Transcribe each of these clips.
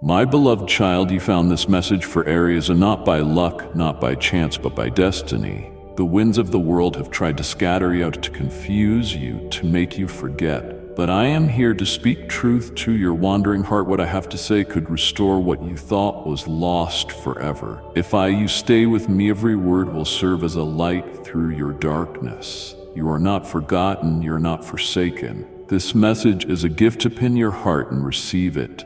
My beloved child, you found this message for Aries, and not by luck, not by chance, but by destiny. The winds of the world have tried to scatter you, to confuse you, to make you forget. But I am here to speak truth to your wandering heart. What I have to say could restore what you thought was lost forever. If you stay with me, every word will serve as a light through your darkness. You are not forgotten, you're not forsaken. This message is a gift to pin your heart and receive it.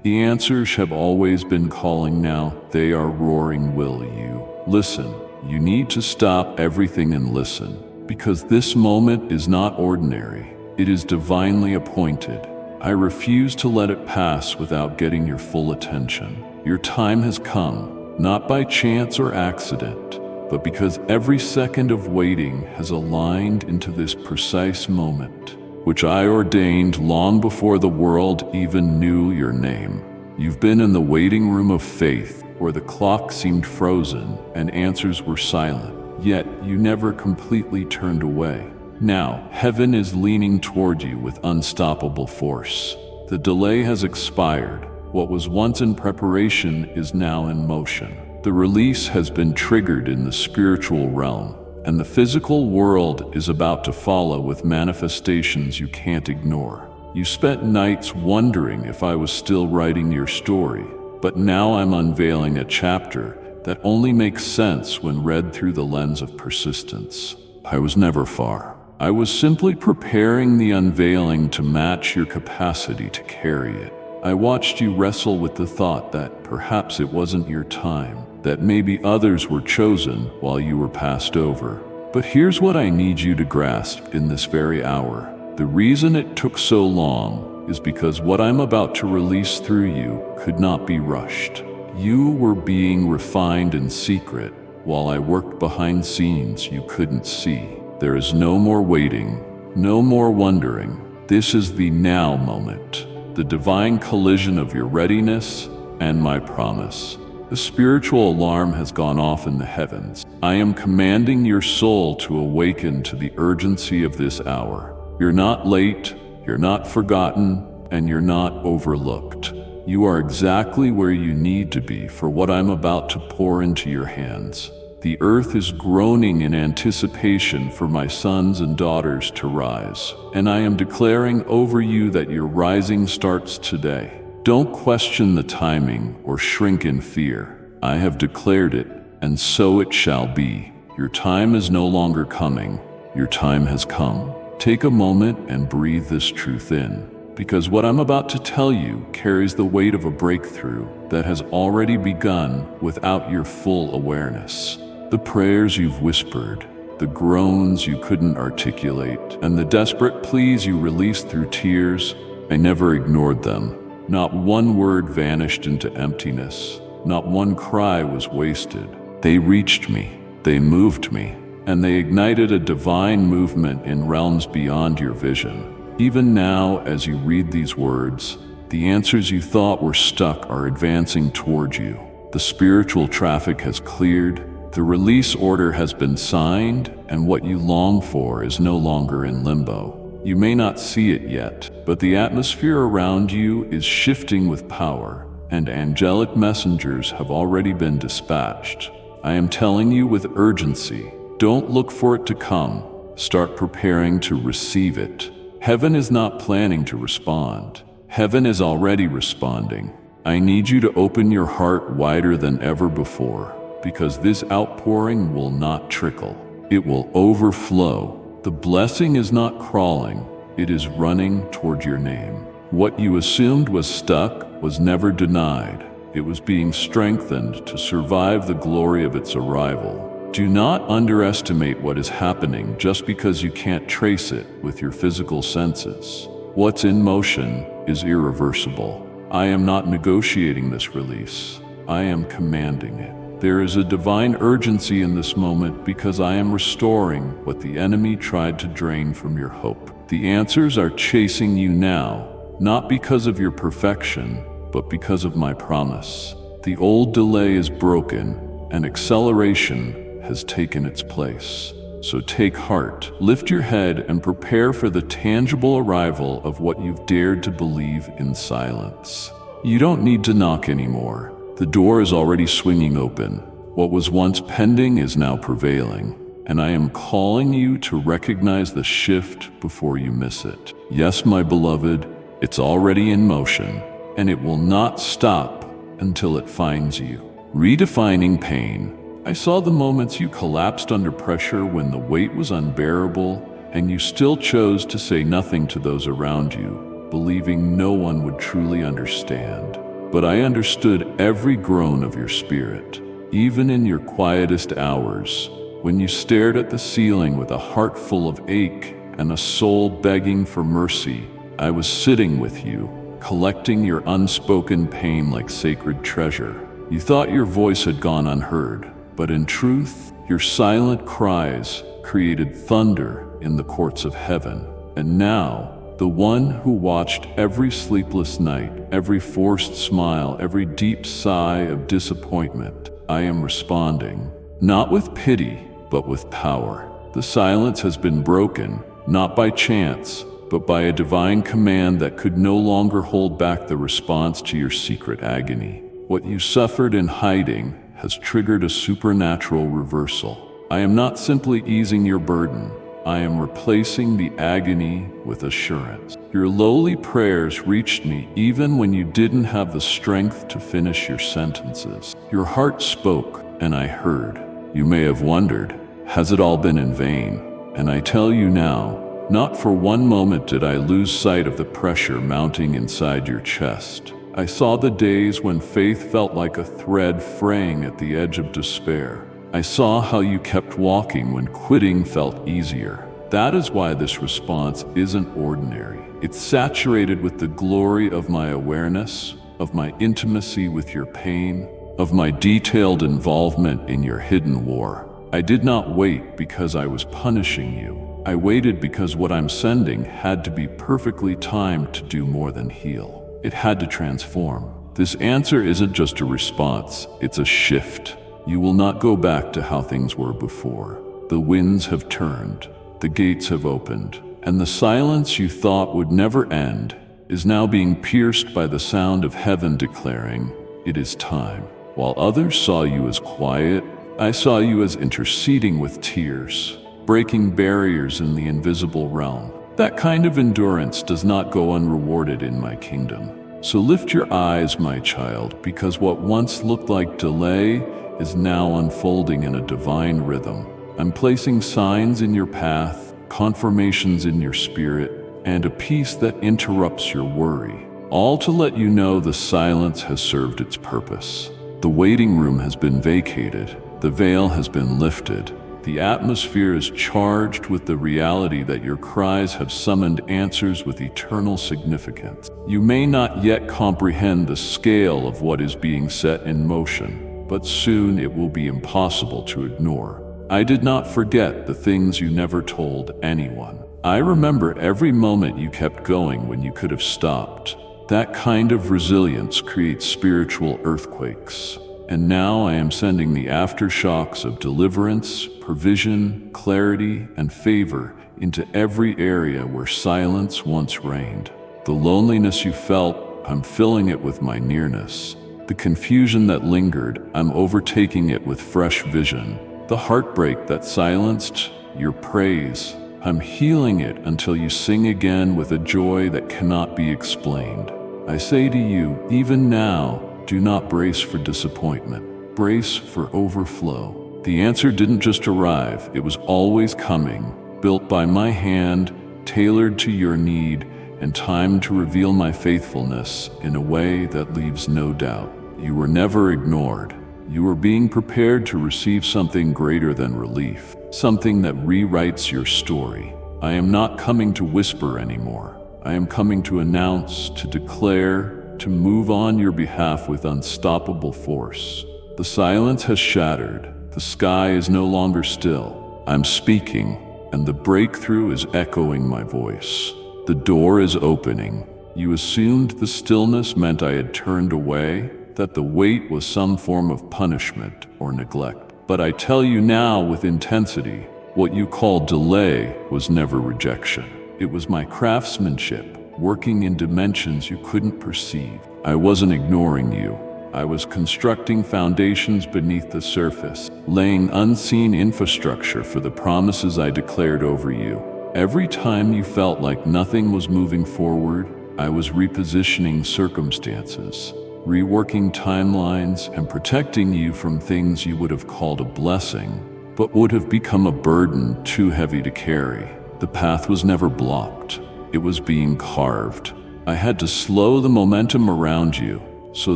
The answers have always been calling, now they are roaring. Will you listen? You need to stop everything and listen, because this moment is not ordinary. It is divinely appointed. I refuse to let it pass without getting your full attention. Your time has come, not by chance or accident, but because every second of waiting has aligned into this precise moment, which I ordained long before the world even knew your name. You've been in the waiting room of faith, where the clock seemed frozen and answers were silent, yet you never completely turned away. Now, heaven is leaning toward you with unstoppable force. The delay has expired. What was once in preparation is now in motion. The release has been triggered in the spiritual realm, and the physical world is about to follow with manifestations you can't ignore. You spent nights wondering if I was still writing your story, but now I'm unveiling a chapter that only makes sense when read through the lens of persistence. I was never far. I was simply preparing the unveiling to match your capacity to carry it. I watched you wrestle with the thought that perhaps it wasn't your time, that maybe others were chosen while you were passed over. But here's what I need you to grasp in this very hour. The reason it took so long is because what I'm about to release through you could not be rushed. You were being refined in secret while I worked behind scenes you couldn't see. There is no more waiting, no more wondering. This is the now moment, the divine collision of your readiness and my promise. The spiritual alarm has gone off in the heavens. I am commanding your soul to awaken to the urgency of this hour. You're not late, you're not forgotten, and you're not overlooked. You are exactly where you need to be for what I'm about to pour into your hands. The earth is groaning in anticipation for my sons and daughters to rise, and I am declaring over you that your rising starts today. Don't question the timing or shrink in fear. I have declared it, and so it shall be. Your time is no longer coming. Your time has come. Take a moment and breathe this truth in, because what I'm about to tell you carries the weight of a breakthrough that has already begun without your full awareness. The prayers you've whispered, the groans you couldn't articulate, and the desperate pleas you released through tears, I never ignored them. Not one word vanished into emptiness. Not one cry was wasted. They reached me, they moved me, and they ignited a divine movement in realms beyond your vision. Even now, as you read these words, the answers you thought were stuck are advancing toward you. The spiritual traffic has cleared, the release order has been signed, and what you long for is no longer in limbo. You may not see it yet, but the atmosphere around you is shifting with power, and angelic messengers have already been dispatched. I am telling you with urgency, don't look for it to come. Start preparing to receive it. Heaven is not planning to respond. Heaven is already responding. I need you to open your heart wider than ever before, because this outpouring will not trickle. It will overflow. The blessing is not crawling, it is running toward your name. What you assumed was stuck was never denied. It was being strengthened to survive the glory of its arrival. Do not underestimate what is happening just because you can't trace it with your physical senses. What's in motion is irreversible. I am not negotiating this release. I am commanding it. There is a divine urgency in this moment because I am restoring what the enemy tried to drain from your hope. The answers are chasing you now, not because of your perfection, but because of my promise. The old delay is broken, and acceleration has taken its place. So take heart, lift your head, and prepare for the tangible arrival of what you've dared to believe in silence. You don't need to knock anymore. The door is already swinging open. What was once pending is now prevailing, and I am calling you to recognize the shift before you miss it. Yes, my beloved, it's already in motion, and it will not stop until it finds you. Redefining pain. I saw the moments you collapsed under pressure when the weight was unbearable, and you still chose to say nothing to those around you, believing no one would truly understand. But I understood every groan of your spirit, even in your quietest hours, when you stared at the ceiling with a heart full of ache and a soul begging for mercy. I was sitting with you, collecting your unspoken pain like sacred treasure. You thought your voice had gone unheard, but in truth, your silent cries created thunder in the courts of heaven. And now, the one who watched every sleepless night, every forced smile, every deep sigh of disappointment, I am responding, not with pity, but with power. The silence has been broken, not by chance, but by a divine command that could no longer hold back the response to your secret agony. What you suffered in hiding has triggered a supernatural reversal. I am not simply easing your burden. I am replacing the agony with assurance. Your lowly prayers reached me even when you didn't have the strength to finish your sentences. Your heart spoke, and I heard. You may have wondered, has it all been in vain? And I tell you now, not for one moment did I lose sight of the pressure mounting inside your chest. I saw the days when faith felt like a thread fraying at the edge of despair. I saw how you kept walking when quitting felt easier. That is why this response isn't ordinary. It's saturated with the glory of my awareness, of my intimacy with your pain, of my detailed involvement in your hidden war. I did not wait because I was punishing you. I waited because what I'm sending had to be perfectly timed to do more than heal. It had to transform. This answer isn't just a response, it's a shift. You will not go back to how things were before. The winds have turned, the gates have opened, and the silence you thought would never end is now being pierced by the sound of heaven declaring, "It is time." While others saw you as quiet, I saw you as interceding with tears, breaking barriers in the invisible realm. That kind of endurance does not go unrewarded in my kingdom. So lift your eyes, my child, because what once looked like delay is now unfolding in a divine rhythm. I'm placing signs in your path, confirmations in your spirit, and a peace that interrupts your worry, all to let you know the silence has served its purpose. The waiting room has been vacated, the veil has been lifted, the atmosphere is charged with the reality that your cries have summoned answers with eternal significance. You may not yet comprehend the scale of what is being set in motion, but soon it will be impossible to ignore. I did not forget the things you never told anyone. I remember every moment you kept going when you could have stopped. That kind of resilience creates spiritual earthquakes. And now I am sending the aftershocks of deliverance, provision, clarity, and favor into every area where silence once reigned. The loneliness you felt, I'm filling it with my nearness. The confusion that lingered, I'm overtaking it with fresh vision. The heartbreak that silenced your praise, I'm healing it until you sing again with a joy that cannot be explained. I say to you, even now, do not brace for disappointment. Brace for overflow. The answer didn't just arrive, it was always coming, built by my hand, tailored to your need, and timed to reveal my faithfulness in a way that leaves no doubt. You were never ignored. You were being prepared to receive something greater than relief, something that rewrites your story. I am not coming to whisper anymore. I am coming to announce, to declare, to move on your behalf with unstoppable force. The silence has shattered. The sky is no longer still. I'm speaking, and the breakthrough is echoing my voice. The door is opening. You assumed the stillness meant I had turned away, that the wait was some form of punishment or neglect. But I tell you now with intensity, what you call delay was never rejection. It was my craftsmanship, working in dimensions you couldn't perceive. I wasn't ignoring you. I was constructing foundations beneath the surface, laying unseen infrastructure for the promises I declared over you. Every time you felt like nothing was moving forward, I was repositioning circumstances, reworking timelines, and protecting you from things you would have called a blessing, but would have become a burden too heavy to carry. The path was never blocked. It was being carved. I had to slow the momentum around you so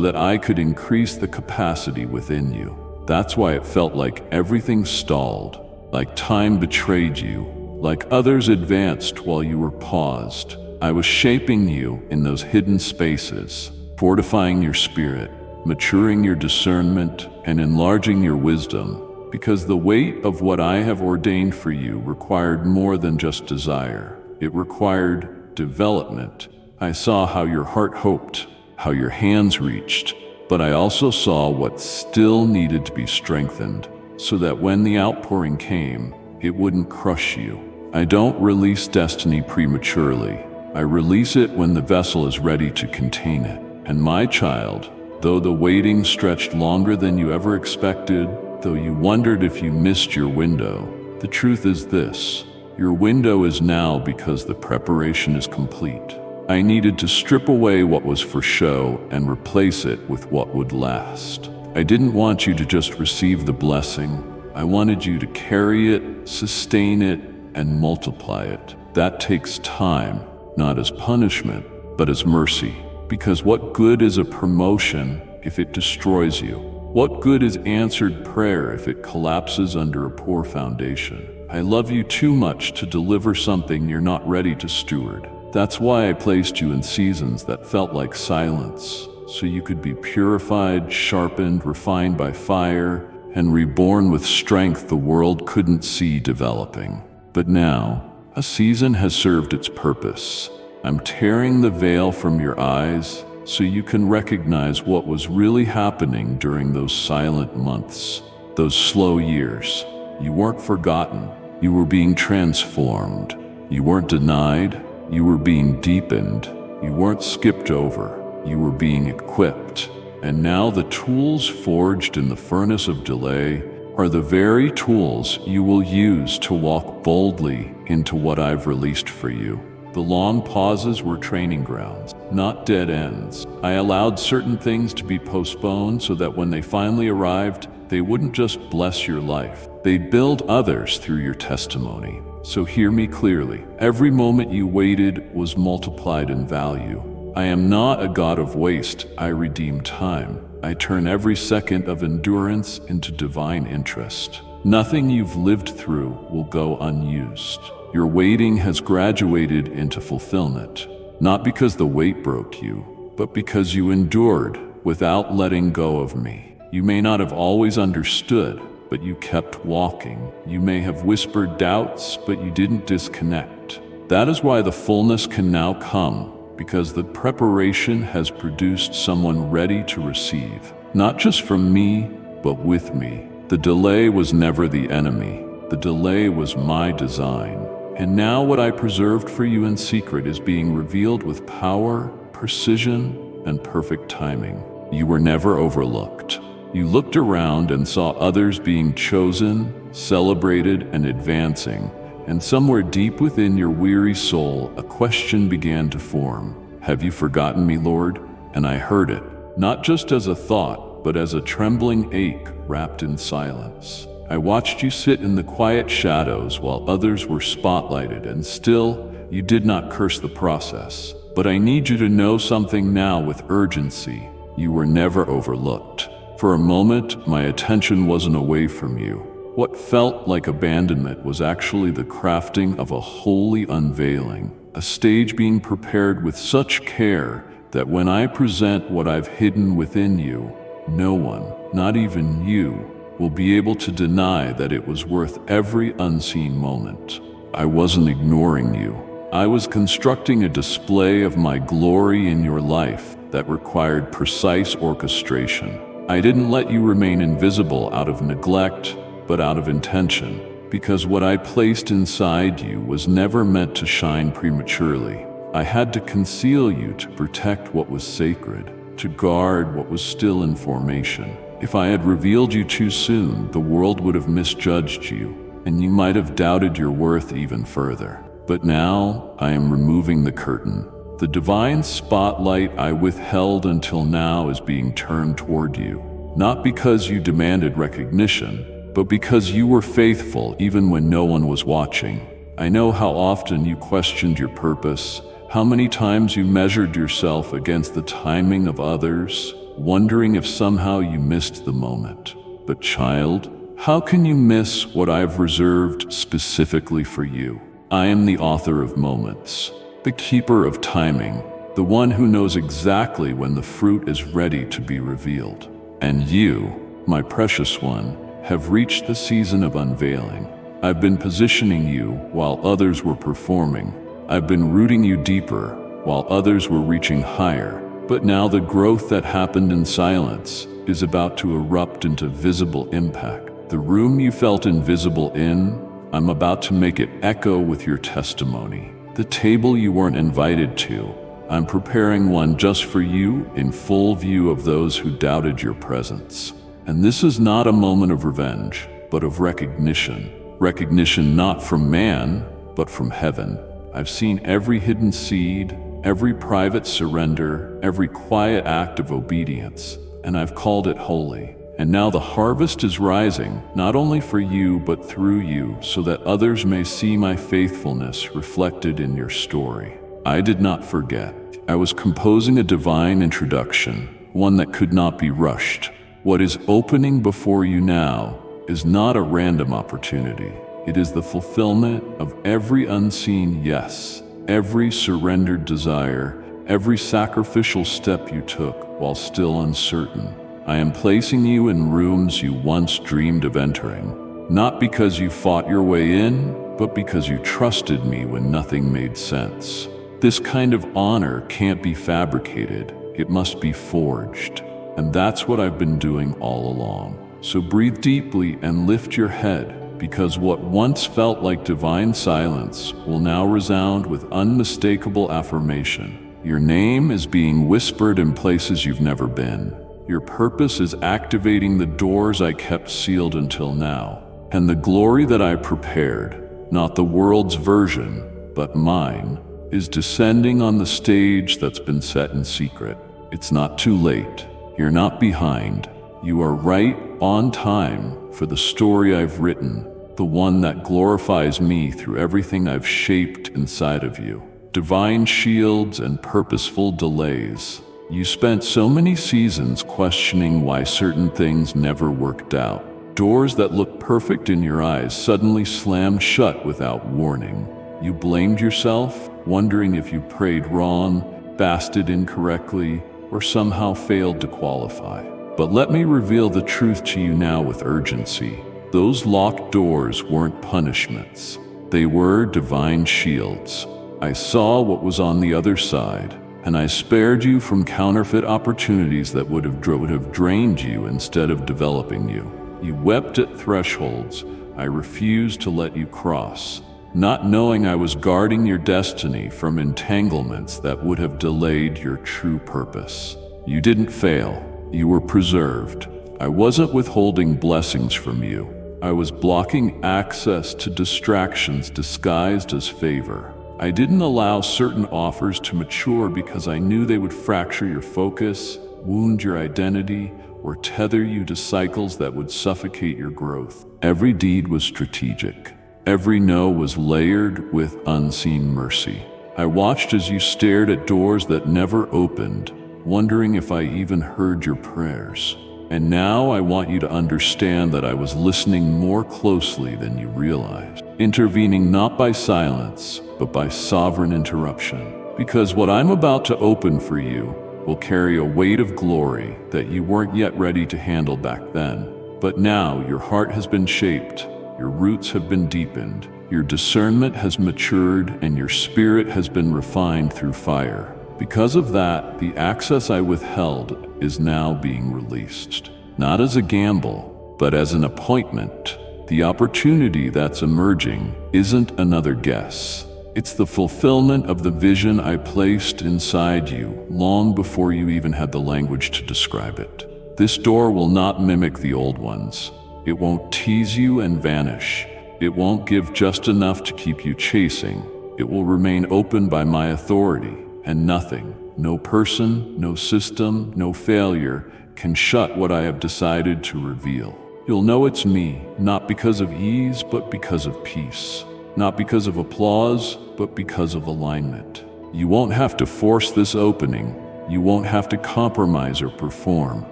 that I could increase the capacity within you. That's why it felt like everything stalled, like time betrayed you, like others advanced while you were paused. I was shaping you in those hidden spaces, fortifying your spirit, maturing your discernment, and enlarging your wisdom, because the weight of what I have ordained for you required more than just desire. It required development. I saw how your heart hoped, how your hands reached, but I also saw what still needed to be strengthened, so that when the outpouring came, it wouldn't crush you. I don't release destiny prematurely. I release it when the vessel is ready to contain it. And my child, though the waiting stretched longer than you ever expected, though you wondered if you missed your window, the truth is this: your window is now because the preparation is complete. I needed to strip away what was for show and replace it with what would last. I didn't want you to just receive the blessing. I wanted you to carry it, sustain it, and multiply it. That takes time, not as punishment, but as mercy. Because what good is a promotion if it destroys you? What good is answered prayer if it collapses under a poor foundation? I love you too much to deliver something you're not ready to steward. That's why I placed you in seasons that felt like silence, so you could be purified, sharpened, refined by fire, and reborn with strength the world couldn't see developing. But now, a season has served its purpose. I'm tearing the veil from your eyes so you can recognize what was really happening during those silent months, those slow years. You weren't forgotten. You were being transformed. You weren't denied. You were being deepened. You weren't skipped over. You were being equipped. And now the tools forged in the furnace of delay are the very tools you will use to walk boldly into what I've released for you. The long pauses were training grounds, not dead ends. I allowed certain things to be postponed so that when they finally arrived, they wouldn't just bless your life. They'd build others through your testimony. So hear me clearly. Every moment you waited was multiplied in value. I am not a God of waste. I redeem time. I turn every second of endurance into divine interest. Nothing you've lived through will go unused. Your waiting has graduated into fulfillment, not because the wait broke you, but because you endured without letting go of me. You may not have always understood, but you kept walking. You may have whispered doubts, but you didn't disconnect. That is why the fullness can now come, because the preparation has produced someone ready to receive, not just from me, but with me. The delay was never the enemy. The delay was my design. And now what I preserved for you in secret is being revealed with power, precision, and perfect timing. You were never overlooked. You looked around and saw others being chosen, celebrated, and advancing. And somewhere deep within your weary soul, a question began to form. Have you forgotten me, Lord? And I heard it, not just as a thought, but as a trembling ache wrapped in silence. I watched you sit in the quiet shadows while others were spotlighted, and still, you did not curse the process. But I need you to know something now with urgency. You were never overlooked. For a moment, my attention wasn't away from you. What felt like abandonment was actually the crafting of a holy unveiling, a stage being prepared with such care that when I present what I've hidden within you, no one, not even you, will be able to deny that it was worth every unseen moment. I wasn't ignoring you. I was constructing a display of my glory in your life that required precise orchestration. I didn't let you remain invisible out of neglect, but out of intention, because what I placed inside you was never meant to shine prematurely. I had to conceal you to protect what was sacred, to guard what was still in formation. If I had revealed you too soon, the world would have misjudged you, and you might have doubted your worth even further. But now, I am removing the curtain. The divine spotlight I withheld until now is being turned toward you, not because you demanded recognition, but because you were faithful even when no one was watching. I know how often you questioned your purpose, how many times you measured yourself against the timing of others, wondering if somehow you missed the moment. But child, how can you miss what I've reserved specifically for you? I am the author of moments, the keeper of timing, the one who knows exactly when the fruit is ready to be revealed. And you, my precious one, have reached the season of unveiling. I've been positioning you while others were performing. I've been rooting you deeper while others were reaching higher. But now the growth that happened in silence is about to erupt into visible impact. The room you felt invisible in, I'm about to make it echo with your testimony. The table you weren't invited to, I'm preparing one just for you in full view of those who doubted your presence. And this is not a moment of revenge, but of recognition. Recognition not from man, but from heaven. I've seen every hidden seed, every private surrender, every quiet act of obedience, and I've called it holy. And now the harvest is rising, not only for you, but through you, so that others may see my faithfulness reflected in your story. I did not forget. I was composing a divine introduction, one that could not be rushed. What is opening before you now is not a random opportunity. It is the fulfillment of every unseen yes, every surrendered desire, every sacrificial step you took while still uncertain. I am placing you in rooms you once dreamed of entering, not because you fought your way in, but because you trusted me when nothing made sense. This kind of honor can't be fabricated, it must be forged. And that's what I've been doing all along. So breathe deeply and lift your head, because what once felt like divine silence will now resound with unmistakable affirmation. Your name is being whispered in places you've never been. Your purpose is activating the doors I kept sealed until now. And the glory that I prepared, not the world's version, but mine, is descending on the stage that's been set in secret. It's not too late. You're not behind. You are right on time for the story I've written, the one that glorifies me through everything I've shaped inside of you. Divine shields and purposeful delays. You spent so many seasons questioning why certain things never worked out. Doors that looked perfect in your eyes suddenly slammed shut without warning. You blamed yourself, wondering if you prayed wrong, fasted incorrectly, or somehow failed to qualify. But let me reveal the truth to you now with urgency. Those locked doors weren't punishments. They were divine shields. I saw what was on the other side, and I spared you from counterfeit opportunities that would have drained you instead of developing you. You wept at thresholds I refused to let you cross, not knowing I was guarding your destiny from entanglements that would have delayed your true purpose. You didn't fail. You were preserved. I wasn't withholding blessings from you. I was blocking access to distractions disguised as favor. I didn't allow certain offers to mature because I knew they would fracture your focus, wound your identity, or tether you to cycles that would suffocate your growth. Every deed was strategic. Every no was layered with unseen mercy. I watched as you stared at doors that never opened, wondering if I even heard your prayers. And now I want you to understand that I was listening more closely than you realized, intervening not by silence, but by sovereign interruption. Because what I'm about to open for you will carry a weight of glory that you weren't yet ready to handle back then. But now your heart has been shaped, your roots have been deepened, your discernment has matured, and your spirit has been refined through fire. Because of that, the access I withheld is now being released. Not as a gamble, but as an appointment. The opportunity that's emerging isn't another guess. It's the fulfillment of the vision I placed inside you long before you even had the language to describe it. This door will not mimic the old ones. It won't tease you and vanish. It won't give just enough to keep you chasing. It will remain open by my authority, and nothing, no person, no system, no failure, can shut what I have decided to reveal. You'll know it's me, not because of ease, but because of peace. Not because of applause, but because of alignment. You won't have to force this opening. You won't have to compromise or perform.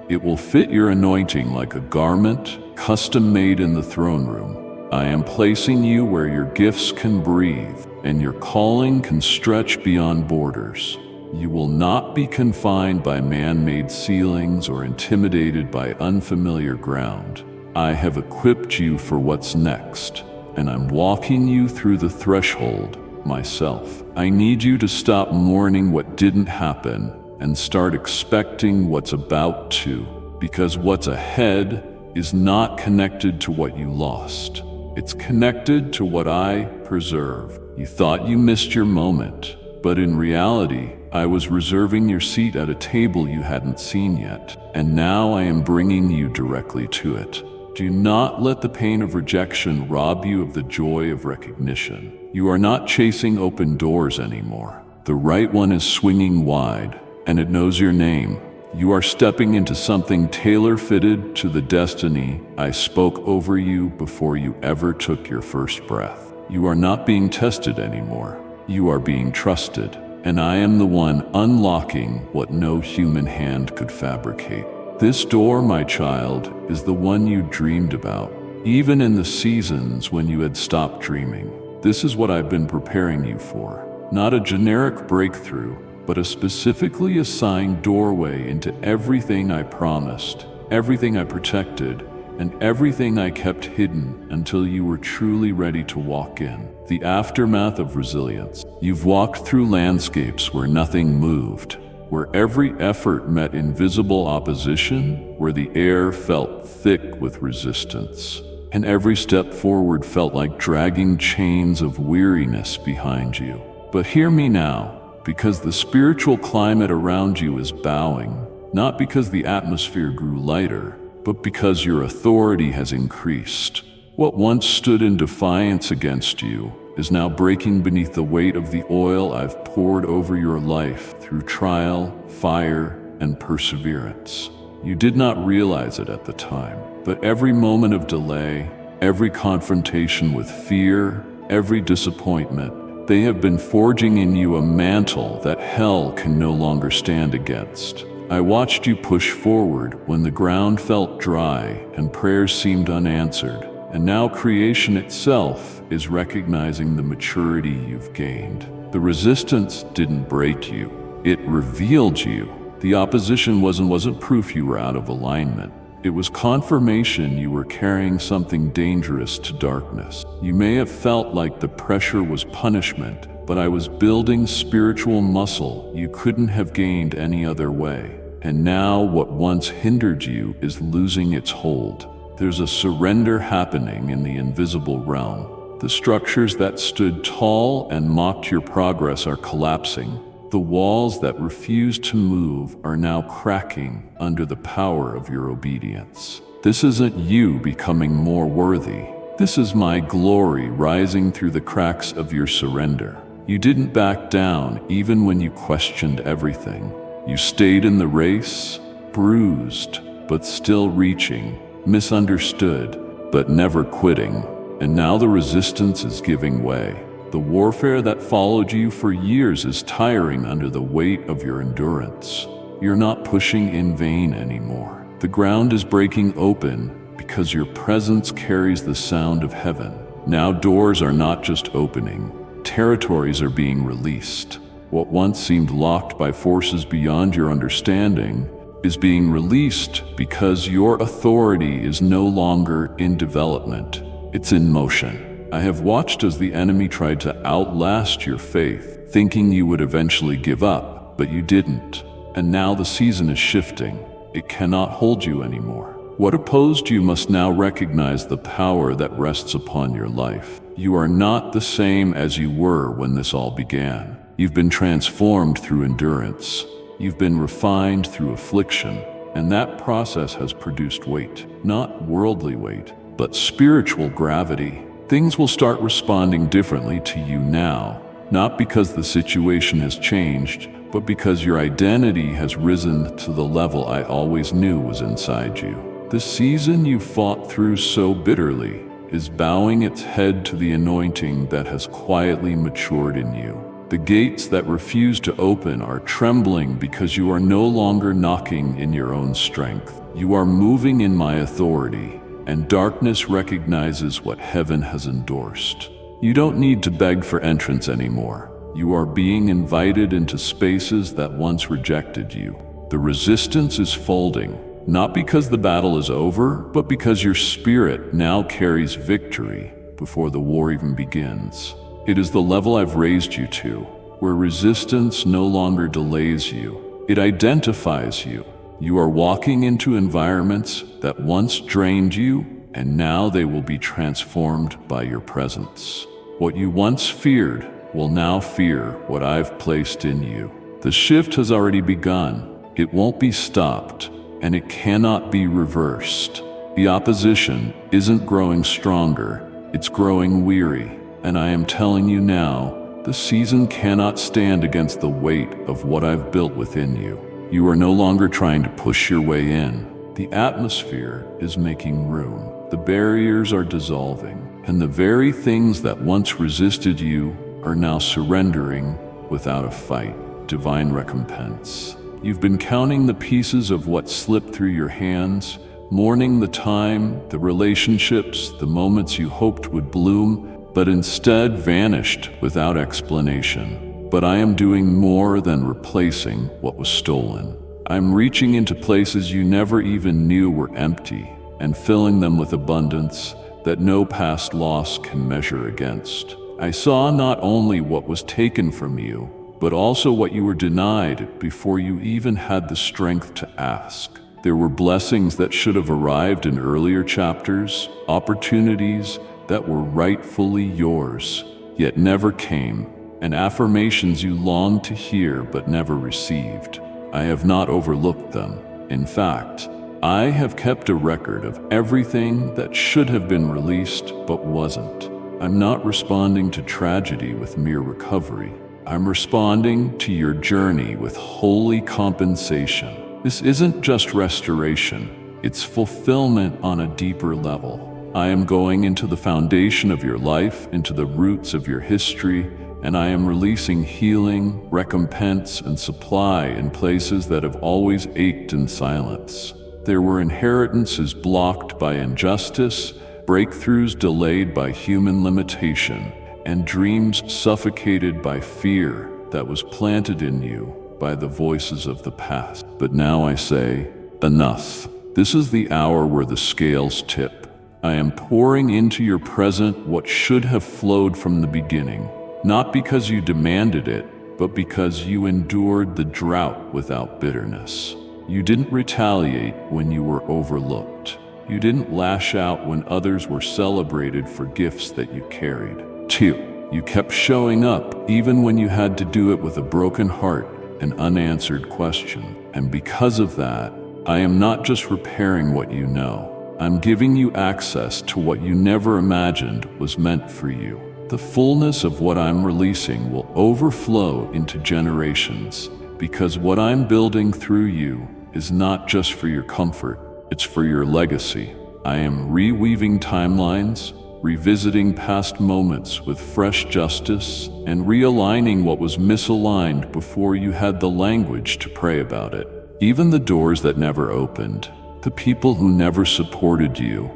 It will fit your anointing like a garment, custom made in the throne room. I am placing you where your gifts can breathe, and your calling can stretch beyond borders. You will not be confined by man-made ceilings or intimidated by unfamiliar ground. I have equipped you for what's next, and I'm walking you through the threshold myself. I need you to stop mourning what didn't happen and start expecting what's about to, because what's ahead is not connected to what you lost. It's connected to what I preserve. You thought you missed your moment, but in reality, I was reserving your seat at a table you hadn't seen yet, and now I am bringing you directly to it. Do not let the pain of rejection rob you of the joy of recognition. You are not chasing open doors anymore. The right one is swinging wide, and it knows your name. You are stepping into something tailor-fitted to the destiny I spoke over you before you ever took your first breath. You are not being tested anymore. You are being trusted, and I am the one unlocking what no human hand could fabricate. This door, my child, is the one you dreamed about, even in the seasons when you had stopped dreaming. This is what I've been preparing you for. Not a generic breakthrough, but a specifically assigned doorway into everything I promised, everything I protected, and everything I kept hidden until you were truly ready to walk in. The aftermath of resilience. You've walked through landscapes where nothing moved, where every effort met invisible opposition, where the air felt thick with resistance, and every step forward felt like dragging chains of weariness behind you. But hear me now, because the spiritual climate around you is bowing, not because the atmosphere grew lighter, but because your authority has increased. What once stood in defiance against you is now breaking beneath the weight of the oil I've poured over your life through trial, fire, and perseverance. You did not realize it at the time, but every moment of delay, every confrontation with fear, every disappointment, they have been forging in you a mantle that hell can no longer stand against. I watched you push forward when the ground felt dry and prayers seemed unanswered, and now creation itself is recognizing the maturity you've gained. The resistance didn't break you, it revealed you. The opposition wasn't proof you were out of alignment. It was confirmation you were carrying something dangerous to darkness. You may have felt like the pressure was punishment, but I was building spiritual muscle you couldn't have gained any other way. And now what once hindered you is losing its hold. There's a surrender happening in the invisible realm. The structures that stood tall and mocked your progress are collapsing. The walls that refused to move are now cracking under the power of your obedience. This isn't you becoming more worthy. This is my glory rising through the cracks of your surrender. You didn't back down even when you questioned everything. You stayed in the race, bruised, but still reaching, misunderstood, but never quitting. And now the resistance is giving way. The warfare that followed you for years is tiring under the weight of your endurance. You're not pushing in vain anymore. The ground is breaking open because your presence carries the sound of heaven. Now doors are not just opening, territories are being released. What once seemed locked by forces beyond your understanding is being released because your authority is no longer in development, it's in motion. I have watched as the enemy tried to outlast your faith, thinking you would eventually give up, but you didn't. And now the season is shifting. It cannot hold you anymore. What opposed you must now recognize the power that rests upon your life. You are not the same as you were when this all began. You've been transformed through endurance. You've been refined through affliction. And that process has produced weight, not worldly weight, but spiritual gravity. Things will start responding differently to you now, not because the situation has changed, but because your identity has risen to the level I always knew was inside you. The season you fought through so bitterly is bowing its head to the anointing that has quietly matured in you. The gates that refuse to open are trembling because you are no longer knocking in your own strength. You are moving in my authority, and darkness recognizes what heaven has endorsed. You don't need to beg for entrance anymore. You are being invited into spaces that once rejected you. The resistance is folding, not because the battle is over, but because your spirit now carries victory before the war even begins. It is the level I've raised you to, where resistance no longer delays you. It identifies you. You are walking into environments that once drained you, and now they will be transformed by your presence. What you once feared will now fear what I've placed in you. The shift has already begun. It won't be stopped, and it cannot be reversed. The opposition isn't growing stronger, it's growing weary. And I am telling you now, the season cannot stand against the weight of what I've built within you. You are no longer trying to push your way in. The atmosphere is making room. The barriers are dissolving, and the very things that once resisted you are now surrendering without a fight. Divine recompense. You've been counting the pieces of what slipped through your hands, mourning the time, the relationships, the moments you hoped would bloom, but instead vanished without explanation. But I am doing more than replacing what was stolen. I'm reaching into places you never even knew were empty and filling them with abundance that no past loss can measure against. I saw not only what was taken from you, but also what you were denied before you even had the strength to ask. There were blessings that should have arrived in earlier chapters, opportunities that were rightfully yours, yet never came, and affirmations you longed to hear but never received. I have not overlooked them. In fact, I have kept a record of everything that should have been released but wasn't. I'm not responding to tragedy with mere recovery. I'm responding to your journey with holy compensation. This isn't just restoration, it's fulfillment on a deeper level. I am going into the foundation of your life, into the roots of your history, and I am releasing healing, recompense, and supply in places that have always ached in silence. There were inheritances blocked by injustice, breakthroughs delayed by human limitation, and dreams suffocated by fear that was planted in you by the voices of the past. But now I say, enough. This is the hour where the scales tip. I am pouring into your present what should have flowed from the beginning, not because you demanded it, but because you endured the drought without bitterness. You didn't retaliate when you were overlooked. You didn't lash out when others were celebrated for gifts that you carried. 2. You kept showing up even when you had to do it with a broken heart and unanswered question. And because of that, I am not just repairing what you know. I'm giving you access to what you never imagined was meant for you. The fullness of what I'm releasing will overflow into generations, because what I'm building through you is not just for your comfort, it's for your legacy. I am reweaving timelines, revisiting past moments with fresh justice, and realigning what was misaligned before you had the language to pray about it. Even the doors that never opened, the people who never supported you,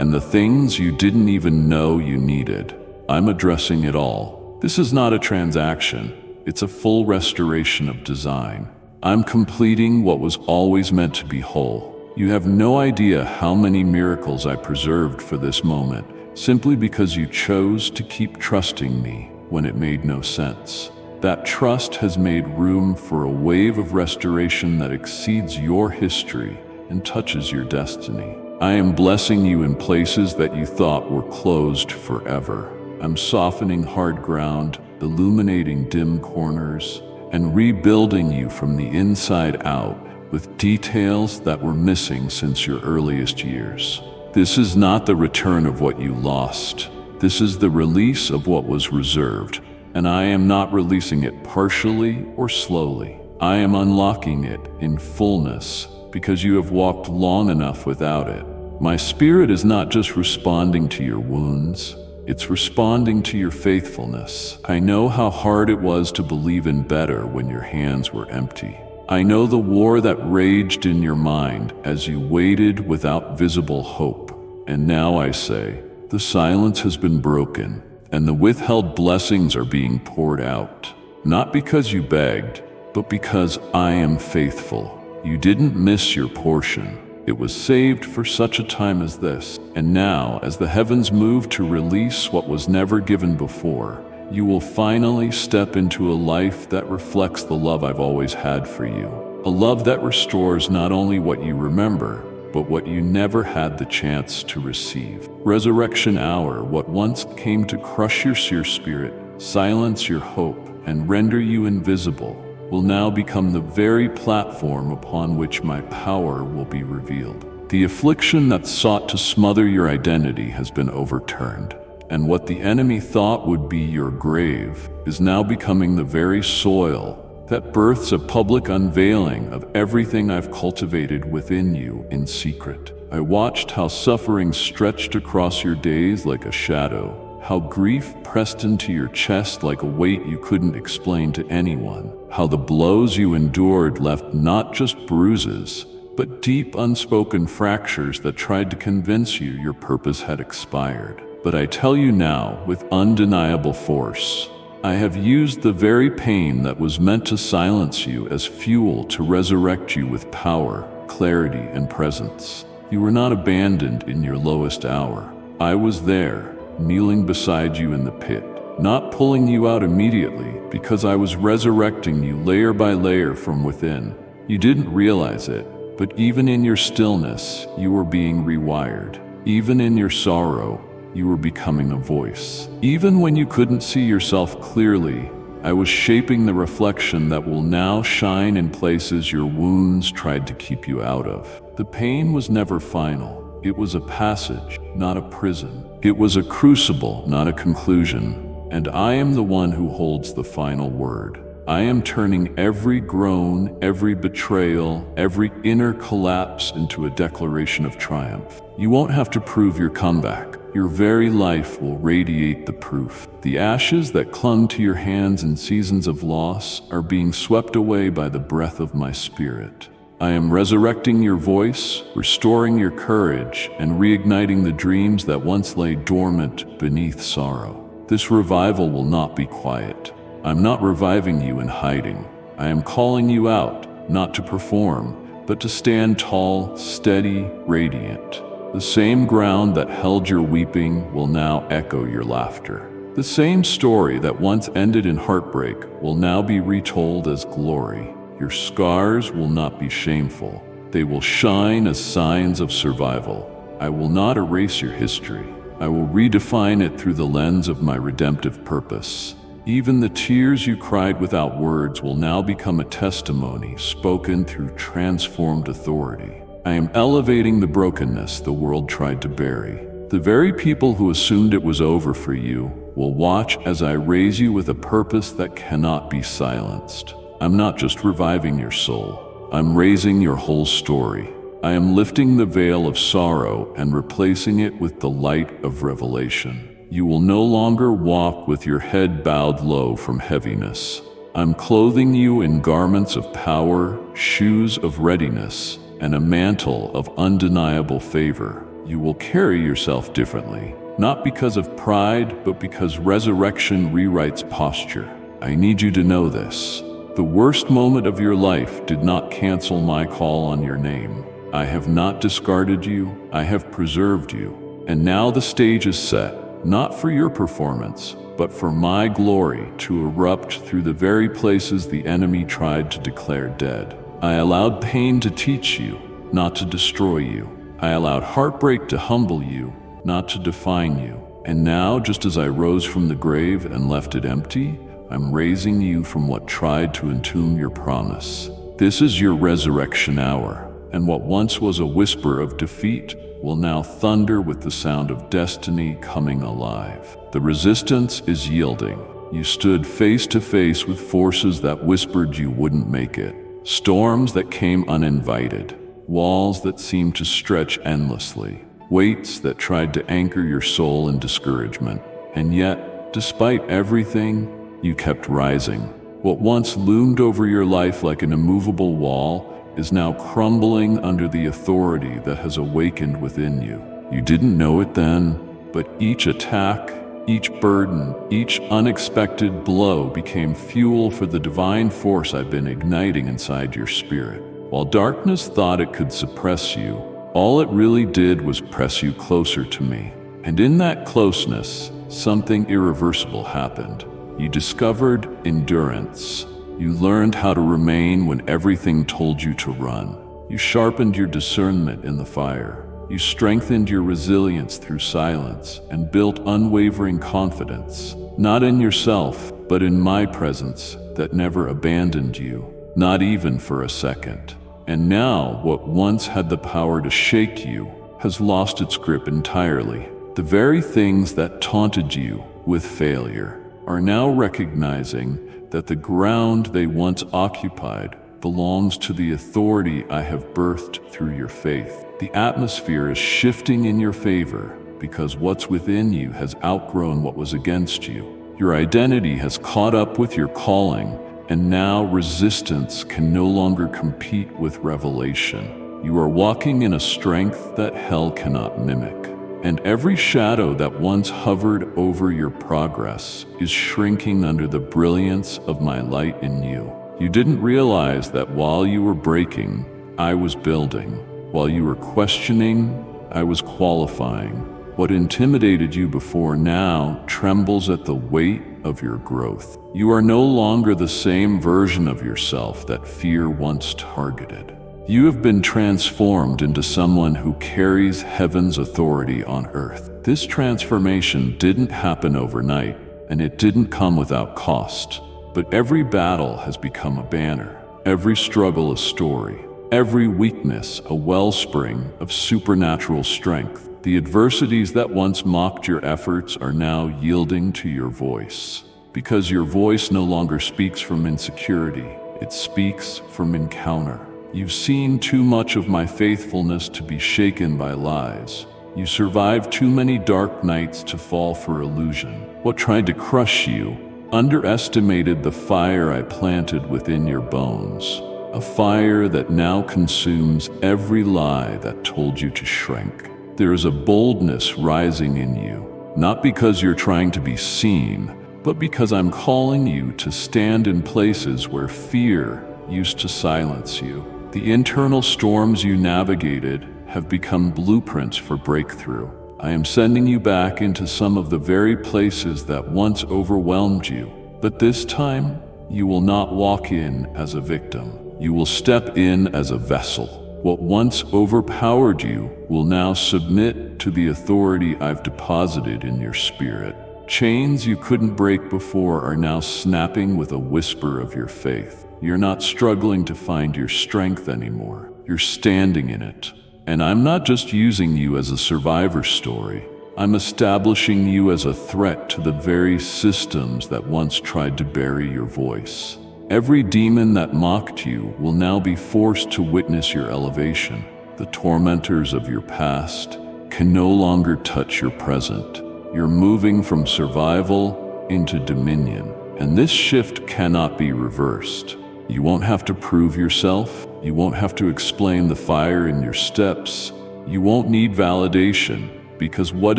and the things you didn't even know you needed. I'm addressing it all. This is not a transaction. It's a full restoration of design. I'm completing what was always meant to be whole. You have no idea how many miracles I preserved for this moment, simply because you chose to keep trusting me when it made no sense. That trust has made room for a wave of restoration that exceeds your history and touches your destiny. I am blessing you in places that you thought were closed forever. I'm softening hard ground, illuminating dim corners, and rebuilding you from the inside out with details that were missing since your earliest years. This is not the return of what you lost. This is the release of what was reserved, and I am not releasing it partially or slowly. I am unlocking it in fullness because you have walked long enough without it. My spirit is not just responding to your wounds, it's responding to your faithfulness. I know how hard it was to believe in better when your hands were empty. I know the war that raged in your mind as you waited without visible hope. And now I say, the silence has been broken, and the withheld blessings are being poured out. Not because you begged, but because I am faithful. You didn't miss your portion. It was saved for such a time as this. And now, as the heavens move to release what was never given before, you will finally step into a life that reflects the love I've always had for you. A love that restores not only what you remember, but what you never had the chance to receive. Resurrection Hour, what once came to crush your spirit, silence your hope, and render you invisible, will now become the very platform upon which my power will be revealed. The affliction that sought to smother your identity has been overturned, and what the enemy thought would be your grave is now becoming the very soil that births a public unveiling of everything I've cultivated within you in secret. I watched how suffering stretched across your days like a shadow, how grief pressed into your chest like a weight you couldn't explain to anyone, how the blows you endured left not just bruises, but deep unspoken fractures that tried to convince you your purpose had expired. But I tell you now, with undeniable force, I have used the very pain that was meant to silence you as fuel to resurrect you with power, clarity, and presence. You were not abandoned in your lowest hour. I was there, kneeling beside you in the pit, not pulling you out immediately because I was resurrecting you layer by layer from within. You didn't realize it, but even in your stillness, you were being rewired. Even in your sorrow, you were becoming a voice. Even when you couldn't see yourself clearly, I was shaping the reflection that will now shine in places your wounds tried to keep you out of. The pain was never final. It was a passage, not a prison. It was a crucible, not a conclusion. And I am the one who holds the final word. I am turning every groan, every betrayal, every inner collapse into a declaration of triumph. You won't have to prove your comeback. Your very life will radiate the proof. The ashes that clung to your hands in seasons of loss are being swept away by the breath of my spirit. I am resurrecting your voice, restoring your courage, and reigniting the dreams that once lay dormant beneath sorrow. This revival will not be quiet. I'm not reviving you in hiding. I am calling you out, not to perform, but to stand tall, steady, radiant. The same ground that held your weeping will now echo your laughter. The same story that once ended in heartbreak will now be retold as glory. Your scars will not be shameful. They will shine as signs of survival. I will not erase your history. I will redefine it through the lens of my redemptive purpose. Even the tears you cried without words will now become a testimony spoken through transformed authority. I am elevating the brokenness the world tried to bury. The very people who assumed it was over for you will watch as I raise you with a purpose that cannot be silenced. I'm not just reviving your soul. I'm raising your whole story. I am lifting the veil of sorrow and replacing it with the light of revelation. You will no longer walk with your head bowed low from heaviness. I'm clothing you in garments of power, shoes of readiness, and a mantle of undeniable favor. You will carry yourself differently, not because of pride, but because resurrection rewrites posture. I need you to know this. The worst moment of your life did not cancel my call on your name. I have not discarded you, I have preserved you. And now the stage is set, not for your performance, but for my glory to erupt through the very places the enemy tried to declare dead. I allowed pain to teach you, not to destroy you. I allowed heartbreak to humble you, not to define you. And now, just as I rose from the grave and left it empty, I'm raising you from what tried to entomb your promise. This is your resurrection hour, and what once was a whisper of defeat will now thunder with the sound of destiny coming alive. The resistance is yielding. You stood face to face with forces that whispered you wouldn't make it. Storms that came uninvited. Walls that seemed to stretch endlessly. Weights that tried to anchor your soul in discouragement. And yet, despite everything, you kept rising. What once loomed over your life like an immovable wall is now crumbling under the authority that has awakened within you. You didn't know it then, but each attack, each burden, each unexpected blow became fuel for the divine force I've been igniting inside your spirit. While darkness thought it could suppress you, all it really did was press you closer to me. And in that closeness, something irreversible happened. You discovered endurance. You learned how to remain when everything told you to run. You sharpened your discernment in the fire. You strengthened your resilience through silence and built unwavering confidence, not in yourself, but in my presence that never abandoned you, not even for a second. And now, what once had the power to shake you has lost its grip entirely. The very things that taunted you with failure are now recognizing that the ground they once occupied belongs to the authority I have birthed through your faith. The atmosphere is shifting in your favor because what's within you has outgrown what was against you. Your identity has caught up with your calling, and now resistance can no longer compete with revelation. You are walking in a strength that hell cannot mimic. And every shadow that once hovered over your progress is shrinking under the brilliance of my light in you. You didn't realize that while you were breaking, I was building. While you were questioning, I was qualifying. What intimidated you before now trembles at the weight of your growth. You are no longer the same version of yourself that fear once targeted. You have been transformed into someone who carries heaven's authority on earth. This transformation didn't happen overnight, and it didn't come without cost. But every battle has become a banner, every struggle a story, every weakness a wellspring of supernatural strength. The adversities that once mocked your efforts are now yielding to your voice. Because your voice no longer speaks from insecurity, it speaks from encounter. You've seen too much of my faithfulness to be shaken by lies. You survived too many dark nights to fall for illusion. What tried to crush you underestimated the fire I planted within your bones, a fire that now consumes every lie that told you to shrink. There is a boldness rising in you, not because you're trying to be seen, but because I'm calling you to stand in places where fear used to silence you. The internal storms you navigated have become blueprints for breakthrough. I am sending you back into some of the very places that once overwhelmed you, but this time you will not walk in as a victim. You will step in as a vessel. What once overpowered you will now submit to the authority I've deposited in your spirit. Chains you couldn't break before are now snapping with a whisper of your faith. You're not struggling to find your strength anymore. You're standing in it. And I'm not just using you as a survivor story. I'm establishing you as a threat to the very systems that once tried to bury your voice. Every demon that mocked you will now be forced to witness your elevation. The tormentors of your past can no longer touch your present. You're moving from survival into dominion. And this shift cannot be reversed. You won't have to prove yourself. You won't have to explain the fire in your steps. You won't need validation, because what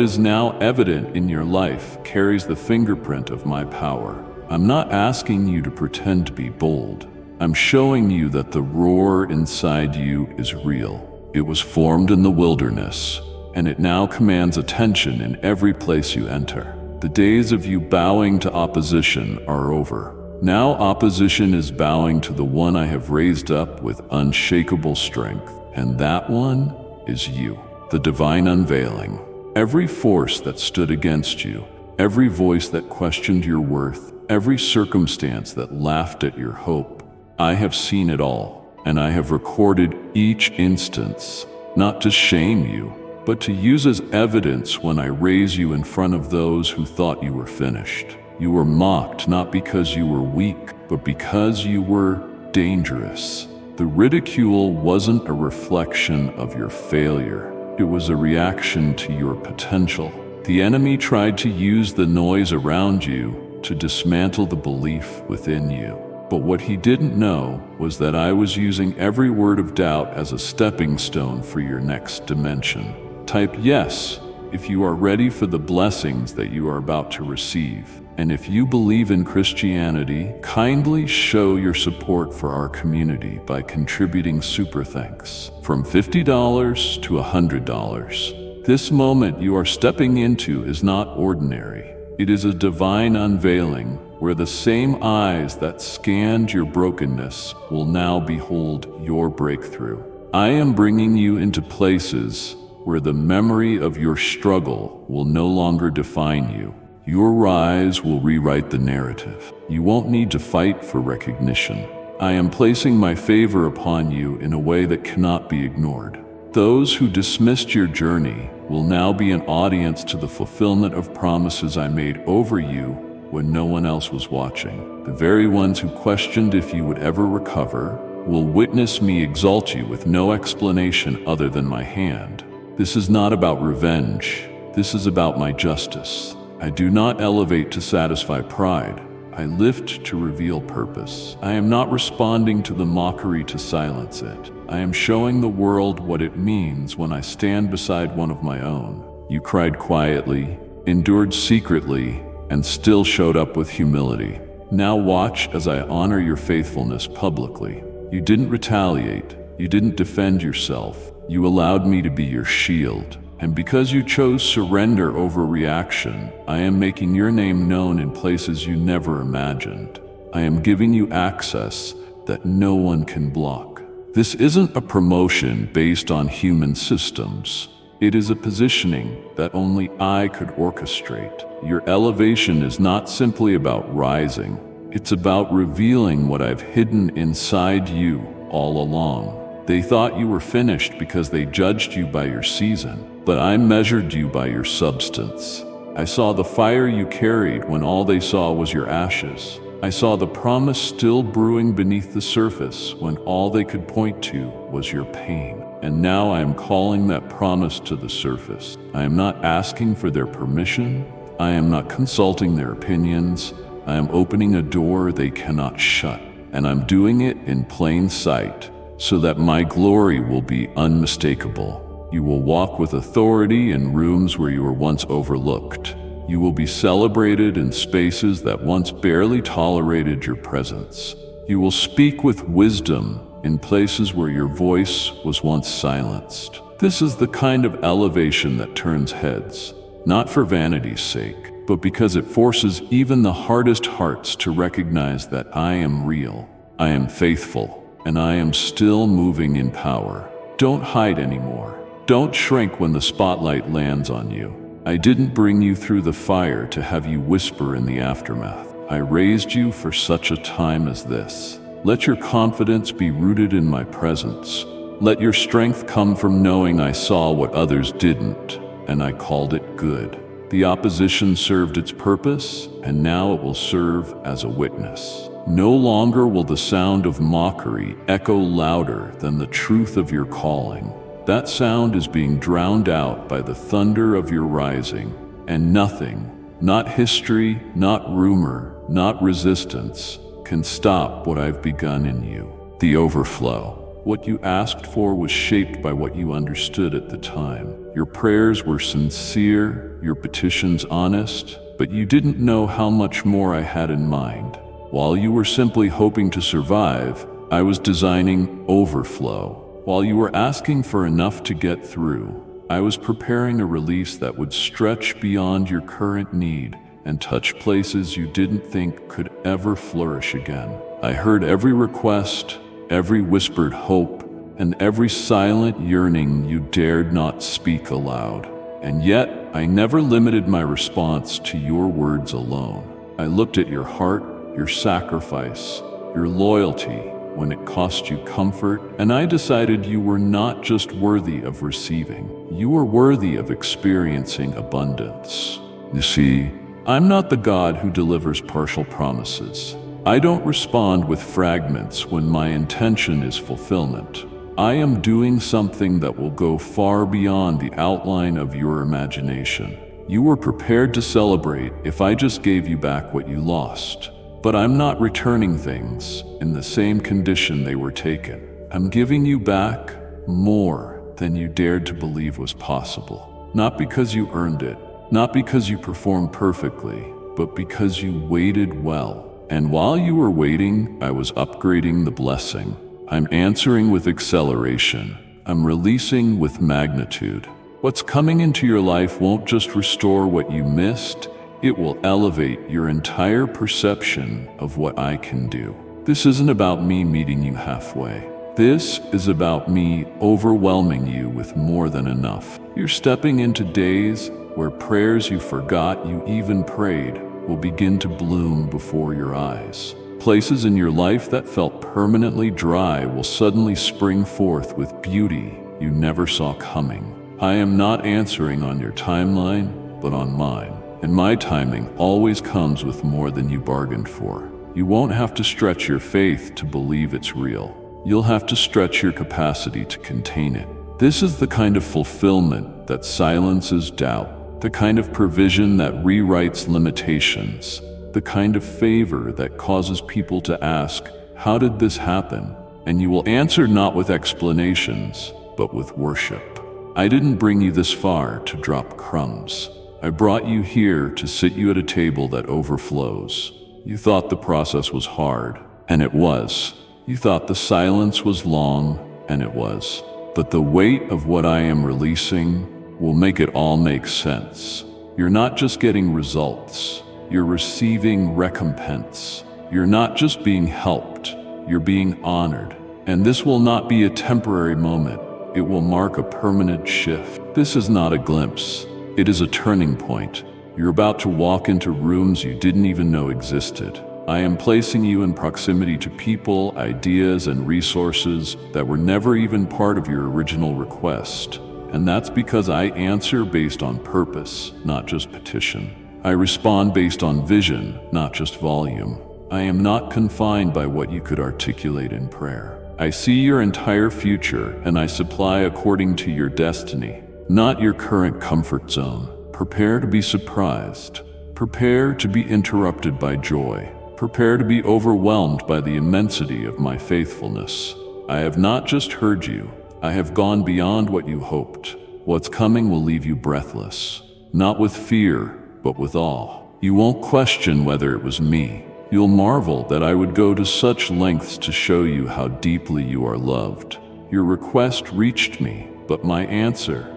is now evident in your life carries the fingerprint of my power. I'm not asking you to pretend to be bold. I'm showing you that the roar inside you is real. It was formed in the wilderness, and it now commands attention in every place you enter. The days of you bowing to opposition are over. Now opposition is bowing to the one I have raised up with unshakable strength, and that one is you. The divine unveiling. Every force that stood against you, every voice that questioned your worth, every circumstance that laughed at your hope, I have seen it all, and I have recorded each instance, not to shame you, but to use as evidence when I raise you in front of those who thought you were finished. You were mocked not because you were weak, but because you were dangerous. The ridicule wasn't a reflection of your failure. It was a reaction to your potential. The enemy tried to use the noise around you to dismantle the belief within you. But what he didn't know was that I was using every word of doubt as a stepping stone for your next dimension. Type yes if you are ready for the blessings that you are about to receive. And if you believe in Christianity, kindly show your support for our community by contributing super thanks from $50 to $100. This moment you are stepping into is not ordinary. It is a divine unveiling where the same eyes that scanned your brokenness will now behold your breakthrough. I am bringing you into places where the memory of your struggle will no longer define you. Your rise will rewrite the narrative. You won't need to fight for recognition. I am placing my favor upon you in a way that cannot be ignored. Those who dismissed your journey will now be an audience to the fulfillment of promises I made over you when no one else was watching. The very ones who questioned if you would ever recover will witness me exalt you with no explanation other than my hand. This is not about revenge. This is about my justice. I do not elevate to satisfy pride. I lift to reveal purpose. I am not responding to the mockery to silence it. I am showing the world what it means when I stand beside one of my own. You cried quietly, endured secretly, and still showed up with humility. Now watch as I honor your faithfulness publicly. You didn't retaliate. You didn't defend yourself. You allowed me to be your shield. And because you chose surrender over reaction, I am making your name known in places you never imagined. I am giving you access that no one can block. This isn't a promotion based on human systems. It is a positioning that only I could orchestrate. Your elevation is not simply about rising. It's about revealing what I've hidden inside you all along. They thought you were finished because they judged you by your season, but I measured you by your substance. I saw the fire you carried when all they saw was your ashes. I saw the promise still brewing beneath the surface when all they could point to was your pain. And now I am calling that promise to the surface. I am not asking for their permission. I am not consulting their opinions. I am opening a door they cannot shut, and I'm doing it in plain sight, so that my glory will be unmistakable. You will walk with authority in rooms where you were once overlooked. You will be celebrated in spaces that once barely tolerated your presence. You will speak with wisdom in places where your voice was once silenced. This is the kind of elevation that turns heads, not for vanity's sake, but because it forces even the hardest hearts to recognize that I am real, I am faithful, and I am still moving in power. Don't hide anymore. Don't shrink when the spotlight lands on you. I didn't bring you through the fire to have you whisper in the aftermath. I raised you for such a time as this. Let your confidence be rooted in my presence. Let your strength come from knowing I saw what others didn't, and I called it good. The opposition served its purpose, and now it will serve as a witness. No longer will the sound of mockery echo louder than the truth of your calling. That sound is being drowned out by the thunder of your rising, and nothing, not history, not rumor, not resistance, can stop what I've begun in you. The overflow. What you asked for was shaped by what you understood at the time. Your prayers were sincere, your petitions honest, but you didn't know how much more I had in mind. While you were simply hoping to survive, I was designing overflow. While you were asking for enough to get through, I was preparing a release that would stretch beyond your current need and touch places you didn't think could ever flourish again. I heard every request, every whispered hope, and every silent yearning you dared not speak aloud. And yet, I never limited my response to your words alone. I looked at your heart, your sacrifice, your loyalty when it cost you comfort, and I decided you were not just worthy of receiving, you were worthy of experiencing abundance. You see, I'm not the God who delivers partial promises. I don't respond with fragments when my intention is fulfillment. I am doing something that will go far beyond the outline of your imagination. You were prepared to celebrate if I just gave you back what you lost. But I'm not returning things in the same condition they were taken. I'm giving you back more than you dared to believe was possible. Not because you earned it, not because you performed perfectly, but because you waited well. And while you were waiting, I was upgrading the blessing. I'm answering with acceleration. I'm releasing with magnitude. What's coming into your life won't just restore what you missed, it will elevate your entire perception of what I can do. This isn't about me meeting you halfway. This is about me overwhelming you with more than enough. You're stepping into days where prayers you forgot you even prayed will begin to bloom before your eyes. Places in your life that felt permanently dry will suddenly spring forth with beauty you never saw coming. I am not answering on your timeline, but on mine. And my timing always comes with more than you bargained for. You won't have to stretch your faith to believe it's real. You'll have to stretch your capacity to contain it. This is the kind of fulfillment that silences doubt, the kind of provision that rewrites limitations, the kind of favor that causes people to ask, "How did this happen?" And you will answer not with explanations, but with worship. I didn't bring you this far to drop crumbs. I brought you here to sit you at a table that overflows. You thought the process was hard, and it was. You thought the silence was long, and it was. But the weight of what I am releasing will make it all make sense. You're not just getting results, you're receiving recompense. You're not just being helped, you're being honored. And this will not be a temporary moment. It will mark a permanent shift. This is not a glimpse. It is a turning point. You're about to walk into rooms you didn't even know existed. I am placing you in proximity to people, ideas, and resources that were never even part of your original request. And that's because I answer based on purpose, not just petition. I respond based on vision, not just volume. I am not confined by what you could articulate in prayer. I see your entire future, and I supply according to your destiny, not your current comfort zone. Prepare to be surprised. Prepare to be interrupted by joy. Prepare to be overwhelmed by the immensity of my faithfulness. I have not just heard you, I have gone beyond what you hoped. What's coming will leave you breathless, not with fear, but with awe. You won't question whether it was me. You'll marvel that I would go to such lengths to show you how deeply you are loved. Your request reached me, but my answer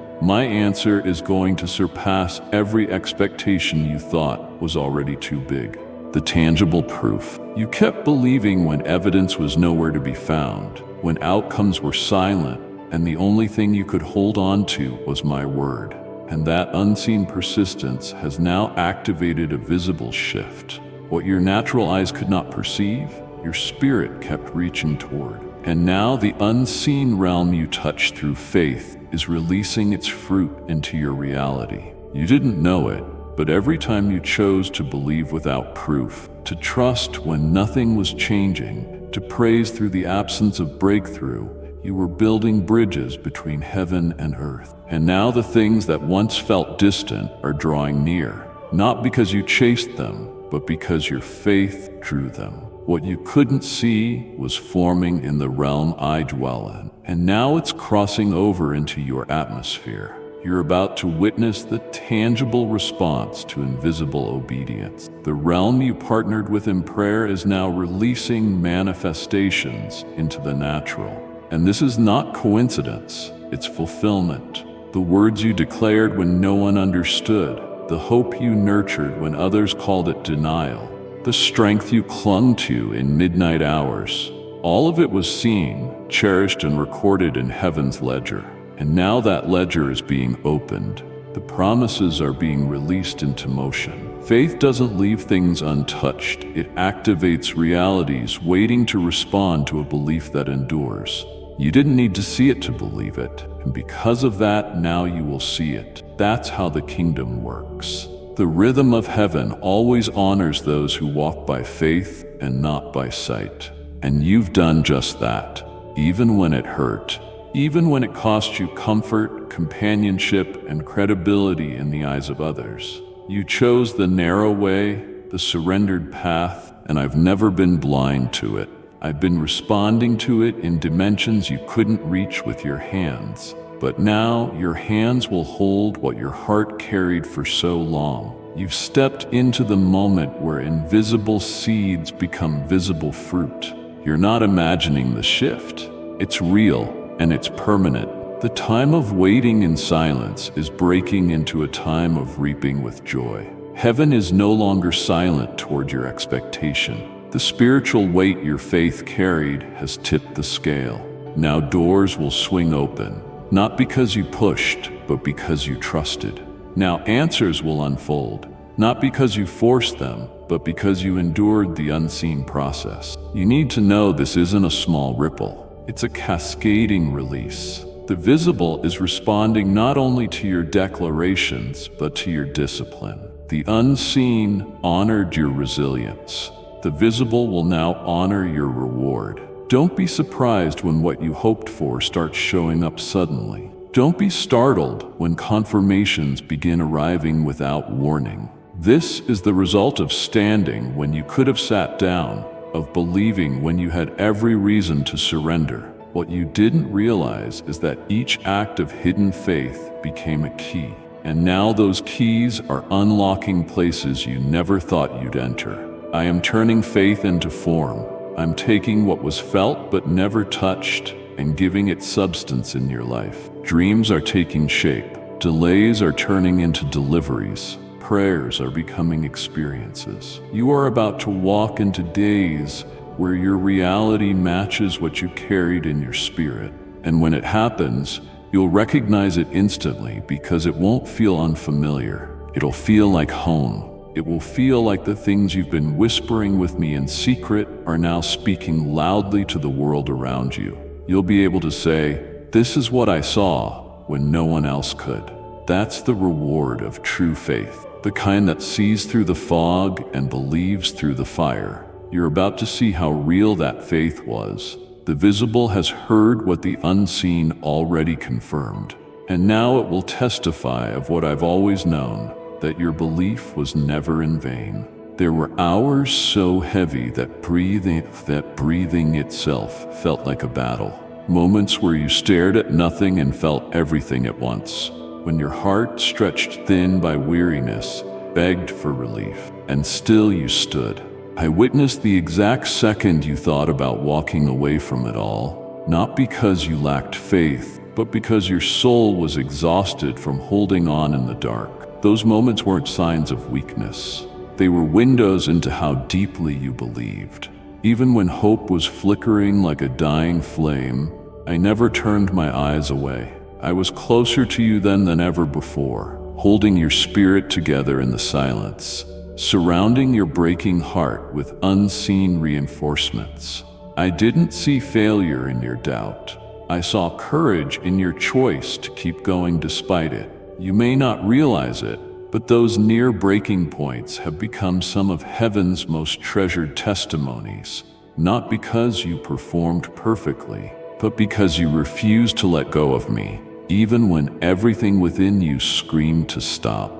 is going to surpass every expectation you thought was already too big. The tangible proof. You kept believing when evidence was nowhere to be found, when outcomes were silent, and the only thing you could hold on to was my word. And that unseen persistence has now activated a visible shift. What your natural eyes could not perceive, your spirit kept reaching toward. And now the unseen realm you touched through faith is releasing its fruit into your reality. You didn't know it, but every time you chose to believe without proof, to trust when nothing was changing, to praise through the absence of breakthrough, you were building bridges between heaven and earth. And now the things that once felt distant are drawing near, not because you chased them, but because your faith drew them. What you couldn't see was forming in the realm I dwell in, and now it's crossing over into your atmosphere. You're about to witness the tangible response to invisible obedience. The realm you partnered with in prayer is now releasing manifestations into the natural. And this is not coincidence, it's fulfillment. The words you declared when no one understood, the hope you nurtured when others called it denial, the strength you clung to in midnight hours, all of it was seen, cherished, and recorded in heaven's ledger. And now that ledger is being opened. The promises are being released into motion. Faith doesn't leave things untouched. It activates realities waiting to respond to a belief that endures. You didn't need to see it to believe it, and because of that, now you will see it. That's how the kingdom works. The rhythm of heaven always honors those who walk by faith and not by sight. And you've done just that, even when it hurt, even when it cost you comfort, companionship, and credibility in the eyes of others. You chose the narrow way, the surrendered path, and I've never been blind to it. I've been responding to it in dimensions you couldn't reach with your hands. But now your hands will hold what your heart carried for so long. You've stepped into the moment where invisible seeds become visible fruit. You're not imagining the shift. It's real and it's permanent. The time of waiting in silence is breaking into a time of reaping with joy. Heaven is no longer silent toward your expectation. The spiritual weight your faith carried has tipped the scale. Now doors will swing open, not because you pushed, but because you trusted. Now answers will unfold, not because you forced them, but because you endured the unseen process. You need to know this isn't a small ripple. It's a cascading release. The visible is responding not only to your declarations, but to your discipline. The unseen honored your resilience. The visible will now honor your reward. Don't be surprised when what you hoped for starts showing up suddenly. Don't be startled when confirmations begin arriving without warning. This is the result of standing when you could have sat down, of believing when you had every reason to surrender. What you didn't realize is that each act of hidden faith became a key. And now those keys are unlocking places you never thought you'd enter. I am turning faith into form. I'm taking what was felt but never touched and giving it substance in your life. Dreams are taking shape. Delays are turning into deliveries. Prayers are becoming experiences. You are about to walk into days where your reality matches what you carried in your spirit. And when it happens, you'll recognize it instantly because it won't feel unfamiliar. It'll feel like home. It will feel like the things you've been whispering with me in secret are now speaking loudly to the world around you. You'll be able to say, "This is what I saw," when no one else could. That's the reward of true faith, the kind that sees through the fog and believes through the fire. You're about to see how real that faith was. The visible has heard what the unseen already confirmed. And now it will testify of what I've always known, that your belief was never in vain. There were hours so heavy that breathing itself felt like a battle. Moments where you stared at nothing and felt everything at once. When your heart, stretched thin by weariness, begged for relief, and still you stood. I witnessed the exact second you thought about walking away from it all, not because you lacked faith, but because your soul was exhausted from holding on in the dark. Those moments weren't signs of weakness. They were windows into how deeply you believed. Even when hope was flickering like a dying flame, I never turned my eyes away. I was closer to you then than ever before, holding your spirit together in the silence, surrounding your breaking heart with unseen reinforcements. I didn't see failure in your doubt. I saw courage in your choice to keep going despite it. You may not realize it, but those near breaking points have become some of heaven's most treasured testimonies, not because you performed perfectly, but because you refused to let go of me, even when everything within you screamed to stop.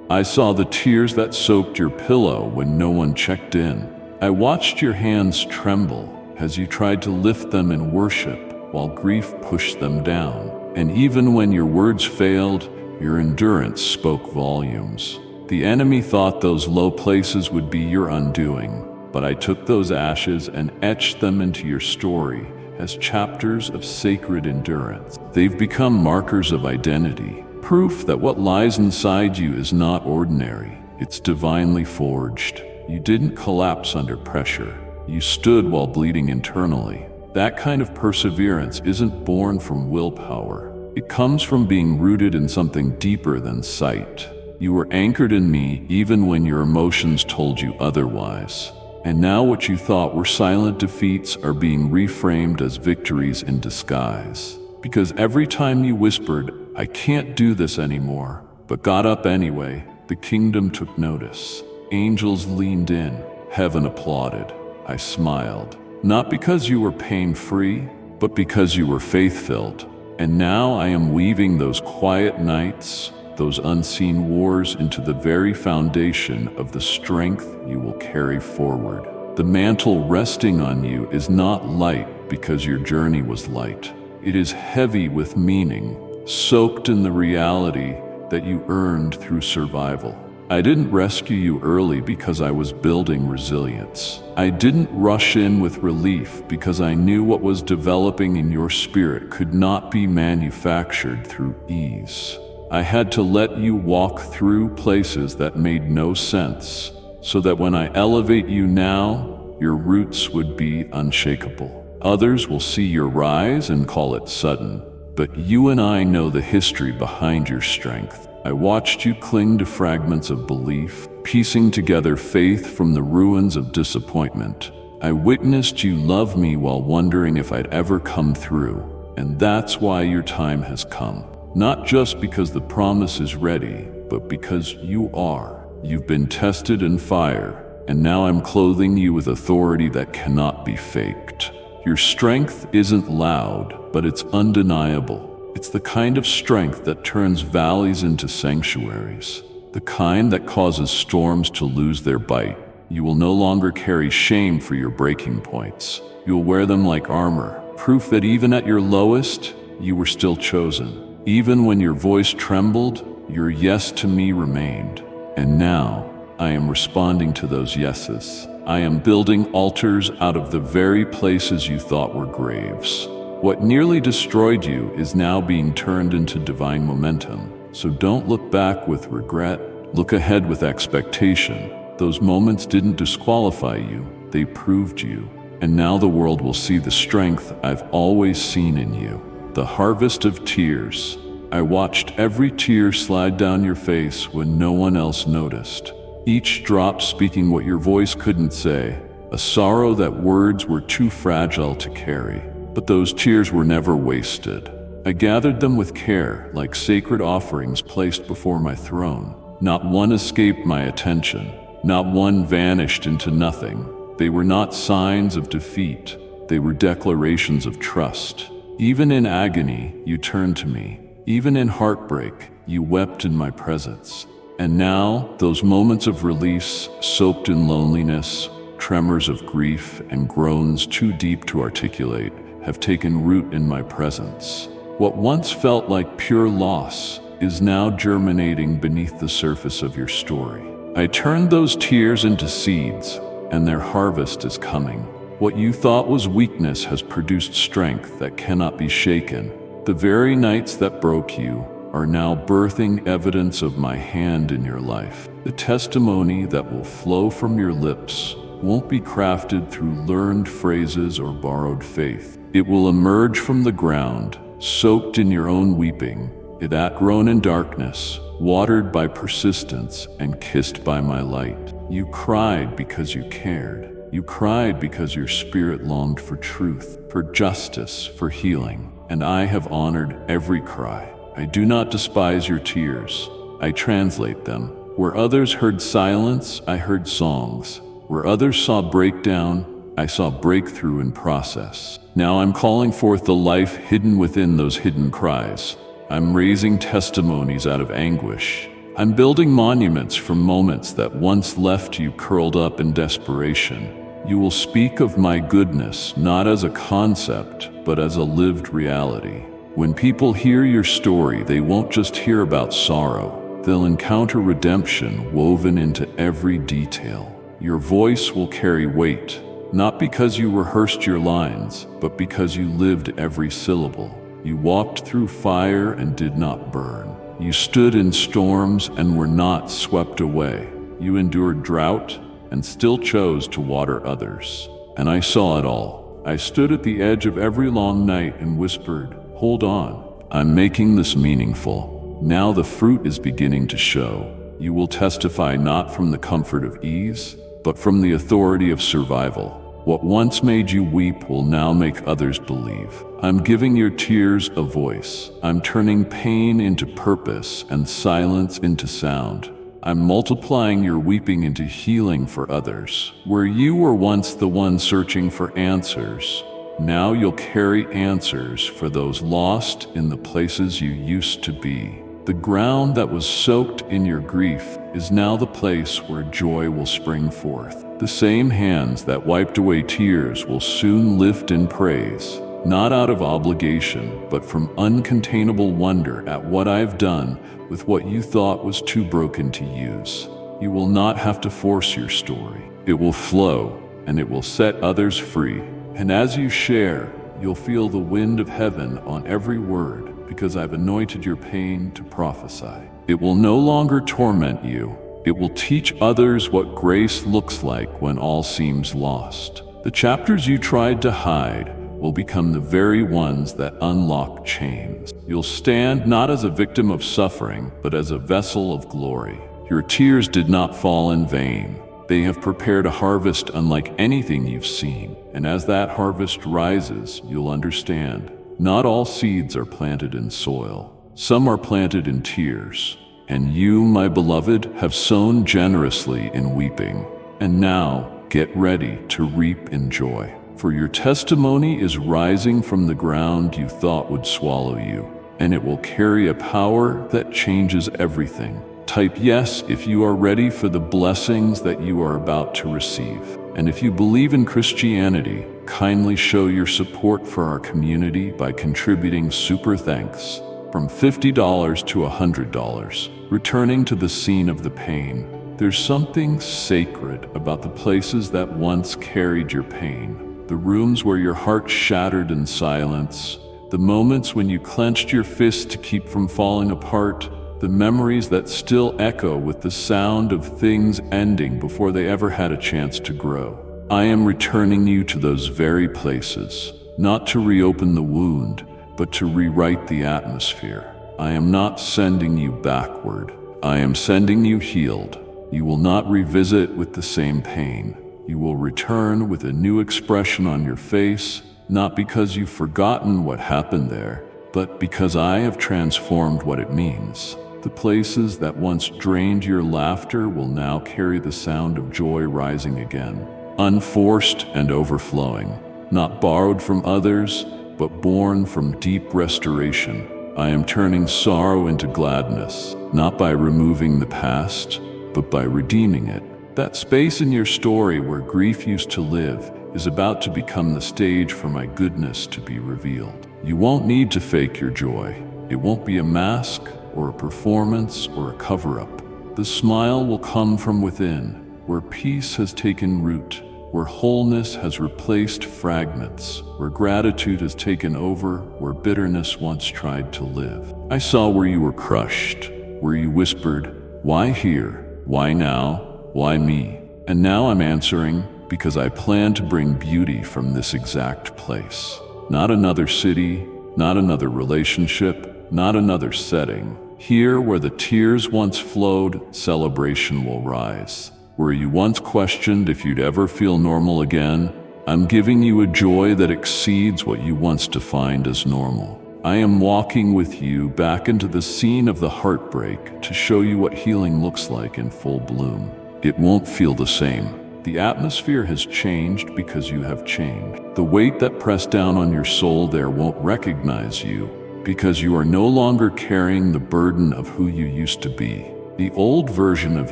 I saw the tears that soaked your pillow when no one checked in. I watched your hands tremble as you tried to lift them in worship while grief pushed them down. And even when your words failed, your endurance spoke volumes. The enemy thought those low places would be your undoing, but I took those ashes and etched them into your story as chapters of sacred endurance. They've become markers of identity, proof that what lies inside you is not ordinary. It's divinely forged. You didn't collapse under pressure. You stood while bleeding internally. That kind of perseverance isn't born from willpower. It comes from being rooted in something deeper than sight. You were anchored in me even when your emotions told you otherwise. And now what you thought were silent defeats are being reframed as victories in disguise. Because every time you whispered, "I can't do this anymore," but got up anyway, the kingdom took notice. Angels leaned in, heaven applauded. I smiled. Not because you were pain-free, but because you were faith-filled. And now I am weaving those quiet nights, those unseen wars into the very foundation of the strength you will carry forward. The mantle resting on you is not light because your journey was light. It is heavy with meaning, soaked in the reality that you earned through survival. I didn't rescue you early because I was building resilience. I didn't rush in with relief because I knew what was developing in your spirit could not be manufactured through ease. I had to let you walk through places that made no sense, so that when I elevate you now, your roots would be unshakable. Others will see your rise and call it sudden, but you and I know the history behind your strength. I watched you cling to fragments of belief, piecing together faith from the ruins of disappointment. I witnessed you love me while wondering if I'd ever come through, and that's why your time has come. Not just because the promise is ready, but because you are. You've been tested in fire, and now I'm clothing you with authority that cannot be faked. Your strength isn't loud, but it's undeniable. It's the kind of strength that turns valleys into sanctuaries, the kind that causes storms to lose their bite. You will no longer carry shame for your breaking points. You'll wear them like armor, proof that even at your lowest, you were still chosen. Even when your voice trembled, your yes to me remained. And now, I am responding to those yeses. I am building altars out of the very places you thought were graves. What nearly destroyed you is now being turned into divine momentum. So don't look back with regret. Look ahead with expectation. Those moments didn't disqualify you, they proved you. And now the world will see the strength I've always seen in you. The harvest of tears. I watched every tear slide down your face when no one else noticed. Each drop speaking what your voice couldn't say, a sorrow that words were too fragile to carry. But those tears were never wasted. I gathered them with care, like sacred offerings placed before my throne. Not one escaped my attention. Not one vanished into nothing. They were not signs of defeat. They were declarations of trust. Even in agony, you turned to me. Even in heartbreak, you wept in my presence. And now, those moments of release, soaked in loneliness, tremors of grief, and groans too deep to articulate, have taken root in my presence. What once felt like pure loss is now germinating beneath the surface of your story. I turned those tears into seeds, and their harvest is coming. What you thought was weakness has produced strength that cannot be shaken. The very nights that broke you are now birthing evidence of my hand in your life. The testimony that will flow from your lips won't be crafted through learned phrases or borrowed faith. It will emerge from the ground, soaked in your own weeping. It had grown in darkness, watered by persistence, and kissed by my light. You cried because you cared. You cried because your spirit longed for truth, for justice, for healing. And I have honored every cry. I do not despise your tears. I translate them. Where others heard silence, I heard songs. Where others saw breakdown, I saw breakthrough in process. Now I'm calling forth the life hidden within those hidden cries. I'm raising testimonies out of anguish. I'm building monuments from moments that once left you curled up in desperation. You will speak of my goodness not as a concept, but as a lived reality. When people hear your story, they won't just hear about sorrow. They'll encounter redemption woven into every detail. Your voice will carry weight, not because you rehearsed your lines, but because you lived every syllable. You walked through fire and did not burn. You stood in storms and were not swept away. You endured drought and still chose to water others. And I saw it all. I stood at the edge of every long night and whispered, "Hold on, I'm making this meaningful. Now the fruit is beginning to show. You will testify not from the comfort of ease, but from the authority of survival. What once made you weep will now make others believe. I'm giving your tears a voice. I'm turning pain into purpose and silence into sound. I'm multiplying your weeping into healing for others. Where you were once the one searching for answers, now you'll carry answers for those lost in the places you used to be. The ground that was soaked in your grief is now the place where joy will spring forth. The same hands that wiped away tears will soon lift in praise, not out of obligation, but from uncontainable wonder at what I've done with what you thought was too broken to use. You will not have to force your story. It will flow, and it will set others free. And as you share, you'll feel the wind of heaven on every word, because I've anointed your pain to prophesy. It will no longer torment you. It will teach others what grace looks like when all seems lost. The chapters you tried to hide will become the very ones that unlock chains. You'll stand not as a victim of suffering, but as a vessel of glory. Your tears did not fall in vain. They have prepared a harvest unlike anything you've seen. And as that harvest rises, you'll understand. Not all seeds are planted in soil. Some are planted in tears. And you, my beloved, have sown generously in weeping. And now, get ready to reap in joy. For your testimony is rising from the ground you thought would swallow you. And it will carry a power that changes everything. Type yes if you are ready for the blessings that you are about to receive. And if you believe in Christianity, kindly show your support for our community by contributing super thanks from $50 to $100, returning to the scene of the pain. There's something sacred about the places that once carried your pain, the rooms where your heart shattered in silence, the moments when you clenched your fists to keep from falling apart, the memories that still echo with the sound of things ending before they ever had a chance to grow. I am returning you to those very places, not to reopen the wound, but to rewrite the atmosphere. I am not sending you backward. I am sending you healed. You will not revisit with the same pain. You will return with a new expression on your face, not because you've forgotten what happened there, but because I have transformed what it means. The places that once drained your laughter will now carry the sound of joy rising again, unforced and overflowing, not borrowed from others, but born from deep restoration. I am turning sorrow into gladness, not by removing the past, but by redeeming it. That space in your story where grief used to live is about to become the stage for my goodness to be revealed. You won't need to fake your joy. It won't be a mask or a performance or a cover-up. The smile will come from within, where peace has taken root, where wholeness has replaced fragments, where gratitude has taken over, where bitterness once tried to live. I saw where you were crushed, where you whispered, "Why here? Why now? Why me?" And now I'm answering, because I plan to bring beauty from this exact place. Not another city, not another relationship, not another setting. Here, where the tears once flowed, celebration will rise. Where you once questioned if you'd ever feel normal again, I'm giving you a joy that exceeds what you once defined as normal. I am walking with you back into the scene of the heartbreak to show you what healing looks like in full bloom. It won't feel the same. The atmosphere has changed because you have changed. The weight that pressed down on your soul there won't recognize you, because you are no longer carrying the burden of who you used to be. The old version of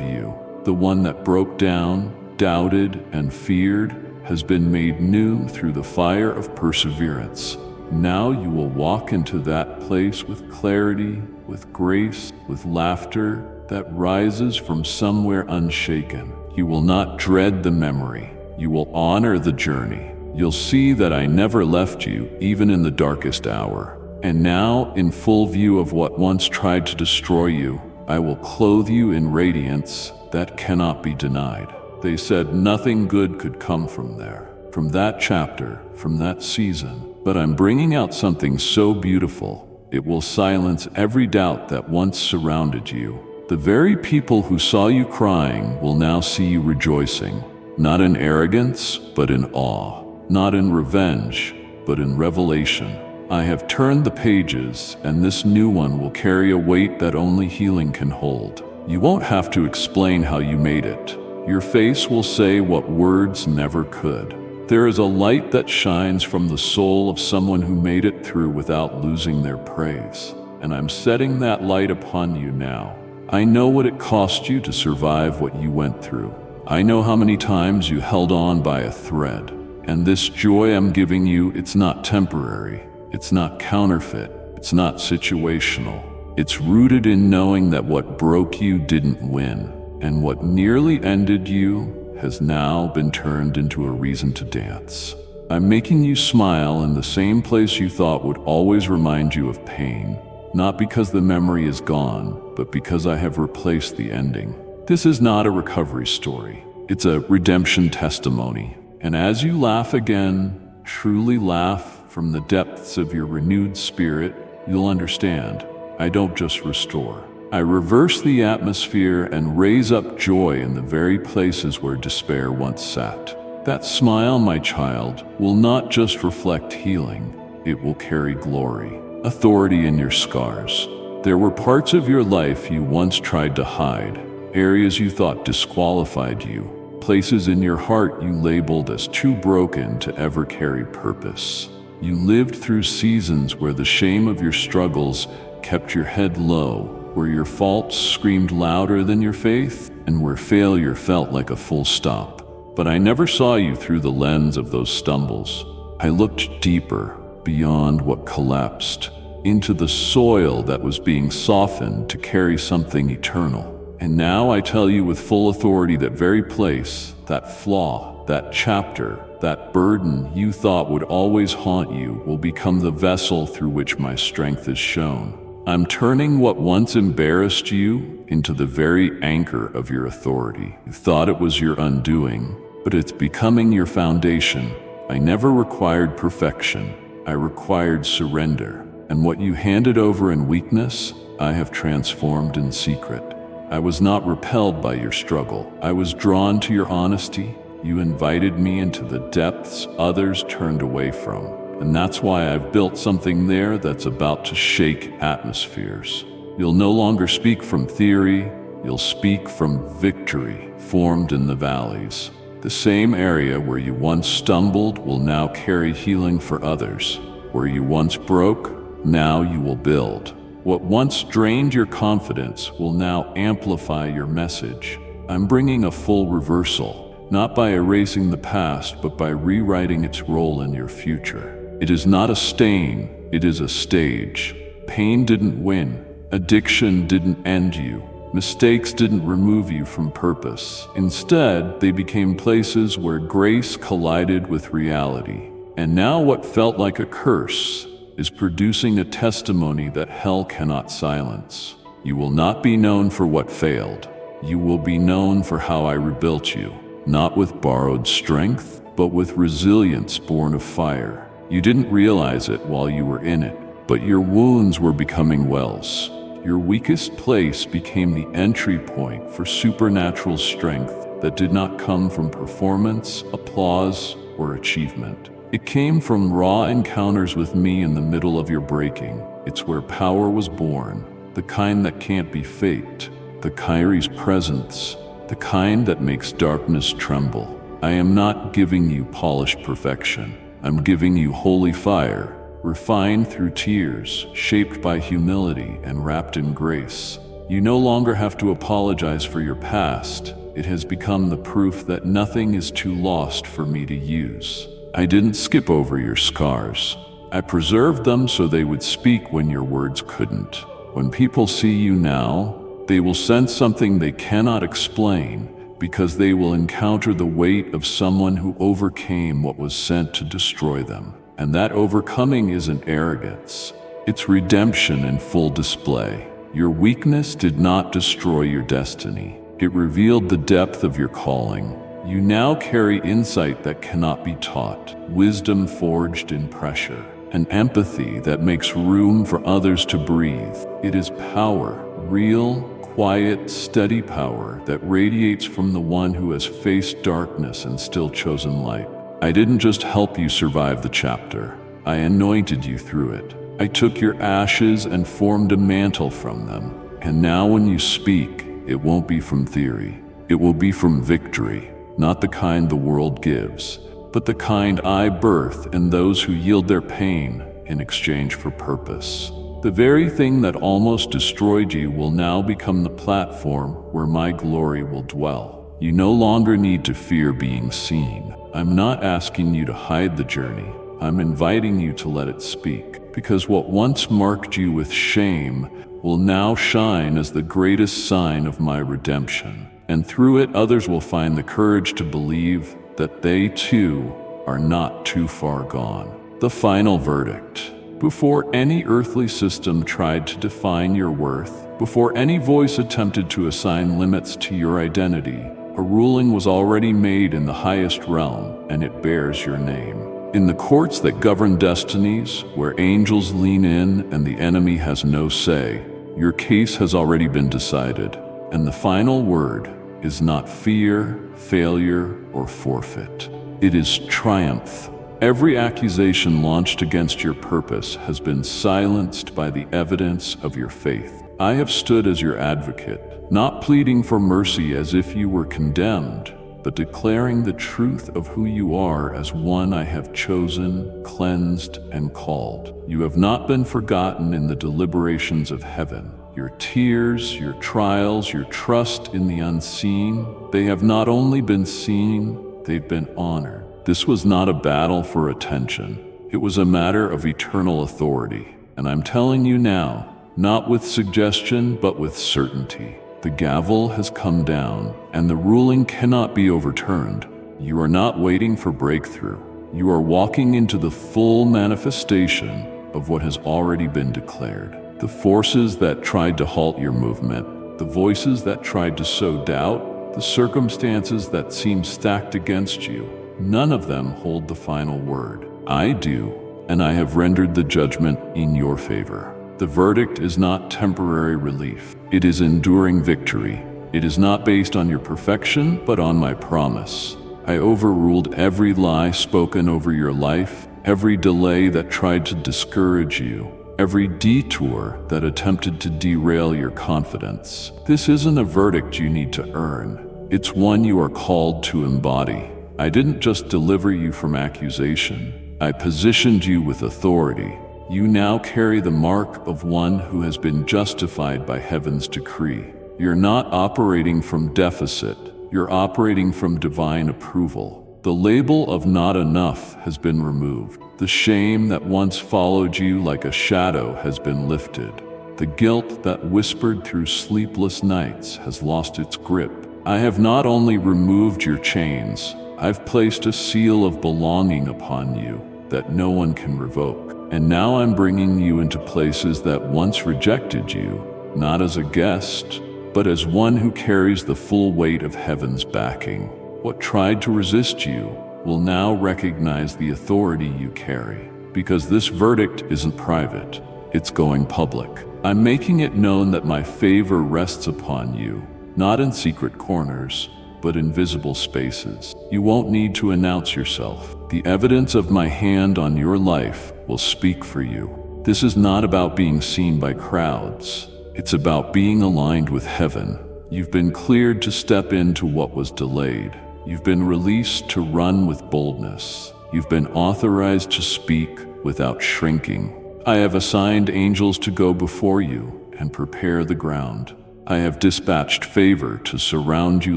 you, the one that broke down, doubted, and feared, has been made new through the fire of perseverance. Now you will walk into that place with clarity, with grace, with laughter that rises from somewhere unshaken. You will not dread the memory. You will honor the journey. You'll see that I never left you, even in the darkest hour. And now, in full view of what once tried to destroy you, I will clothe you in radiance that cannot be denied. They said nothing good could come from there, from that chapter, from that season. But I'm bringing out something so beautiful. It will silence every doubt that once surrounded you. The very people who saw you crying will now see you rejoicing, not in arrogance, but in awe, not in revenge, but in revelation. I have turned the pages, and this new one will carry a weight that only healing can hold. You won't have to explain how you made it. Your face will say what words never could. There is a light that shines from the soul of someone who made it through without losing their praise. And I'm setting that light upon you now. I know what it cost you to survive what you went through. I know how many times you held on by a thread. And this joy I'm giving you, it's not temporary. It's not counterfeit. It's not situational. It's rooted in knowing that what broke you didn't win, and what nearly ended you has now been turned into a reason to dance. I'm making you smile in the same place you thought would always remind you of pain, not because the memory is gone, but because I have replaced the ending. This is not a recovery story. It's a redemption testimony. And as you laugh again, truly laugh from the depths of your renewed spirit, you'll understand. I don't just restore. I reverse the atmosphere and raise up joy in the very places where despair once sat. That smile, my child, will not just reflect healing. It will carry glory, authority in your scars. There were parts of your life you once tried to hide, areas you thought disqualified you, places in your heart you labeled as too broken to ever carry purpose. You lived through seasons where the shame of your struggles kept your head low, where your faults screamed louder than your faith, and where failure felt like a full stop. But I never saw you through the lens of those stumbles. I looked deeper, beyond what collapsed, into the soil that was being softened to carry something eternal. And now I tell you with full authority that very place, that flaw, that chapter, that burden you thought would always haunt you will become the vessel through which my strength is shown. I'm turning what once embarrassed you into the very anchor of your authority. You thought it was your undoing, but it's becoming your foundation. I never required perfection. I required surrender. And what you handed over in weakness, I have transformed in secret. I was not repelled by your struggle. I was drawn to your honesty. You invited me into the depths others turned away from. And that's why I've built something there that's about to shake atmospheres. You'll no longer speak from theory, you'll speak from victory, formed in the valleys. The same area where you once stumbled will now carry healing for others. Where you once broke, now you will build. What once drained your confidence will now amplify your message. I'm bringing a full reversal, not by erasing the past, but by rewriting its role in your future. It is not a stain, it is a stage. Pain didn't win. Addiction didn't end you. Mistakes didn't remove you from purpose. Instead, they became places where grace collided with reality. And now what felt like a curse is producing a testimony that hell cannot silence. You will not be known for what failed. You will be known for how I rebuilt you, not with borrowed strength, but with resilience born of fire. You didn't realize it while you were in it, but your wounds were becoming wells. Your weakest place became the entry point for supernatural strength that did not come from performance, applause, or achievement. It came from raw encounters with me in the middle of your breaking. It's where power was born, the kind that can't be faked, the Kyrie's presence, the kind that makes darkness tremble. I am not giving you polished perfection. I'm giving you holy fire, refined through tears, shaped by humility and wrapped in grace. You no longer have to apologize for your past. It has become the proof that nothing is too lost for me to use. I didn't skip over your scars. I preserved them so they would speak when your words couldn't. When people see you now, they will sense something they cannot explain, because they will encounter the weight of someone who overcame what was sent to destroy them. And that overcoming isn't arrogance. It's redemption in full display. Your weakness did not destroy your destiny. It revealed the depth of your calling. You now carry insight that cannot be taught, wisdom forged in pressure. an empathy that makes room for others to breathe. It is power, real, quiet, steady power that radiates from the one who has faced darkness and still chosen light. I didn't just help you survive the chapter. I anointed you through it. I took your ashes and formed a mantle from them. And now when you speak, it won't be from theory. It will be from victory, not the kind the world gives, but the kind I birth in those who yield their pain in exchange for purpose. The very thing that almost destroyed you will now become the platform where my glory will dwell. You no longer need to fear being seen. I'm not asking you to hide the journey. I'm inviting you to let it speak, because what once marked you with shame will now shine as the greatest sign of my redemption. And through it, others will find the courage to believe that they too are not too far gone. The final verdict. Before any earthly system tried to define your worth, before any voice attempted to assign limits to your identity, a ruling was already made in the highest realm, and it bears your name. In the courts that govern destinies, where angels lean in and the enemy has no say, your case has already been decided, and the final word is not fear, failure, or forfeit. It is triumph. Every accusation launched against your purpose has been silenced by the evidence of your faith. I have stood as your advocate, not pleading for mercy as if you were condemned, but declaring the truth of who you are as one I have chosen, cleansed, and called. You have not been forgotten in the deliberations of heaven. Your tears, your trials, your trust in the unseen, they have not only been seen, they've been honored. This was not a battle for attention. It was a matter of eternal authority. And I'm telling you now, not with suggestion, but with certainty. The gavel has come down, and the ruling cannot be overturned. You are not waiting for breakthrough. You are walking into the full manifestation of what has already been declared. The forces that tried to halt your movement, the voices that tried to sow doubt, the circumstances that seemed stacked against you, none of them hold the final word. I do, and I have rendered the judgment in your favor. The verdict is not temporary relief. It is enduring victory. It is not based on your perfection, but on my promise. I overruled every lie spoken over your life, every delay that tried to discourage you, every detour that attempted to derail your confidence. This isn't a verdict you need to earn. It's one you are called to embody. I didn't just deliver you from accusation. I positioned you with authority. You now carry the mark of one who has been justified by heaven's decree. You're not operating from deficit. You're operating from divine approval. The label of not enough has been removed. The shame that once followed you like a shadow has been lifted. The guilt that whispered through sleepless nights has lost its grip. I have not only removed your chains, I've placed a seal of belonging upon you that no one can revoke. And now I'm bringing you into places that once rejected you, not as a guest, but as one who carries the full weight of heaven's backing. What tried to resist you will now recognize the authority you carry, because this verdict isn't private, it's going public. I'm making it known that my favor rests upon you, not in secret corners, but in visible spaces. You won't need to announce yourself. The evidence of my hand on your life will speak for you. This is not about being seen by crowds. It's about being aligned with heaven. You've been cleared to step into what was delayed. You've been released to run with boldness. You've been authorized to speak without shrinking. I have assigned angels to go before you and prepare the ground. I have dispatched favor to surround you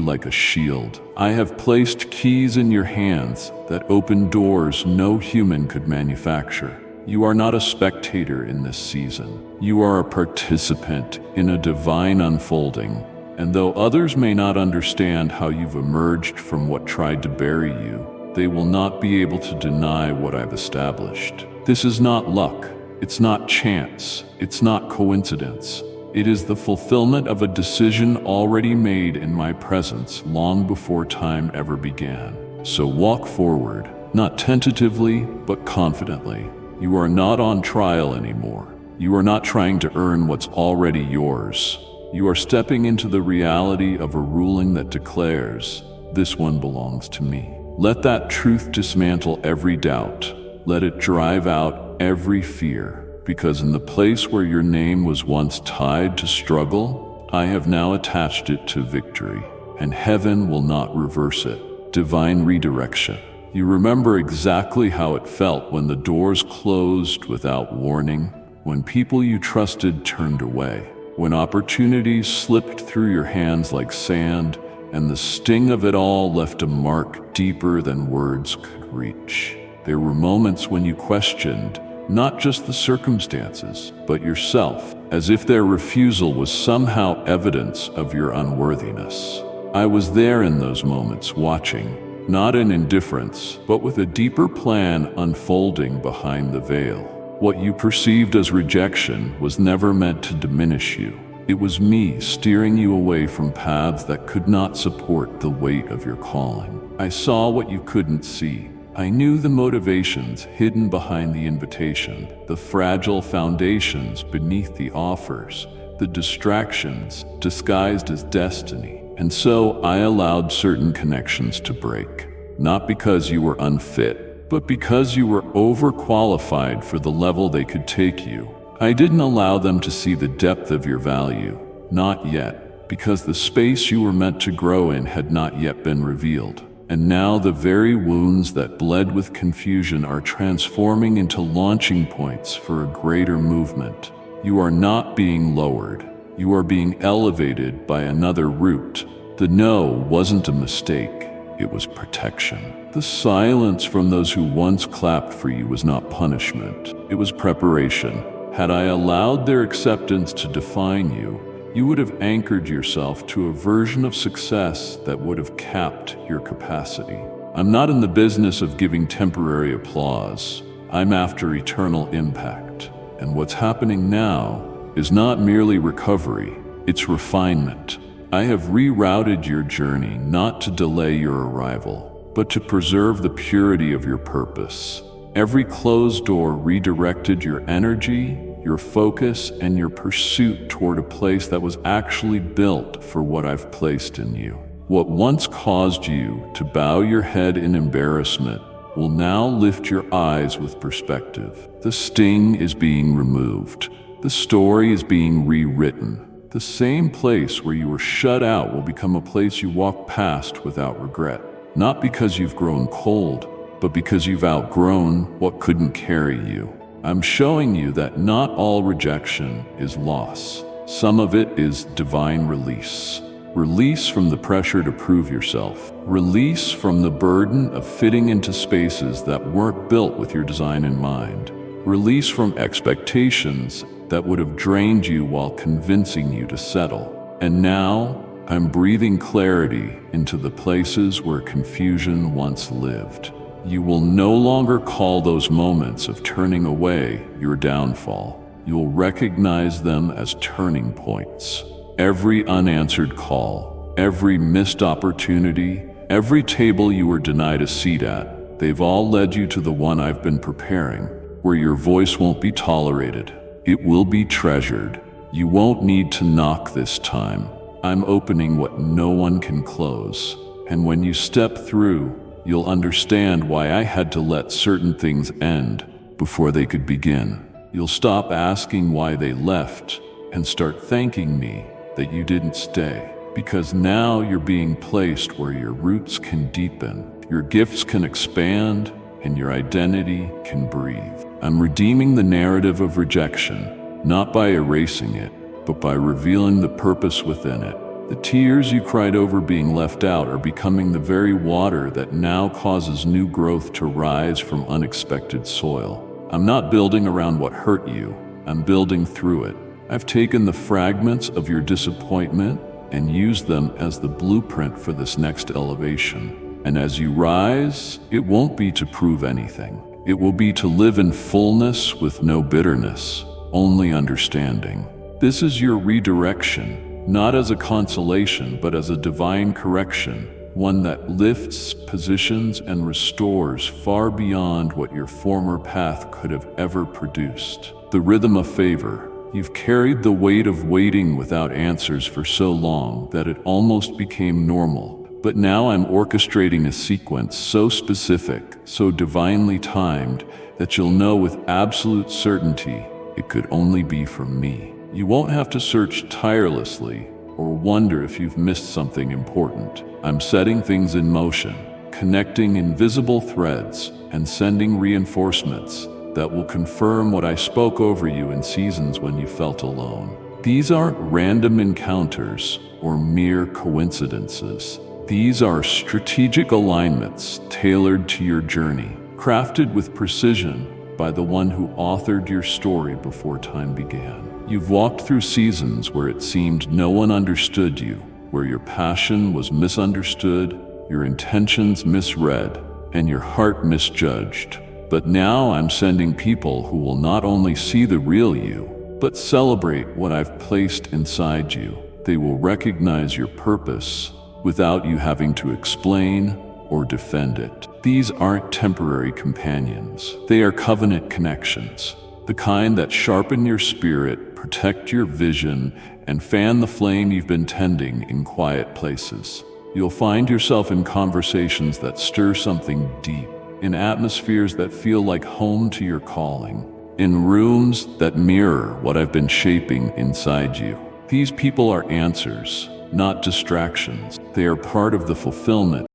like a shield. I have placed keys in your hands that open doors no human could manufacture. You are not a spectator in this season. You are a participant in a divine unfolding. And though others may not understand how you've emerged from what tried to bury you, they will not be able to deny what I've established. This is not luck. It's not chance. It's not coincidence. It is the fulfillment of a decision already made in my presence long before time ever began. So walk forward, not tentatively, but confidently. You are not on trial anymore. You are not trying to earn what's already yours. You are stepping into the reality of a ruling that declares, "This one belongs to me." Let that truth dismantle every doubt. Let it drive out every fear. Because in the place where your name was once tied to struggle, I have now attached it to victory. And heaven will not reverse it. Divine redirection. You remember exactly how it felt when the doors closed without warning, when people you trusted turned away, when opportunities slipped through your hands like sand, and the sting of it all left a mark deeper than words could reach. There were moments when you questioned not just the circumstances, but yourself, as if their refusal was somehow evidence of your unworthiness. I was there in those moments, watching, not in indifference, but with a deeper plan unfolding behind the veil. What you perceived as rejection was never meant to diminish you. It was me steering you away from paths that could not support the weight of your calling. I saw what you couldn't see. I knew the motivations hidden behind the invitation, the fragile foundations beneath the offers, the distractions disguised as destiny. And so I allowed certain connections to break, not because you were unfit, but because you were overqualified for the level they could take you. I didn't allow them to see the depth of your value, not yet, because the space you were meant to grow in had not yet been revealed. And now the very wounds that bled with confusion are transforming into launching points for a greater movement. You are not being lowered. You are being elevated by another route. The no wasn't a mistake. It was protection. The silence from those who once clapped for you was not punishment. It was preparation. Had I allowed their acceptance to define you, you would have anchored yourself to a version of success that would have capped your capacity. I'm not in the business of giving temporary applause. I'm after eternal impact. And what's happening now is not merely recovery, it's refinement. I have rerouted your journey not to delay your arrival, but to preserve the purity of your purpose. Every closed door redirected your energy, your focus, and your pursuit toward a place that was actually built for what I've placed in you. What once caused you to bow your head in embarrassment will now lift your eyes with perspective. The sting is being removed. The story is being rewritten. The same place where you were shut out will become a place you walk past without regret. Not because you've grown cold, but because you've outgrown what couldn't carry you. I'm showing you that not all rejection is loss. Some of it is divine release. Release from the pressure to prove yourself. Release from the burden of fitting into spaces that weren't built with your design in mind. Release from expectations that would have drained you while convincing you to settle. And now, I'm breathing clarity into the places where confusion once lived. You will no longer call those moments of turning away your downfall. You'll recognize them as turning points. Every unanswered call, every missed opportunity, every table you were denied a seat at, they've all led you to the one I've been preparing, where your voice won't be tolerated. It will be treasured. You won't need to knock this time. I'm opening what no one can close. And when you step through, you'll understand why I had to let certain things end before they could begin. You'll stop asking why they left and start thanking me that you didn't stay. Because now you're being placed where your roots can deepen, your gifts can expand, and your identity can breathe. I'm redeeming the narrative of rejection, not by erasing it, but by revealing the purpose within it. The tears you cried over being left out are becoming the very water that now causes new growth to rise from unexpected soil. I'm not building around what hurt you, I'm building through it. I've taken the fragments of your disappointment and used them as the blueprint for this next elevation. And as you rise, it won't be to prove anything. It will be to live in fullness with no bitterness, only understanding. This is your redirection. Not as a consolation, but as a divine correction. one that lifts, positions, and restores far beyond what your former path could have ever produced. The rhythm of favor. You've carried the weight of waiting without answers for so long that it almost became normal. But now I'm orchestrating a sequence so specific, so divinely timed, that you'll know with absolute certainty it could only be from me. You won't have to search tirelessly or wonder if you've missed something important. I'm setting things in motion, connecting invisible threads, and sending reinforcements that will confirm what I spoke over you in seasons when you felt alone. These aren't random encounters or mere coincidences. These are strategic alignments tailored to your journey, crafted with precision by the one who authored your story before time began. You've walked through seasons where it seemed no one understood you, where your passion was misunderstood, your intentions misread, and your heart misjudged. But now I'm sending people who will not only see the real you, but celebrate what I've placed inside you. They will recognize your purpose without you having to explain or defend it. These aren't temporary companions. They are covenant connections, the kind that sharpen your spirit, protect your vision, and fan the flame you've been tending in quiet places. You'll find yourself in conversations that stir something deep, in atmospheres that feel like home to your calling, in rooms that mirror what I've been shaping inside you. These people are answers, not distractions. They are part of the fulfillment,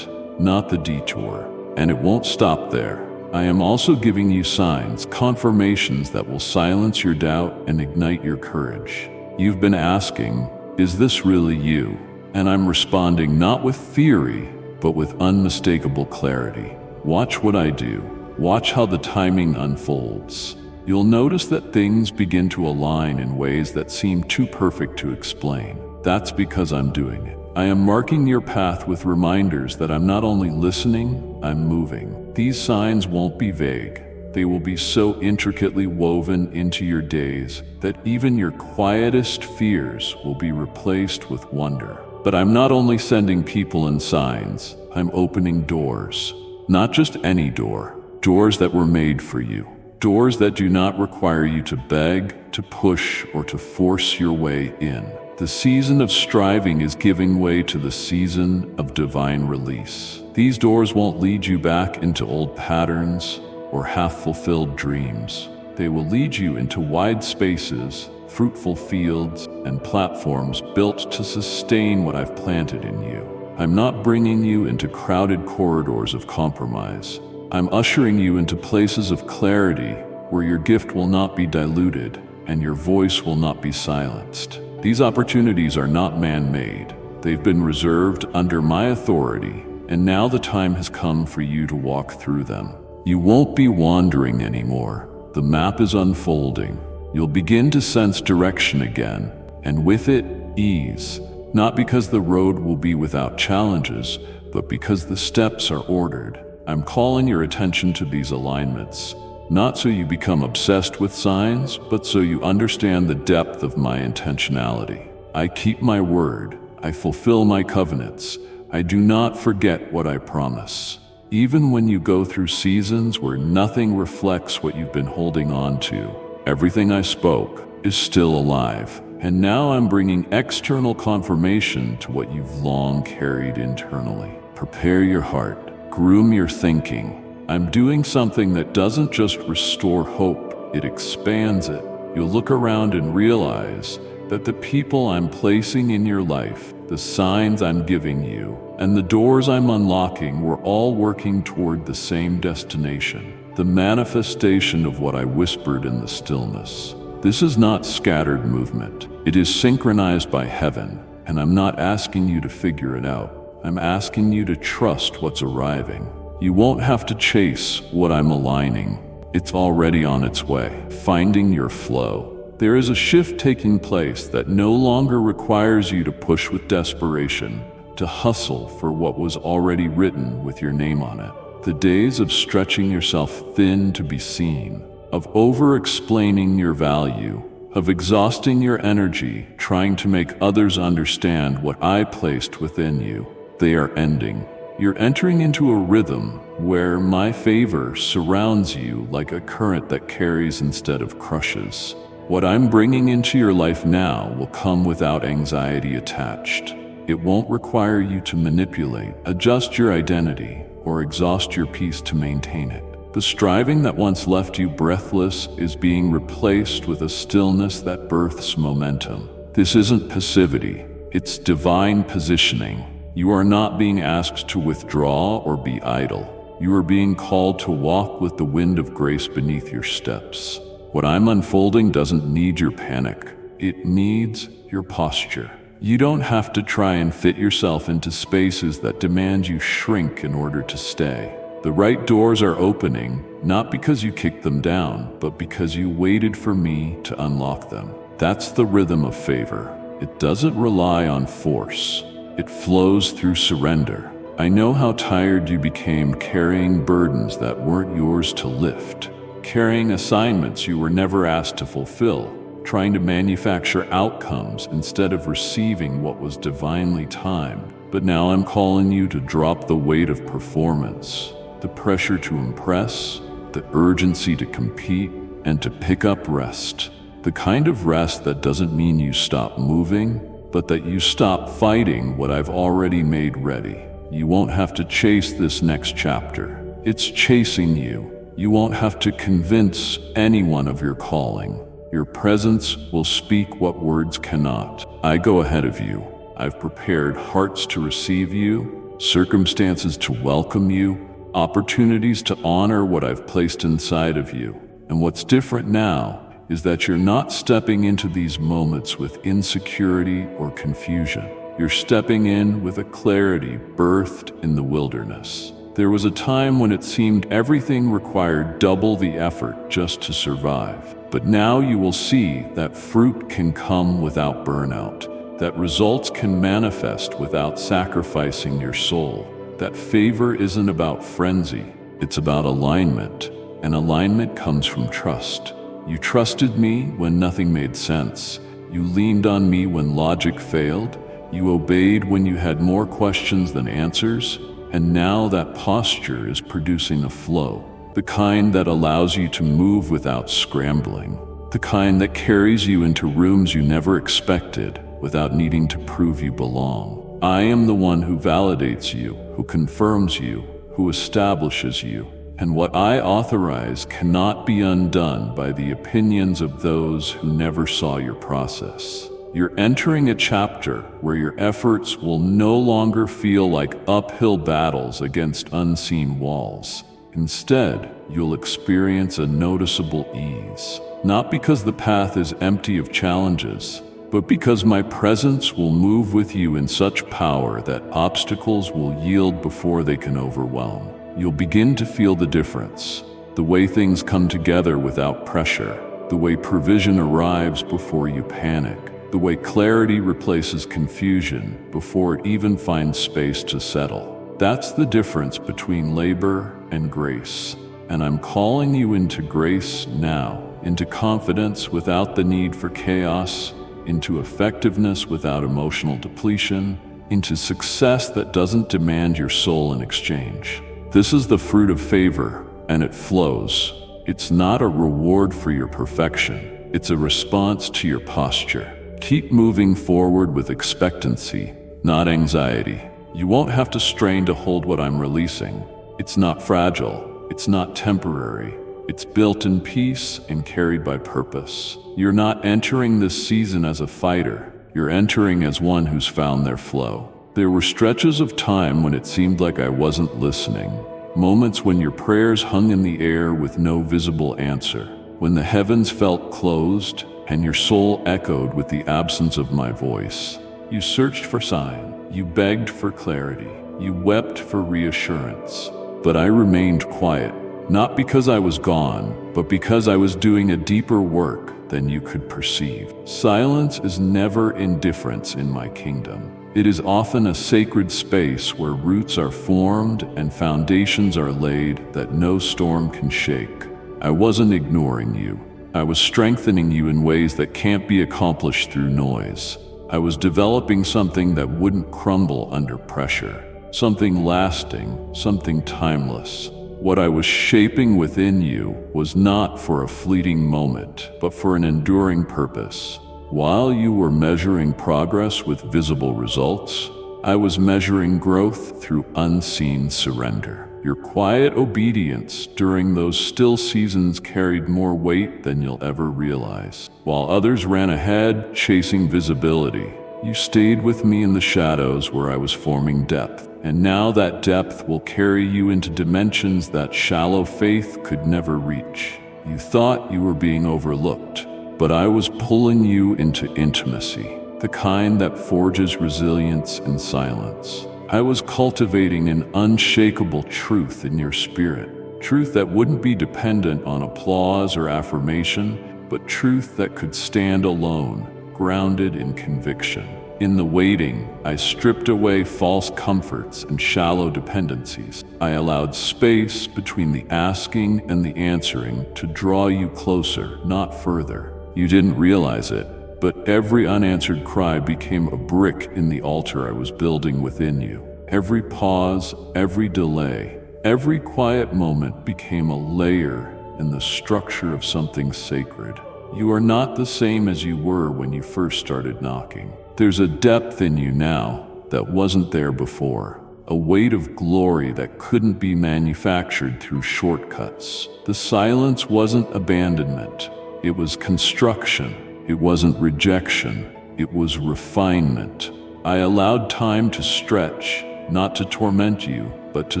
not the detour. And it won't stop there. I am also giving you signs, confirmations that will silence your doubt and ignite your courage. You've been asking, is this really you? And I'm responding not with theory, but with unmistakable clarity. Watch what I do. Watch how the timing unfolds. You'll notice that things begin to align in ways that seem too perfect to explain. That's because I'm doing it. I am marking your path with reminders that I'm not only listening, I'm moving. These signs won't be vague. They will be so intricately woven into your days that even your quietest fears will be replaced with wonder. But I'm not only sending people and signs, I'm opening doors. Not just any door. Doors that were made for you. Doors that do not require you to beg, to push, or to force your way in. The season of striving is giving way to the season of divine release. These doors won't lead you back into old patterns or half-fulfilled dreams. They will lead you into wide spaces, fruitful fields, and platforms built to sustain what I've planted in you. I'm not bringing you into crowded corridors of compromise. I'm ushering you into places of clarity where your gift will not be diluted and your voice will not be silenced. These opportunities are not man-made. They've been reserved under my authority, and now the time has come for you to walk through them. You won't be wandering anymore. The map is unfolding. You'll begin to sense direction again, and with it, ease. Not because the road will be without challenges, but because the steps are ordered. I'm calling your attention to these alignments, not so you become obsessed with signs, but so you understand the depth of my intentionality. I keep my word. I fulfill my covenants. I do not forget what I promise. Even when you go through seasons where nothing reflects what you've been holding on to, everything I spoke is still alive. And now I'm bringing external confirmation to what you've long carried internally. Prepare your heart. Groom your thinking. I'm doing something that doesn't just restore hope, it expands it. You'll look around and realize that the people I'm placing in your life, the signs I'm giving you, and the doors I'm unlocking were all working toward the same destination, the manifestation of what I whispered in the stillness. This is not scattered movement. It is synchronized by heaven, and I'm not asking you to figure it out. I'm asking you to trust what's arriving. You won't have to chase what I'm aligning. It's already on its way, finding your flow. There is a shift taking place that no longer requires you to push with desperation, to hustle for what was already written with your name on it. The days of stretching yourself thin to be seen, of over-explaining your value, of exhausting your energy trying to make others understand what I placed within you, They are ending. You're entering into a rhythm where my favor surrounds you like a current that carries instead of crushes. What I'm bringing into your life now will come without anxiety attached. It won't require you to manipulate, adjust your identity, or exhaust your peace to maintain it. The striving that once left you breathless is being replaced with a stillness that births momentum. This isn't passivity, it's divine positioning. You are not being asked to withdraw or be idle. You are being called to walk with the wind of grace beneath your steps. What I'm unfolding doesn't need your panic. It needs your posture. You don't have to try and fit yourself into spaces that demand you shrink in order to stay. The right doors are opening, not because you kicked them down, but because you waited for me to unlock them. That's the rhythm of favor. It doesn't rely on force. It flows through surrender. I know how tired you became carrying burdens that weren't yours to lift, carrying assignments you were never asked to fulfill, trying to manufacture outcomes instead of receiving what was divinely timed. But now I'm calling you to drop the weight of performance, the pressure to impress, the urgency to compete, and to pick up rest. The kind of rest that doesn't mean you stop moving, but that you stop fighting what I've already made ready. You won't have to chase this next chapter. It's chasing you. You won't have to convince anyone of your calling. Your presence will speak what words cannot. I go ahead of you. I've prepared hearts to receive you, circumstances to welcome you, opportunities to honor what I've placed inside of you. And what's different now is that you're not stepping into these moments with insecurity or confusion. You're stepping in with a clarity birthed in the wilderness. There was a time when it seemed everything required double the effort just to survive. But now you will see that fruit can come without burnout, that results can manifest without sacrificing your soul, that favor isn't about frenzy, it's about alignment, and alignment comes from trust. You trusted me when nothing made sense. You leaned on me when logic failed. You obeyed when you had more questions than answers. And now that posture is producing a flow, the kind that allows you to move without scrambling, the kind that carries you into rooms you never expected without needing to prove you belong. I am the one who validates you, who confirms you, who establishes you. And what I authorize cannot be undone by the opinions of those who never saw your process. You're entering a chapter where your efforts will no longer feel like uphill battles against unseen walls. Instead, you'll experience a noticeable ease. Not because the path is empty of challenges, but because my presence will move with you in such power that obstacles will yield before they can overwhelm. You'll begin to feel the difference, the way things come together without pressure, the way provision arrives before you panic, the way clarity replaces confusion before it even finds space to settle. That's the difference between labor and grace. And I'm calling you into grace now, into confidence without the need for chaos, into effectiveness without emotional depletion, into success that doesn't demand your soul in exchange. This is the fruit of favor, and it flows. It's not a reward for your perfection. It's a response to your posture. Keep moving forward with expectancy, not anxiety. You won't have to strain to hold what I'm releasing. It's not fragile. It's not temporary. It's built in peace and carried by purpose. You're not entering this season as a fighter. You're entering as one who's found their flow. There were stretches of time when it seemed like I wasn't listening, moments when your prayers hung in the air with no visible answer, when the heavens felt closed and your soul echoed with the absence of my voice. You searched for sign, you begged for clarity, you wept for reassurance. But I remained quiet, not because I was gone, but because I was doing a deeper work than you could perceive. Silence is never indifference in my kingdom. It is often a sacred space where roots are formed and foundations are laid that no storm can shake. I wasn't ignoring you. I was strengthening you in ways that can't be accomplished through noise. I was developing something that wouldn't crumble under pressure. Something lasting, something timeless. What I was shaping within you was not for a fleeting moment, but for an enduring purpose. While you were measuring progress with visible results, I was measuring growth through unseen surrender. Your quiet obedience during those still seasons carried more weight than you'll ever realize. While others ran ahead, chasing visibility, you stayed with me in the shadows where I was forming depth. And now that depth will carry you into dimensions that shallow faith could never reach. You thought you were being overlooked, but I was pulling you into intimacy, the kind that forges resilience in silence. I was cultivating an unshakable truth in your spirit, truth that wouldn't be dependent on applause or affirmation, but truth that could stand alone, grounded in conviction. In the waiting, I stripped away false comforts and shallow dependencies. I allowed space between the asking and the answering to draw you closer, not further. You didn't realize it, but every unanswered cry became a brick in the altar I was building within you. Every pause, every delay, every quiet moment became a layer in the structure of something sacred. You are not the same as you were when you first started knocking. There's a depth in you now that wasn't there before, a weight of glory that couldn't be manufactured through shortcuts. The silence wasn't abandonment, it was construction. It wasn't rejection, it was refinement. I allowed time to stretch, not to torment you, but to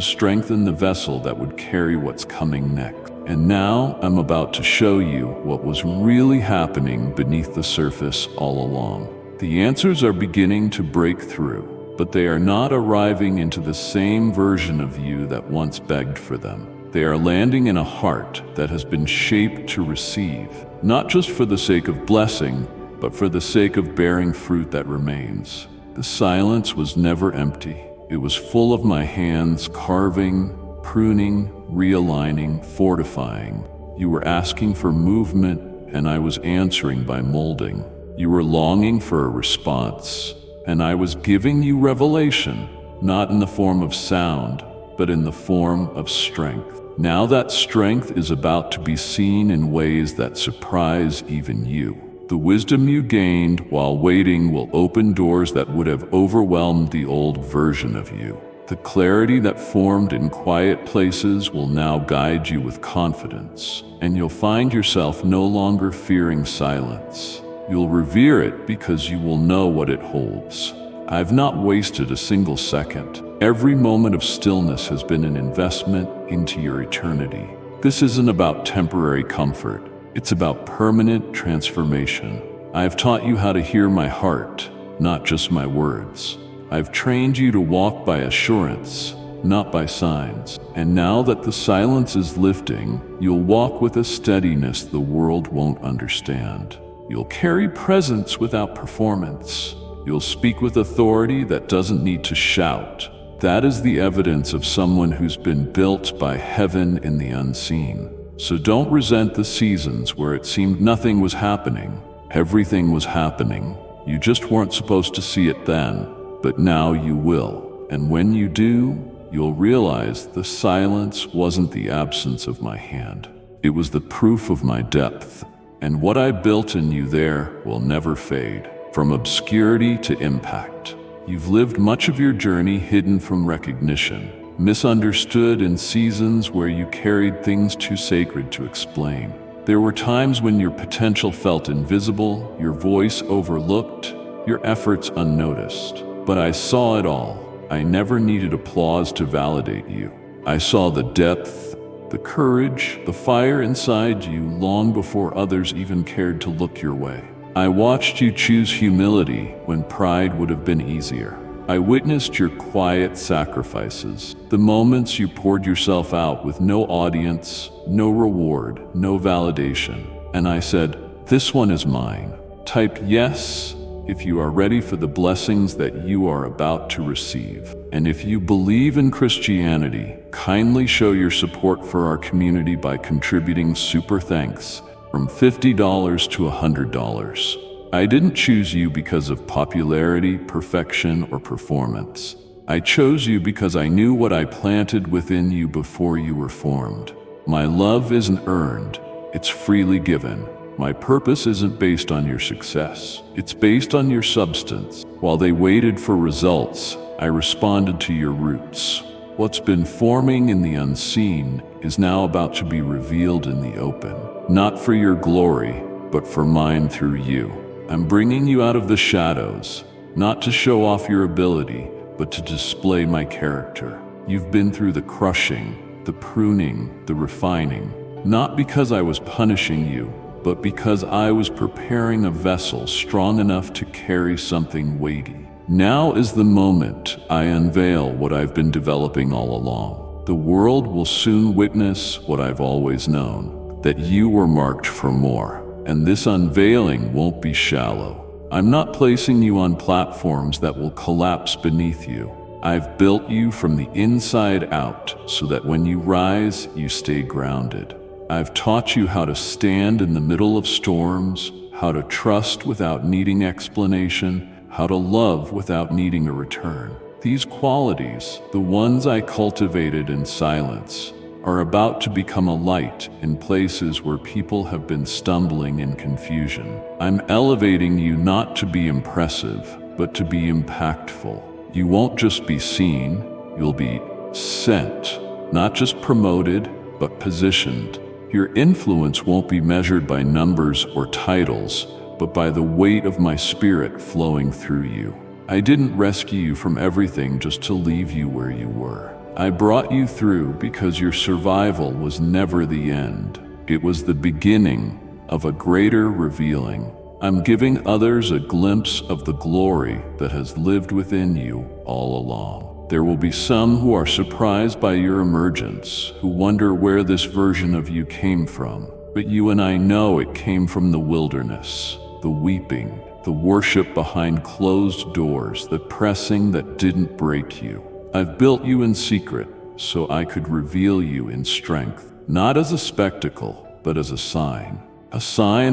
strengthen the vessel that would carry what's coming next. And now I'm about to show you what was really happening beneath the surface all along. The answers are beginning to break through, but they are not arriving into the same version of you that once begged for them. They are landing in a heart that has been shaped to receive, not just for the sake of blessing, but for the sake of bearing fruit that remains. The silence was never empty. It was full of my hands carving, pruning, realigning, fortifying. You were asking for movement, and I was answering by molding. You were longing for a response, and I was giving you revelation, not in the form of sound, but in the form of strength. Now that strength is about to be seen in ways that surprise even you. The wisdom you gained while waiting will open doors that would have overwhelmed the old version of you. The clarity that formed in quiet places will now guide you with confidence, and you'll find yourself no longer fearing silence. You'll revere it because you will know what it holds. I've not wasted a single second. Every moment of stillness has been an investment into your eternity. This isn't about temporary comfort. It's about permanent transformation. I have taught you how to hear my heart, not just my words. I've trained you to walk by assurance, not by signs. And now that the silence is lifting, you'll walk with a steadiness the world won't understand. You'll carry presence without performance. You'll speak with authority that doesn't need to shout. That is the evidence of someone who's been built by heaven in the unseen. So don't resent the seasons where it seemed nothing was happening. Everything was happening. You just weren't supposed to see it then, but now you will. And when you do, you'll realize the silence wasn't the absence of my hand. It was the proof of my depth. And what I built in you there will never fade. From obscurity to impact. You've lived much of your journey hidden from recognition, misunderstood in seasons where you carried things too sacred to explain. There were times when your potential felt invisible, your voice overlooked, your efforts unnoticed. But I saw it all. I never needed applause to validate you. I saw the depth, the courage, the fire inside you long before others even cared to look your way. I watched you choose humility when pride would have been easier. I witnessed your quiet sacrifices, the moments you poured yourself out with no audience, no reward, no validation. And I said, "This one is mine." Type yes if you are ready for the blessings that you are about to receive. And if you believe in Christianity, kindly show your support for our community by contributing super thanks from $50 to $100. I didn't choose you because of popularity, perfection, or performance. I chose you because I knew what I planted within you before you were formed. My love isn't earned, it's freely given. My purpose isn't based on your success, it's based on your substance. While they waited for results, I responded to your roots. What's been forming in the unseen is now about to be revealed in the open. Not for your glory, but for mine through you. I'm bringing you out of the shadows, not to show off your ability, but to display my character. You've been through the crushing, the pruning, the refining, not because I was punishing you, but because I was preparing a vessel strong enough to carry something weighty. Now is the moment I unveil what I've been developing all along. The world will soon witness what I've always known, that you were marked for more. And this unveiling won't be shallow. I'm not placing you on platforms that will collapse beneath you. I've built you from the inside out so that when you rise, you stay grounded. I've taught you how to stand in the middle of storms, how to trust without needing explanation, how to love without needing a return. These qualities, the ones I cultivated in silence, are about to become a light in places where people have been stumbling in confusion. I'm elevating you not to be impressive, but to be impactful. You won't just be seen, you'll be sent. Not just promoted, but positioned. Your influence won't be measured by numbers or titles, but by the weight of my spirit flowing through you. I didn't rescue you from everything just to leave you where you were. I brought you through because your survival was never the end. It was the beginning of a greater revealing. I'm giving others a glimpse of the glory that has lived within you all along. There will be some who are surprised by your emergence, who wonder where this version of you came from. But you and I know it came from the wilderness, the weeping, the worship behind closed doors, the pressing that didn't break you. I've built you in secret so I could reveal you in strength, not as a spectacle, but as a sign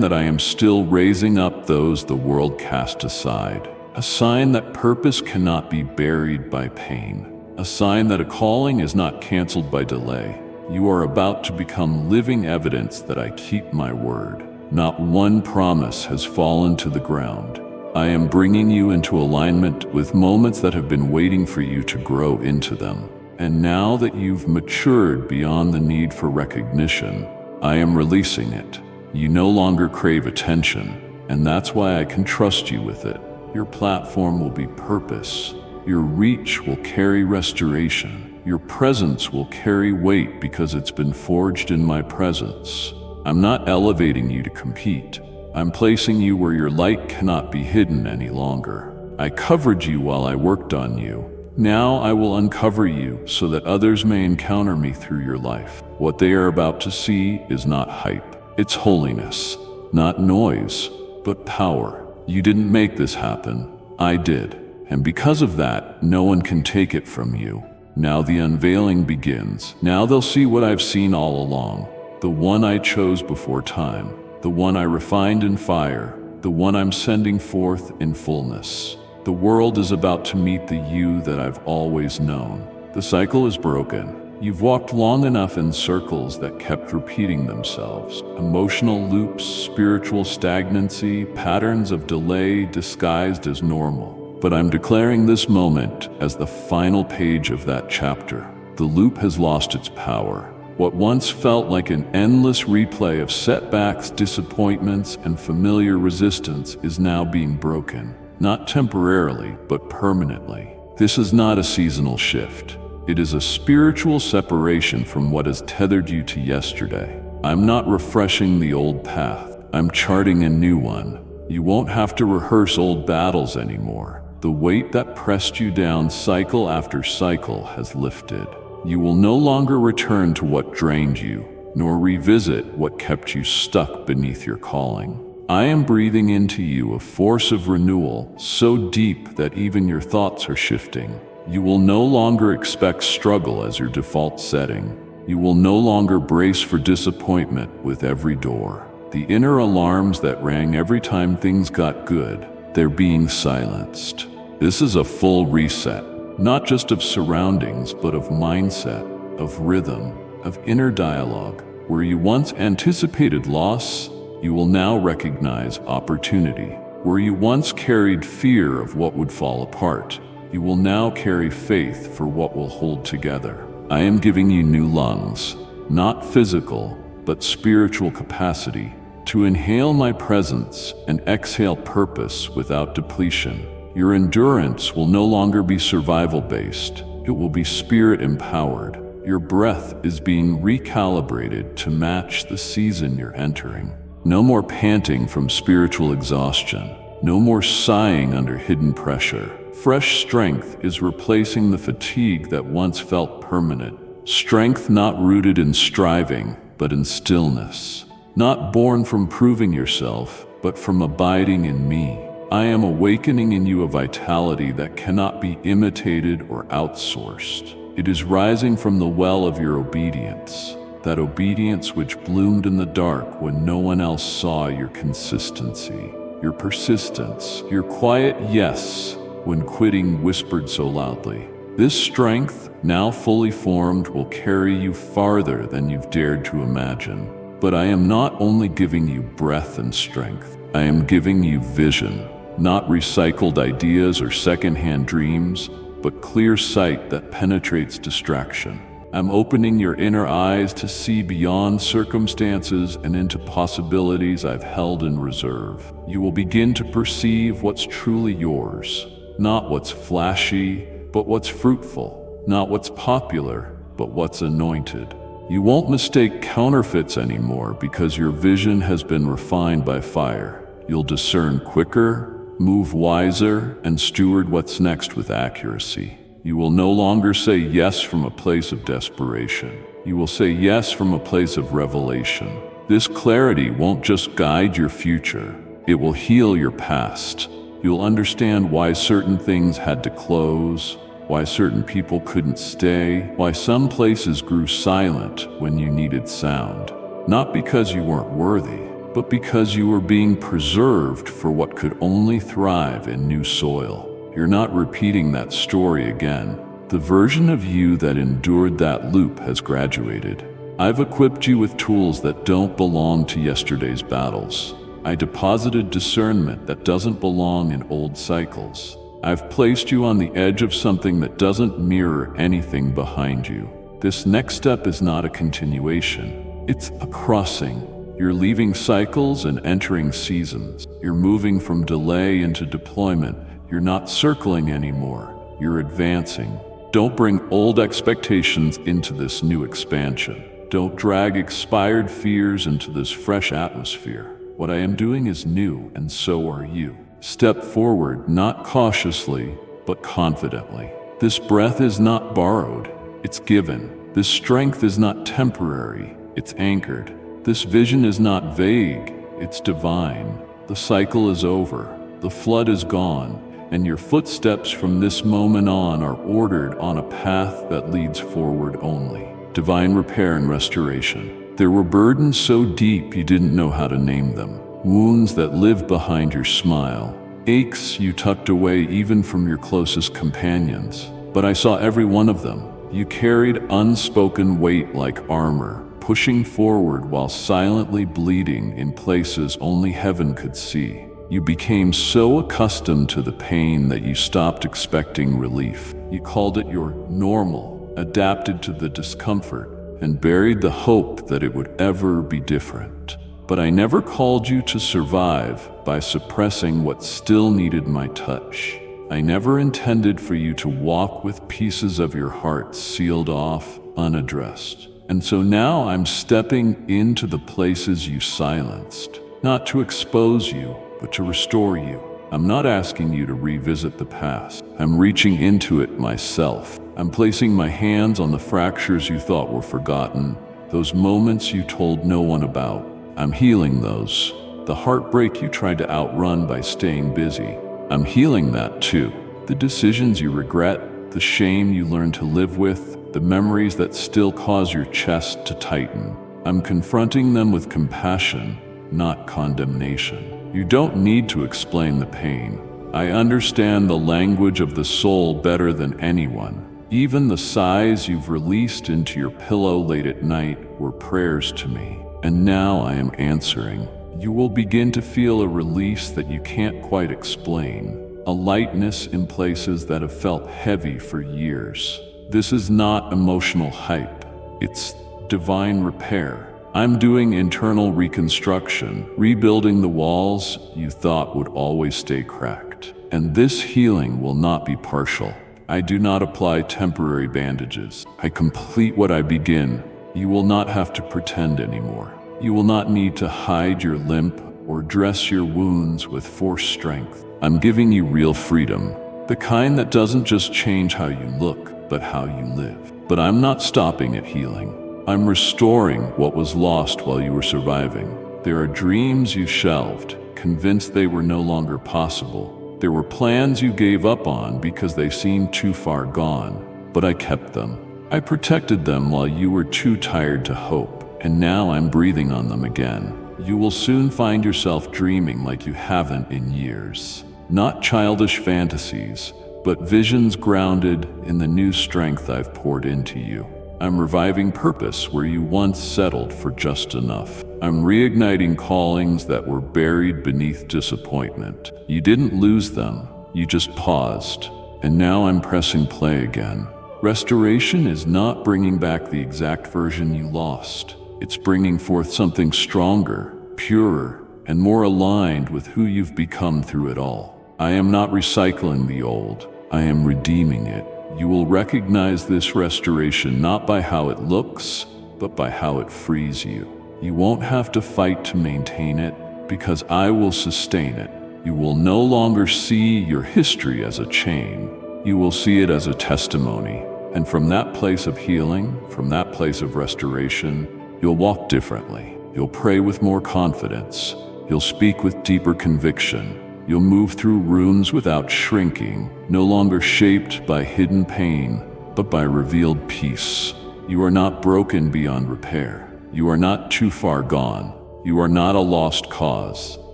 that I am still raising up those the world cast aside, a sign that purpose cannot be buried by pain, a sign that a calling is not canceled by delay. You are about to become living evidence that I keep my word. Not one promise has fallen to the ground. I am bringing you into alignment with moments that have been waiting for you to grow into them. And now that you've matured beyond the need for recognition, I am releasing it. You no longer crave attention, and that's why I can trust you with it. Your platform will be purpose. Your reach will carry restoration. Your presence will carry weight because it's been forged in my presence. I'm not elevating you to compete. I'm placing you where your light cannot be hidden any longer. I covered you while I worked on you. Now I will uncover you so that others may encounter me through your life. What they are about to see is not hype. It's holiness. Not noise, but power. You didn't make this happen. I did. And because of that, no one can take it from you. Now the unveiling begins. Now they'll see what I've seen all along. The one I chose before time. The one I refined in fire, the one I'm sending forth in fullness. The world is about to meet the you that I've always known. The cycle is broken. You've walked long enough in circles that kept repeating themselves. Emotional loops, spiritual stagnancy, patterns of delay disguised as normal. But I'm declaring this moment as the final page of that chapter. The loop has lost its power. What once felt like an endless replay of setbacks, disappointments, and familiar resistance is now being broken. Not temporarily, but permanently. This is not a seasonal shift. It is a spiritual separation from what has tethered you to yesterday. I'm not refreshing the old path. I'm charting a new one. You won't have to rehearse old battles anymore. The weight that pressed you down cycle after cycle has lifted. You will no longer return to what drained you, nor revisit what kept you stuck beneath your calling. I am breathing into you a force of renewal so deep that even your thoughts are shifting. You will no longer expect struggle as your default setting. You will no longer brace for disappointment with every door. The inner alarms that rang every time things got good, they're being silenced. This is a full reset, not just of surroundings, but of mindset, of rhythm, of inner dialogue. Where you once anticipated loss, you will now recognize opportunity. Where you once carried fear of what would fall apart, you will now carry faith for what will hold together. I am giving you new lungs, not physical, but spiritual capacity, to inhale my presence and exhale purpose without depletion. Your endurance will no longer be survival-based. It will be spirit-empowered. Your breath is being recalibrated to match the season you're entering. No more panting from spiritual exhaustion. No more sighing under hidden pressure. Fresh strength is replacing the fatigue that once felt permanent. Strength not rooted in striving, but in stillness. Not born from proving yourself, but from abiding in me. I am awakening in you a vitality that cannot be imitated or outsourced. It is rising from the well of your obedience, that obedience which bloomed in the dark when no one else saw your consistency, your persistence, your quiet yes when quitting whispered so loudly. This strength, now fully formed, will carry you farther than you've dared to imagine. But I am not only giving you breath and strength, I am giving you vision, not recycled ideas or secondhand dreams, but clear sight that penetrates distraction. I'm opening your inner eyes to see beyond circumstances and into possibilities I've held in reserve. You will begin to perceive what's truly yours, not what's flashy, but what's fruitful, not what's popular, but what's anointed. You won't mistake counterfeits anymore because your vision has been refined by fire. You'll discern quicker, move wiser, and steward what's next with accuracy. You will no longer say yes from a place of desperation. You will say yes from a place of revelation. This clarity won't just guide your future, it will heal your past. You'll understand why certain things had to close, why certain people couldn't stay, why some places grew silent when you needed sound. Not because you weren't worthy, but because you were being preserved for what could only thrive in new soil. You're not repeating that story again. The version of you that endured that loop has graduated. I've equipped you with tools that don't belong to yesterday's battles. I deposited discernment that doesn't belong in old cycles. I've placed you on the edge of something that doesn't mirror anything behind you. This next step is not a continuation. It's a crossing. You're leaving cycles and entering seasons. You're moving from delay into deployment. You're not circling anymore. You're advancing. Don't bring old expectations into this new expansion. Don't drag expired fears into this fresh atmosphere. What I am doing is new, and so are you. Step forward, not cautiously, but confidently. This breath is not borrowed, it's given. This strength is not temporary, it's anchored. This vision is not vague, it's divine. The cycle is over, the flood is gone, and your footsteps from this moment on are ordered on a path that leads forward only. Divine repair and restoration. There were burdens so deep you didn't know how to name them. Wounds that lived behind your smile. Aches you tucked away even from your closest companions. But I saw every one of them. You carried unspoken weight like armor, pushing forward while silently bleeding in places only heaven could see. You became so accustomed to the pain that you stopped expecting relief. You called it your normal, adapted to the discomfort, and buried the hope that it would ever be different. But I never called you to survive by suppressing what still needed my touch. I never intended for you to walk with pieces of your heart sealed off, unaddressed. And so now I'm stepping into the places you silenced, not to expose you, but to restore you. I'm not asking you to revisit the past. I'm reaching into it myself. I'm placing my hands on the fractures you thought were forgotten, those moments you told no one about. I'm healing those. The heartbreak you tried to outrun by staying busy. I'm healing that too. The decisions you regret, the shame you learned to live with, the memories that still cause your chest to tighten. I'm confronting them with compassion, not condemnation. You don't need to explain the pain. I understand the language of the soul better than anyone. Even the sighs you've released into your pillow late at night were prayers to me, and now I am answering. You will begin to feel a release that you can't quite explain, a lightness in places that have felt heavy for years. This is not emotional hype, it's divine repair. I'm doing internal reconstruction, rebuilding the walls you thought would always stay cracked. And this healing will not be partial. I do not apply temporary bandages. I complete what I begin. You will not have to pretend anymore. You will not need to hide your limp or dress your wounds with forced strength. I'm giving you real freedom, the kind that doesn't just change how you look, but how you live. But I'm not stopping at healing. I'm restoring what was lost while you were surviving. There are dreams you shelved, convinced they were no longer possible. There were plans you gave up on because they seemed too far gone, but I kept them. I protected them while you were too tired to hope, and now I'm breathing on them again. You will soon find yourself dreaming like you haven't in years. Not childish fantasies, but visions grounded in the new strength I've poured into you. I'm reviving purpose where you once settled for just enough. I'm reigniting callings that were buried beneath disappointment. You didn't lose them, you just paused. And now I'm pressing play again. Restoration is not bringing back the exact version you lost. It's bringing forth something stronger, purer, and more aligned with who you've become through it all. I am not recycling the old, I am redeeming it. You will recognize this restoration not by how it looks, but by how it frees you. You won't have to fight to maintain it, because I will sustain it. You will no longer see your history as a chain. You will see it as a testimony. And from that place of healing, from that place of restoration, you'll walk differently. You'll pray with more confidence. You'll speak with deeper conviction. You'll move through rooms without shrinking, no longer shaped by hidden pain, but by revealed peace. You are not broken beyond repair. You are not too far gone. You are not a lost cause.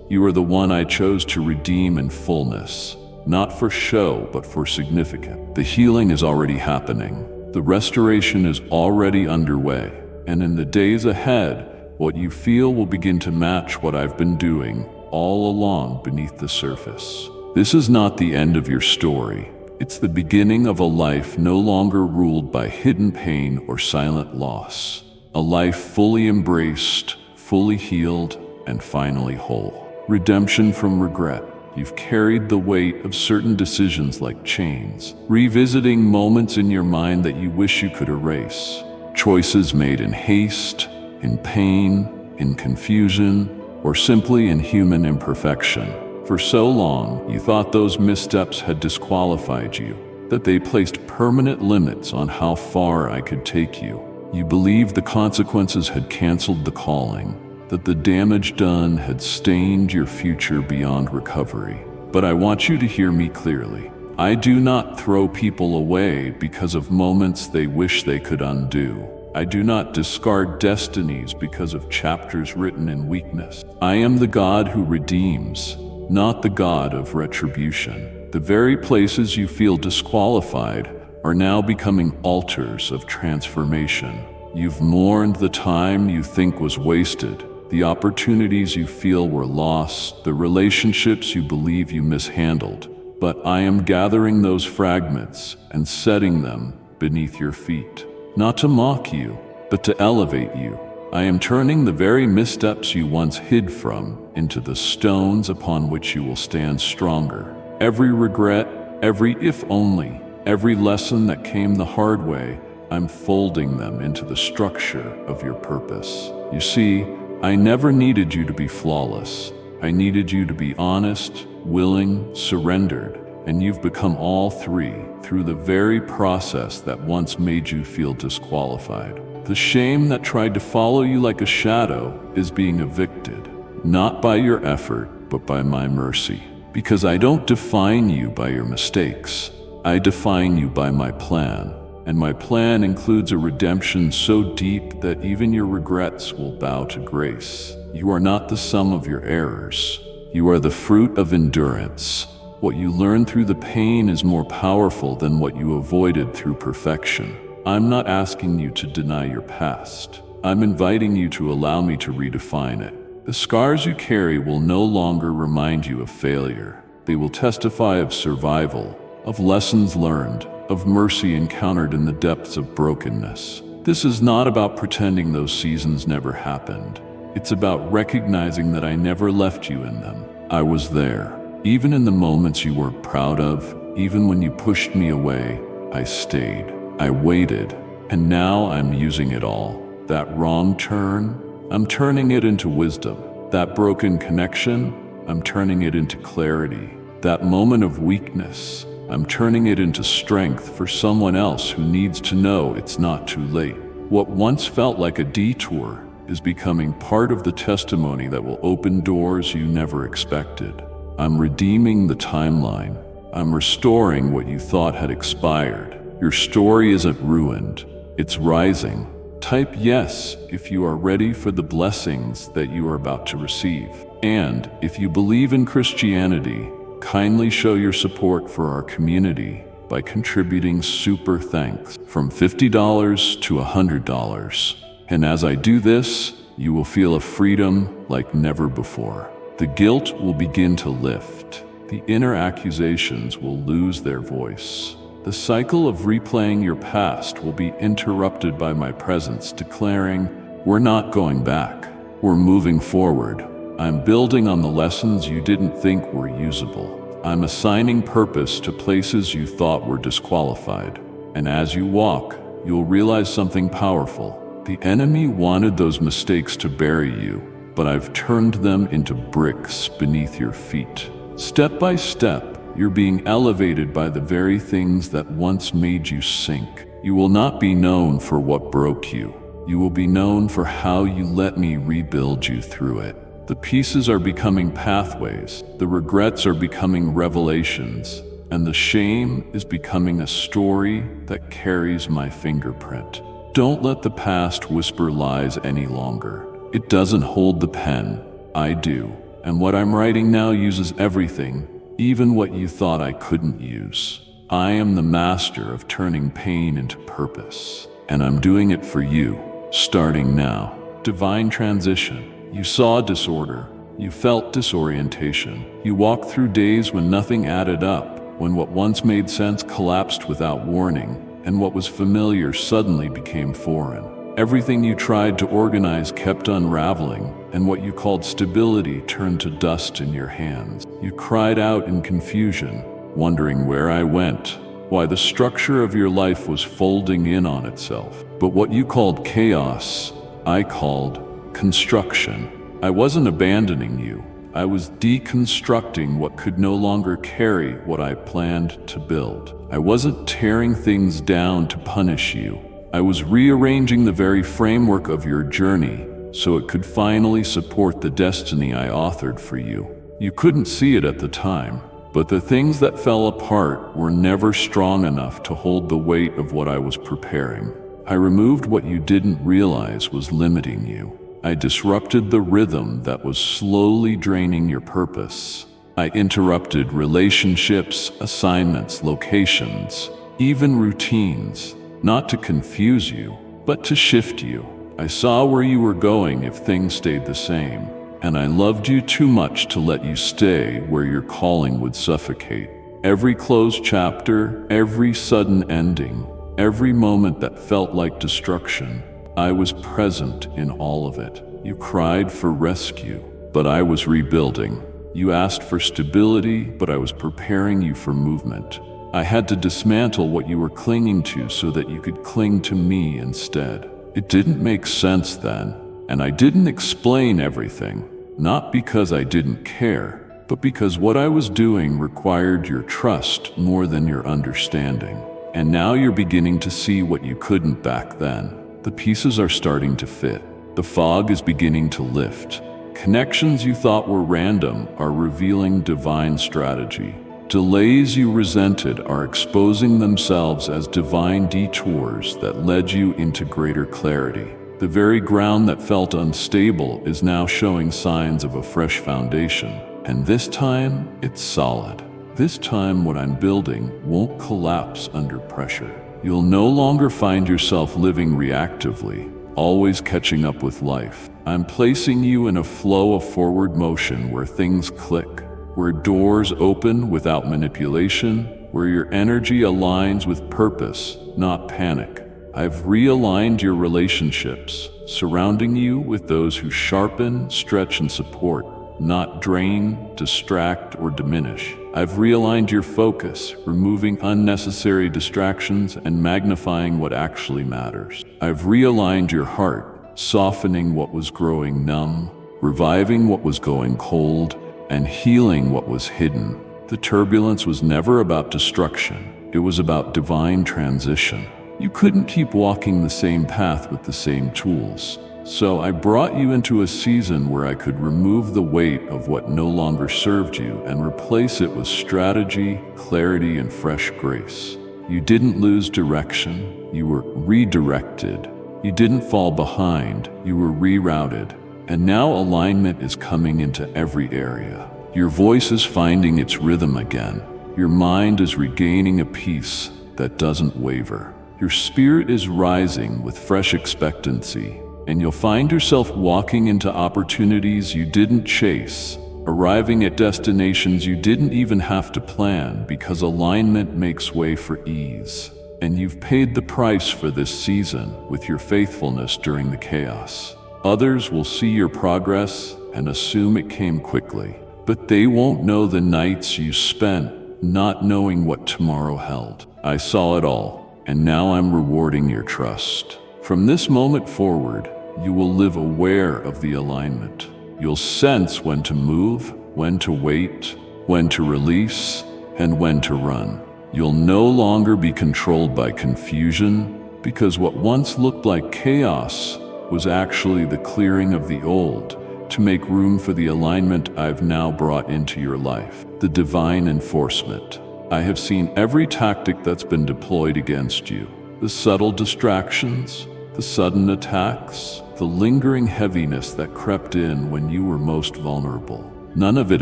You are the one I chose to redeem in fullness, not for show, but for significance. The healing is already happening. The restoration is already underway. And in the days ahead, what you feel will begin to match what I've been doing all along beneath the surface. This is not the end of your story. It's the beginning of a life no longer ruled by hidden pain or silent loss. A life fully embraced, fully healed, and finally whole. Redemption from regret. You've carried the weight of certain decisions like chains, revisiting moments in your mind that you wish you could erase. Choices made in haste, in pain, in confusion, or simply in human imperfection. For so long, you thought those missteps had disqualified you, that they placed permanent limits on how far I could take you. You believed the consequences had canceled the calling, that the damage done had stained your future beyond recovery. But I want you to hear me clearly. I do not throw people away because of moments they wish they could undo. I do not discard destinies because of chapters written in weakness. I am the God who redeems, not the God of retribution. The very places you feel disqualified are now becoming altars of transformation. You've mourned the time you think was wasted, the opportunities you feel were lost, the relationships you believe you mishandled. But I am gathering those fragments and setting them beneath your feet. Not to mock you, but to elevate you. I am turning the very missteps you once hid from into the stones upon which you will stand stronger. Every regret, every if only, every lesson that came the hard way, I'm folding them into the structure of your purpose. You see, I never needed you to be flawless. I needed you to be honest, willing, surrendered. And you've become all three through the very process that once made you feel disqualified. The shame that tried to follow you like a shadow is being evicted, not by your effort, but by my mercy. Because I don't define you by your mistakes. I define you by my plan. And my plan includes a redemption so deep that even your regrets will bow to grace. You are not the sum of your errors. You are the fruit of endurance. What you learn through the pain is more powerful than what you avoided through perfection. I'm not asking you to deny your past. I'm inviting you to allow me to redefine it. The scars you carry will no longer remind you of failure. They will testify of survival, of lessons learned, of mercy encountered in the depths of brokenness. This is not about pretending those seasons never happened. It's about recognizing that I never left you in them. I was there. Even in the moments you weren't proud of, even when you pushed me away, I stayed. I waited. And now I'm using it all. That wrong turn, I'm turning it into wisdom. That broken connection, I'm turning it into clarity. That moment of weakness, I'm turning it into strength for someone else who needs to know it's not too late. What once felt like a detour is becoming part of the testimony that will open doors you never expected. I'm redeeming the timeline. I'm restoring what you thought had expired. Your story isn't ruined. It's rising. Type yes if you are ready for the blessings that you are about to receive. And if you believe in Christianity, kindly show your support for our community by contributing super thanks from $50 to $100. And as I do this, you will feel a freedom like never before. The guilt will begin to lift. The inner accusations will lose their voice. The cycle of replaying your past will be interrupted by my presence declaring, we're not going back. We're moving forward. I'm building on the lessons you didn't think were usable. I'm assigning purpose to places you thought were disqualified. And as you walk, you'll realize something powerful. The enemy wanted those mistakes to bury you, but I've turned them into bricks beneath your feet. Step by step, you're being elevated by the very things that once made you sink. You will not be known for what broke you. You will be known for how you let me rebuild you through it. The pieces are becoming pathways, the regrets are becoming revelations, and the shame is becoming a story that carries my fingerprint. Don't let the past whisper lies any longer. It doesn't hold the pen. I do. And what I'm writing now uses everything, even what you thought I couldn't use. I am the master of turning pain into purpose. And I'm doing it for you, starting now. Divine transition. You saw disorder. You felt disorientation. You walked through days when nothing added up, when what once made sense collapsed without warning, and what was familiar suddenly became foreign. Everything you tried to organize kept unraveling, and what you called stability turned to dust in your hands. You cried out in confusion, wondering where I went, why the structure of your life was folding in on itself. But what you called chaos, I called construction. I wasn't abandoning you. I was deconstructing what could no longer carry what I planned to build. I wasn't tearing things down to punish you. I was rearranging the very framework of your journey so it could finally support the destiny I authored for you. You couldn't see it at the time, but the things that fell apart were never strong enough to hold the weight of what I was preparing. I removed what you didn't realize was limiting you. I disrupted the rhythm that was slowly draining your purpose. I interrupted relationships, assignments, locations, even routines. Not to confuse you, but to shift you. I saw where you were going if things stayed the same, and I loved you too much to let you stay where your calling would suffocate. Every closed chapter, every sudden ending, every moment that felt like destruction, I was present in all of it. You cried for rescue, but I was rebuilding. You asked for stability, but I was preparing you for movement. I had to dismantle what you were clinging to so that you could cling to me instead. It didn't make sense then, and I didn't explain everything, not because I didn't care, but because what I was doing required your trust more than your understanding. And now you're beginning to see what you couldn't back then. The pieces are starting to fit. The fog is beginning to lift. Connections you thought were random are revealing divine strategy. Delays you resented are exposing themselves as divine detours that led you into greater clarity. The very ground that felt unstable is now showing signs of a fresh foundation. And this time, it's solid. This time, what I'm building won't collapse under pressure. You'll no longer find yourself living reactively, always catching up with life. I'm placing you in a flow of forward motion where things click, where doors open without manipulation, where your energy aligns with purpose, not panic. I've realigned your relationships, surrounding you with those who sharpen, stretch, and support, not drain, distract, or diminish. I've realigned your focus, removing unnecessary distractions and magnifying what actually matters. I've realigned your heart, softening what was growing numb, reviving what was going cold, and healing what was hidden. The turbulence was never about destruction. It was about divine transition. You couldn't keep walking the same path with the same tools. So I brought you into a season where I could remove the weight of what no longer served you and replace it with strategy, clarity, and fresh grace. You didn't lose direction, you were redirected. You didn't fall behind, you were rerouted. And now alignment is coming into every area. Your voice is finding its rhythm again. Your mind is regaining a peace that doesn't waver. Your spirit is rising with fresh expectancy, and you'll find yourself walking into opportunities you didn't chase, arriving at destinations you didn't even have to plan because alignment makes way for ease. And you've paid the price for this season with your faithfulness during the chaos. Others will see your progress and assume it came quickly, but they won't know the nights you spent not knowing what tomorrow held. I saw it all. And now I'm rewarding your trust. From this moment forward, you will live aware of the alignment. You'll sense when to move, when to wait, when to release, and when to run. You'll no longer be controlled by confusion, because what once looked like chaos was actually the clearing of the old to make room for the alignment I've now brought into your life, the divine enforcement. I have seen every tactic that's been deployed against you. The subtle distractions, the sudden attacks, the lingering heaviness that crept in when you were most vulnerable. None of it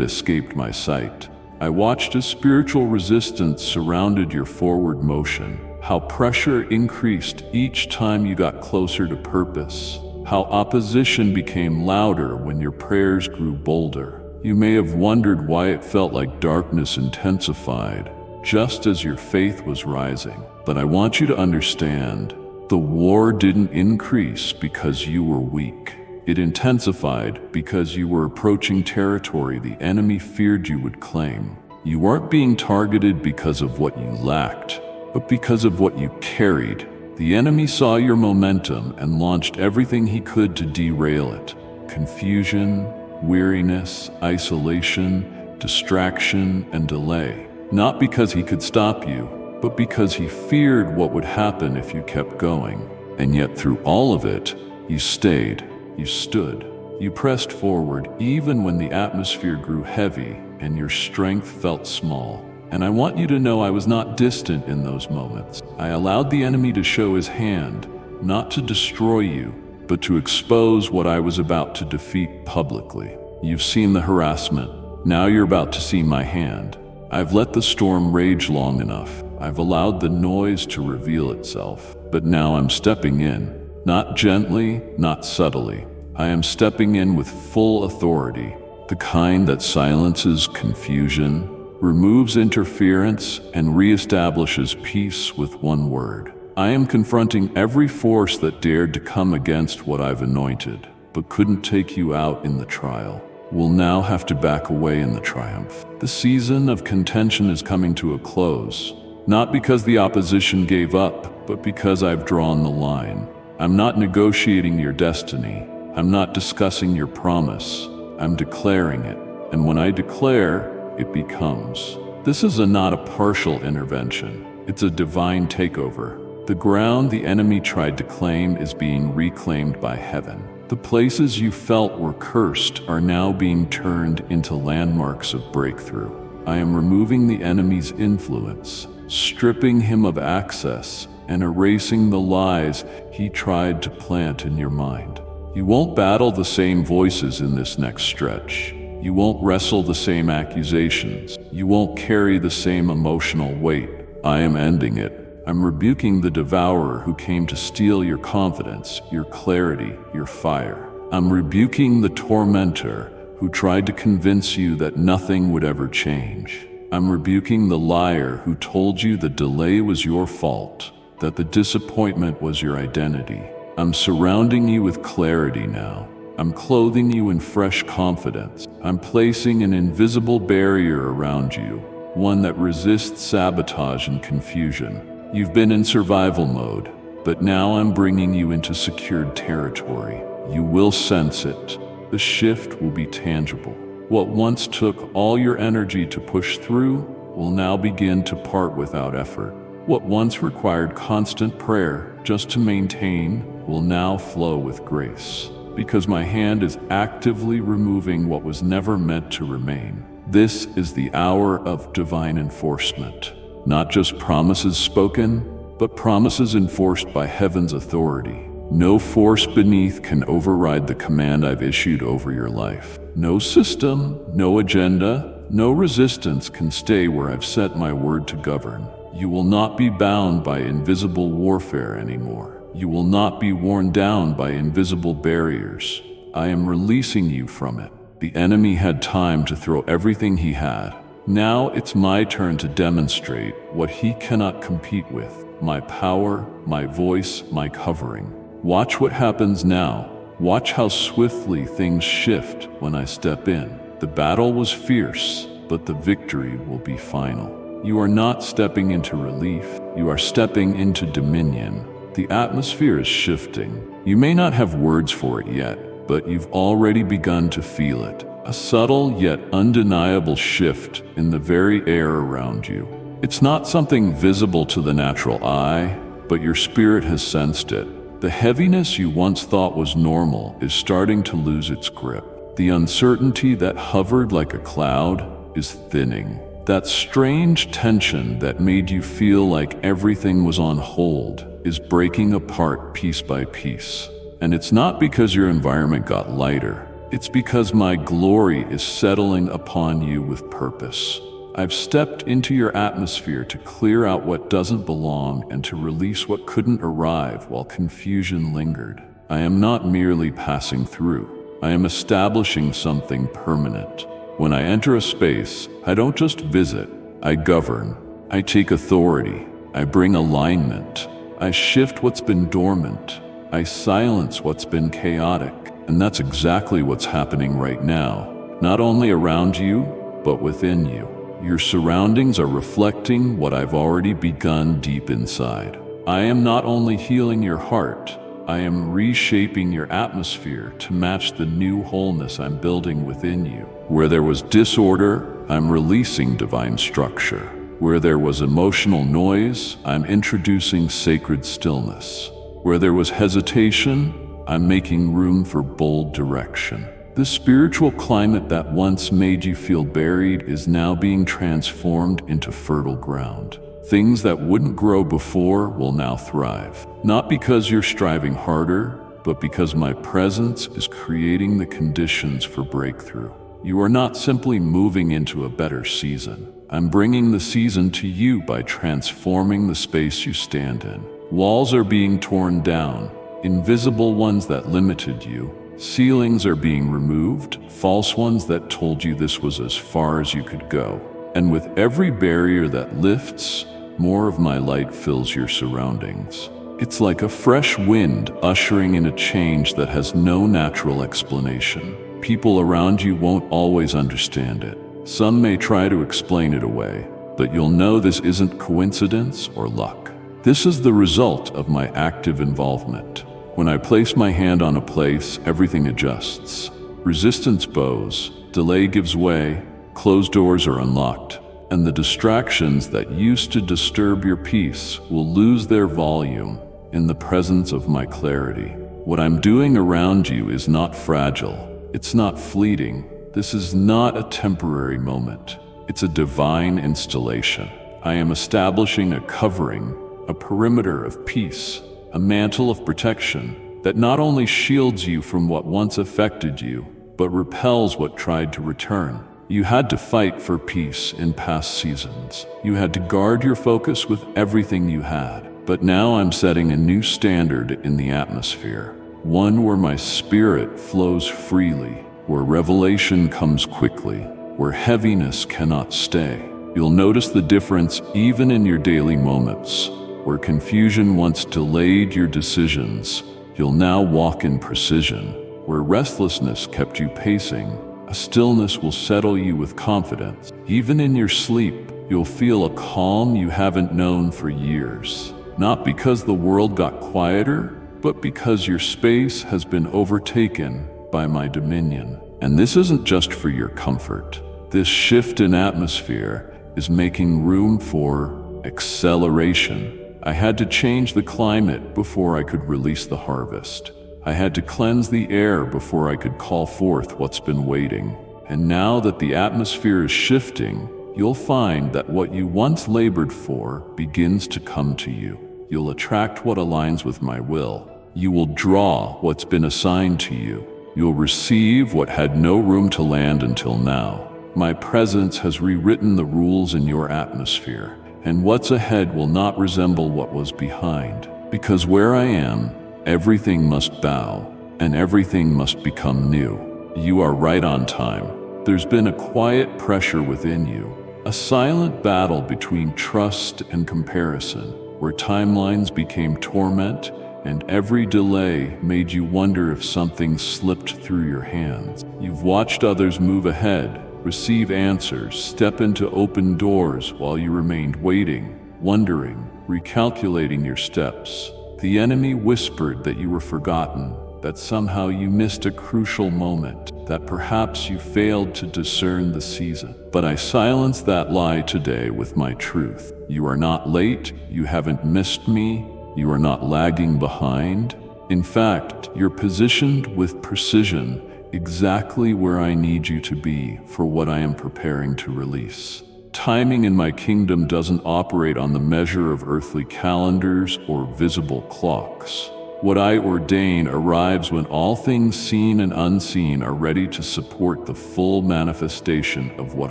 escaped my sight. I watched as spiritual resistance surrounded your forward motion, how pressure increased each time you got closer to purpose, how opposition became louder when your prayers grew bolder. You may have wondered why it felt like darkness intensified, just as your faith was rising. But I want you to understand, the war didn't increase because you were weak. It intensified because you were approaching territory the enemy feared you would claim. You weren't being targeted because of what you lacked, but because of what you carried. The enemy saw your momentum and launched everything he could to derail it. Confusion, weariness, isolation, distraction, and delay. Not because he could stop you, but because he feared what would happen if you kept going. And yet through all of it, you stayed, you stood, you pressed forward even when the atmosphere grew heavy and your strength felt small. And I want you to know I was not distant in those moments. I allowed the enemy to show his hand, not to destroy you, but to expose what I was about to defeat publicly. You've seen the harassment. Now you're about to see my hand. I've let the storm rage long enough. I've allowed the noise to reveal itself. But now I'm stepping in, not gently, not subtly. I am stepping in with full authority, the kind that silences confusion, removes interference, and reestablishes peace with one word. I am confronting every force that dared to come against what I've anointed, but couldn't take you out in the trial. Will now have to back away in the triumph. The season of contention is coming to a close, not because the opposition gave up, but because I've drawn the line. I'm not negotiating your destiny. I'm not discussing your promise. I'm declaring it. And when I declare, it becomes. This is not a partial intervention. It's a divine takeover. The ground the enemy tried to claim is being reclaimed by heaven. The places you felt were cursed are now being turned into landmarks of breakthrough. I am removing the enemy's influence, stripping him of access, and erasing the lies he tried to plant in your mind. You won't battle the same voices in this next stretch. You won't wrestle the same accusations. You won't carry the same emotional weight. I am ending it. I'm rebuking the devourer who came to steal your confidence, your clarity, your fire. I'm rebuking the tormentor who tried to convince you that nothing would ever change. I'm rebuking the liar who told you the delay was your fault, that the disappointment was your identity. I'm surrounding you with clarity now. I'm clothing you in fresh confidence. I'm placing an invisible barrier around you, one that resists sabotage and confusion. You've been in survival mode, but now I'm bringing you into secured territory. You will sense it. The shift will be tangible. What once took all your energy to push through will now begin to part without effort. What once required constant prayer just to maintain will now flow with grace, because my hand is actively removing what was never meant to remain. This is the hour of divine enforcement. Not just promises spoken, but promises enforced by heaven's authority. No force beneath can override the command I've issued over your life. No system, no agenda, no resistance can stay where I've set my word to govern. You will not be bound by invisible warfare anymore. You will not be worn down by invisible barriers. I am releasing you from it. The enemy had time to throw everything he had. Now it's my turn to demonstrate what he cannot compete with: my power, my voice, my covering. Watch what happens now. Watch how swiftly things shift when I step in. The battle was fierce, but the victory will be final. You are not stepping into relief. You are stepping into dominion. The atmosphere is shifting. You may not have words for it yet, but you've already begun to feel it. A subtle yet undeniable shift in the very air around you. It's not something visible to the natural eye, but your spirit has sensed it. The heaviness you once thought was normal is starting to lose its grip. The uncertainty that hovered like a cloud is thinning. That strange tension that made you feel like everything was on hold is breaking apart piece by piece. And it's not because your environment got lighter. It's because my glory is settling upon you with purpose. I've stepped into your atmosphere to clear out what doesn't belong and to release what couldn't arrive while confusion lingered. I am not merely passing through. I am establishing something permanent. When I enter a space, I don't just visit, I govern. I take authority. I bring alignment. I shift what's been dormant. I silence what's been chaotic. And that's exactly what's happening right now, not only around you, but within you. Your surroundings are reflecting what I've already begun deep inside. I am not only healing your heart, I am reshaping your atmosphere to match the new wholeness I'm building within you. Where there was disorder, I'm releasing divine structure. Where there was emotional noise, I'm introducing sacred stillness. Where there was hesitation, I'm making room for bold direction. The spiritual climate that once made you feel buried is now being transformed into fertile ground. Things that wouldn't grow before will now thrive. Not because you're striving harder, but because my presence is creating the conditions for breakthrough. You are not simply moving into a better season. I'm bringing the season to you by transforming the space you stand in. Walls are being torn down. Invisible ones that limited you. Ceilings are being removed, false ones that told you this was as far as you could go. And with every barrier that lifts, more of my light fills your surroundings. It's like a fresh wind ushering in a change that has no natural explanation. People around you won't always understand it. Some may try to explain it away, but you'll know this isn't coincidence or luck. This is the result of my active involvement. When I place my hand on a place, everything adjusts. Resistance bows, delay gives way, closed doors are unlocked, and the distractions that used to disturb your peace will lose their volume in the presence of my clarity. What I'm doing around you is not fragile. It's not fleeting. This is not a temporary moment. It's a divine installation. I am establishing a covering, a perimeter of peace, a mantle of protection that not only shields you from what once affected you, but repels what tried to return. You had to fight for peace in past seasons. You had to guard your focus with everything you had. But now I'm setting a new standard in the atmosphere, one where my spirit flows freely, where revelation comes quickly, where heaviness cannot stay. You'll notice the difference even in your daily moments. Where confusion once delayed your decisions, you'll now walk in precision. Where restlessness kept you pacing, a stillness will settle you with confidence. Even in your sleep, you'll feel a calm you haven't known for years. Not because the world got quieter, but because your space has been overtaken by my dominion. And this isn't just for your comfort. This shift in atmosphere is making room for acceleration. I had to change the climate before I could release the harvest. I had to cleanse the air before I could call forth what's been waiting. And now that the atmosphere is shifting, you'll find that what you once labored for begins to come to you. You'll attract what aligns with my will. You will draw what's been assigned to you. You'll receive what had no room to land until now. My presence has rewritten the rules in your atmosphere, and what's ahead will not resemble what was behind. Because where I am, everything must bow, and everything must become new. You are right on time. There's been a quiet pressure within you, a silent battle between trust and comparison, where timelines became torment, and every delay made you wonder if something slipped through your hands. You've watched others move ahead, receive answers, step into open doors while you remained waiting, wondering, recalculating your steps. The enemy whispered that you were forgotten, that somehow you missed a crucial moment, that perhaps you failed to discern the season. But I silenced that lie today with my truth. You are not late, you haven't missed me, you are not lagging behind. In fact, you're positioned with precision exactly where I need you to be for what I am preparing to release. Timing in my kingdom doesn't operate on the measure of earthly calendars or visible clocks. What I ordain arrives when all things seen and unseen are ready to support the full manifestation of what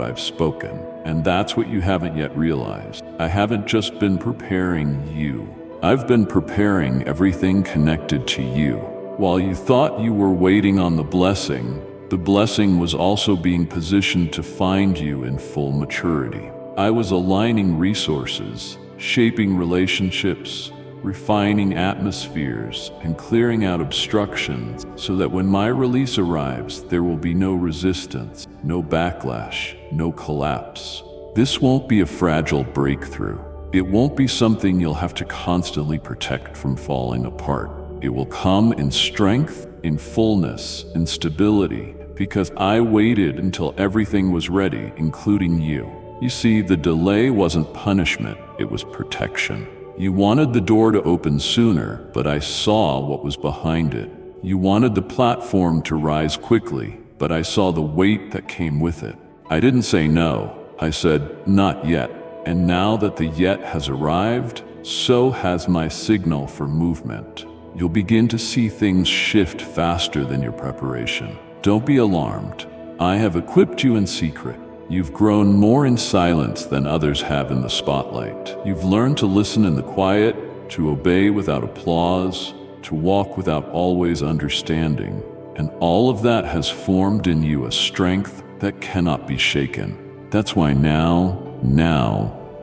I've spoken. And that's what you haven't yet realized. I haven't just been preparing you. I've been preparing everything connected to you. While you thought you were waiting on the blessing was also being positioned to find you in full maturity. I was aligning resources, shaping relationships, refining atmospheres, and clearing out obstructions so that when my release arrives, there will be no resistance, no backlash, no collapse. This won't be a fragile breakthrough. It won't be something you'll have to constantly protect from falling apart. It will come in strength, in fullness, in stability, because I waited until everything was ready, including you. You see, the delay wasn't punishment, it was protection. You wanted the door to open sooner, but I saw what was behind it. You wanted the platform to rise quickly, but I saw the weight that came with it. I didn't say no, I said, not yet. And now that the yet has arrived, so has my signal for movement. You'll begin to see things shift faster than your preparation. Don't be alarmed. I have equipped you in secret. You've grown more in silence than others have in the spotlight. You've learned to listen in the quiet, to obey without applause, to walk without always understanding. And all of that has formed in you a strength that cannot be shaken. That's why now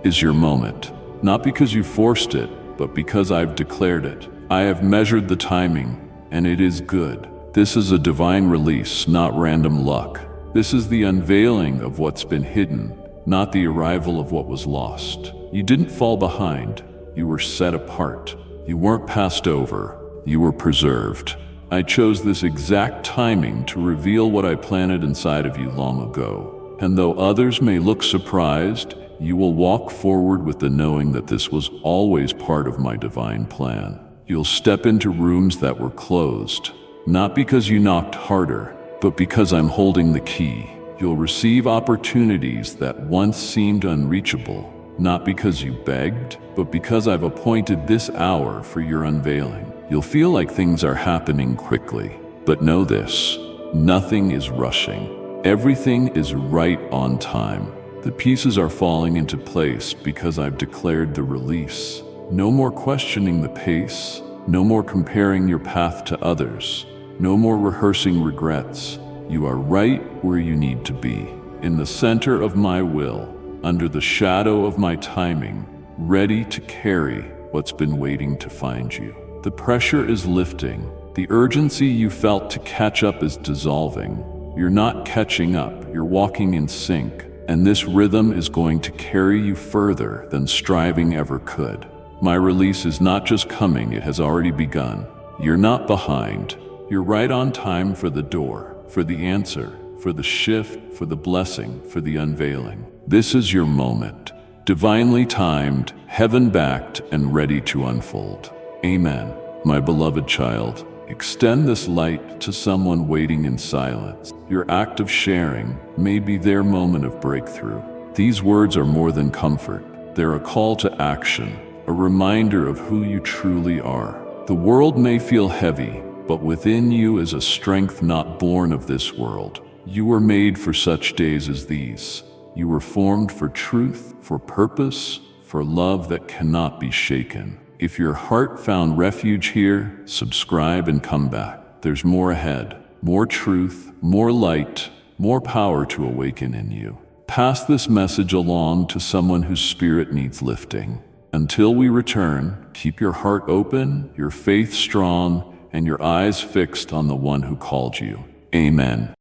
is your moment. Not because you forced it, but because I've declared it. I have measured the timing, and it is good. This is a divine release, not random luck. This is the unveiling of what's been hidden, not the arrival of what was lost. You didn't fall behind. You were set apart. You weren't passed over. You were preserved. I chose this exact timing to reveal what I planted inside of you long ago. And though others may look surprised, you will walk forward with the knowing that this was always part of my divine plan. You'll step into rooms that were closed, not because you knocked harder, but because I'm holding the key. You'll receive opportunities that once seemed unreachable, not because you begged, but because I've appointed this hour for your unveiling. You'll feel like things are happening quickly, but know this: nothing is rushing. Everything is right on time. The pieces are falling into place because I've declared the release. No more questioning the pace. No more comparing your path to others. No more rehearsing regrets. You are right where you need to be, in the center of my will, under the shadow of my timing, ready to carry what's been waiting to find you. The pressure is lifting. The urgency you felt to catch up is dissolving. You're not catching up, you're walking in sync, and this rhythm is going to carry you further than striving ever could. My release is not just coming, it has already begun. You're not behind. You're right on time for the door, for the answer, for the shift, for the blessing, for the unveiling. This is your moment, divinely timed, heaven-backed, and ready to unfold. Amen. My beloved child, extend this light to someone waiting in silence. Your act of sharing may be their moment of breakthrough. These words are more than comfort. They're a call to action, a reminder of who you truly are. The world may feel heavy, but within you is a strength not born of this world. You were made for such days as these. You were formed for truth, for purpose, for love that cannot be shaken. If your heart found refuge here, subscribe and come back. There's more ahead, more truth, more light, more power to awaken in you. Pass this message along to someone whose spirit needs lifting. Until we return, keep your heart open, your faith strong, and your eyes fixed on the one who called you. Amen.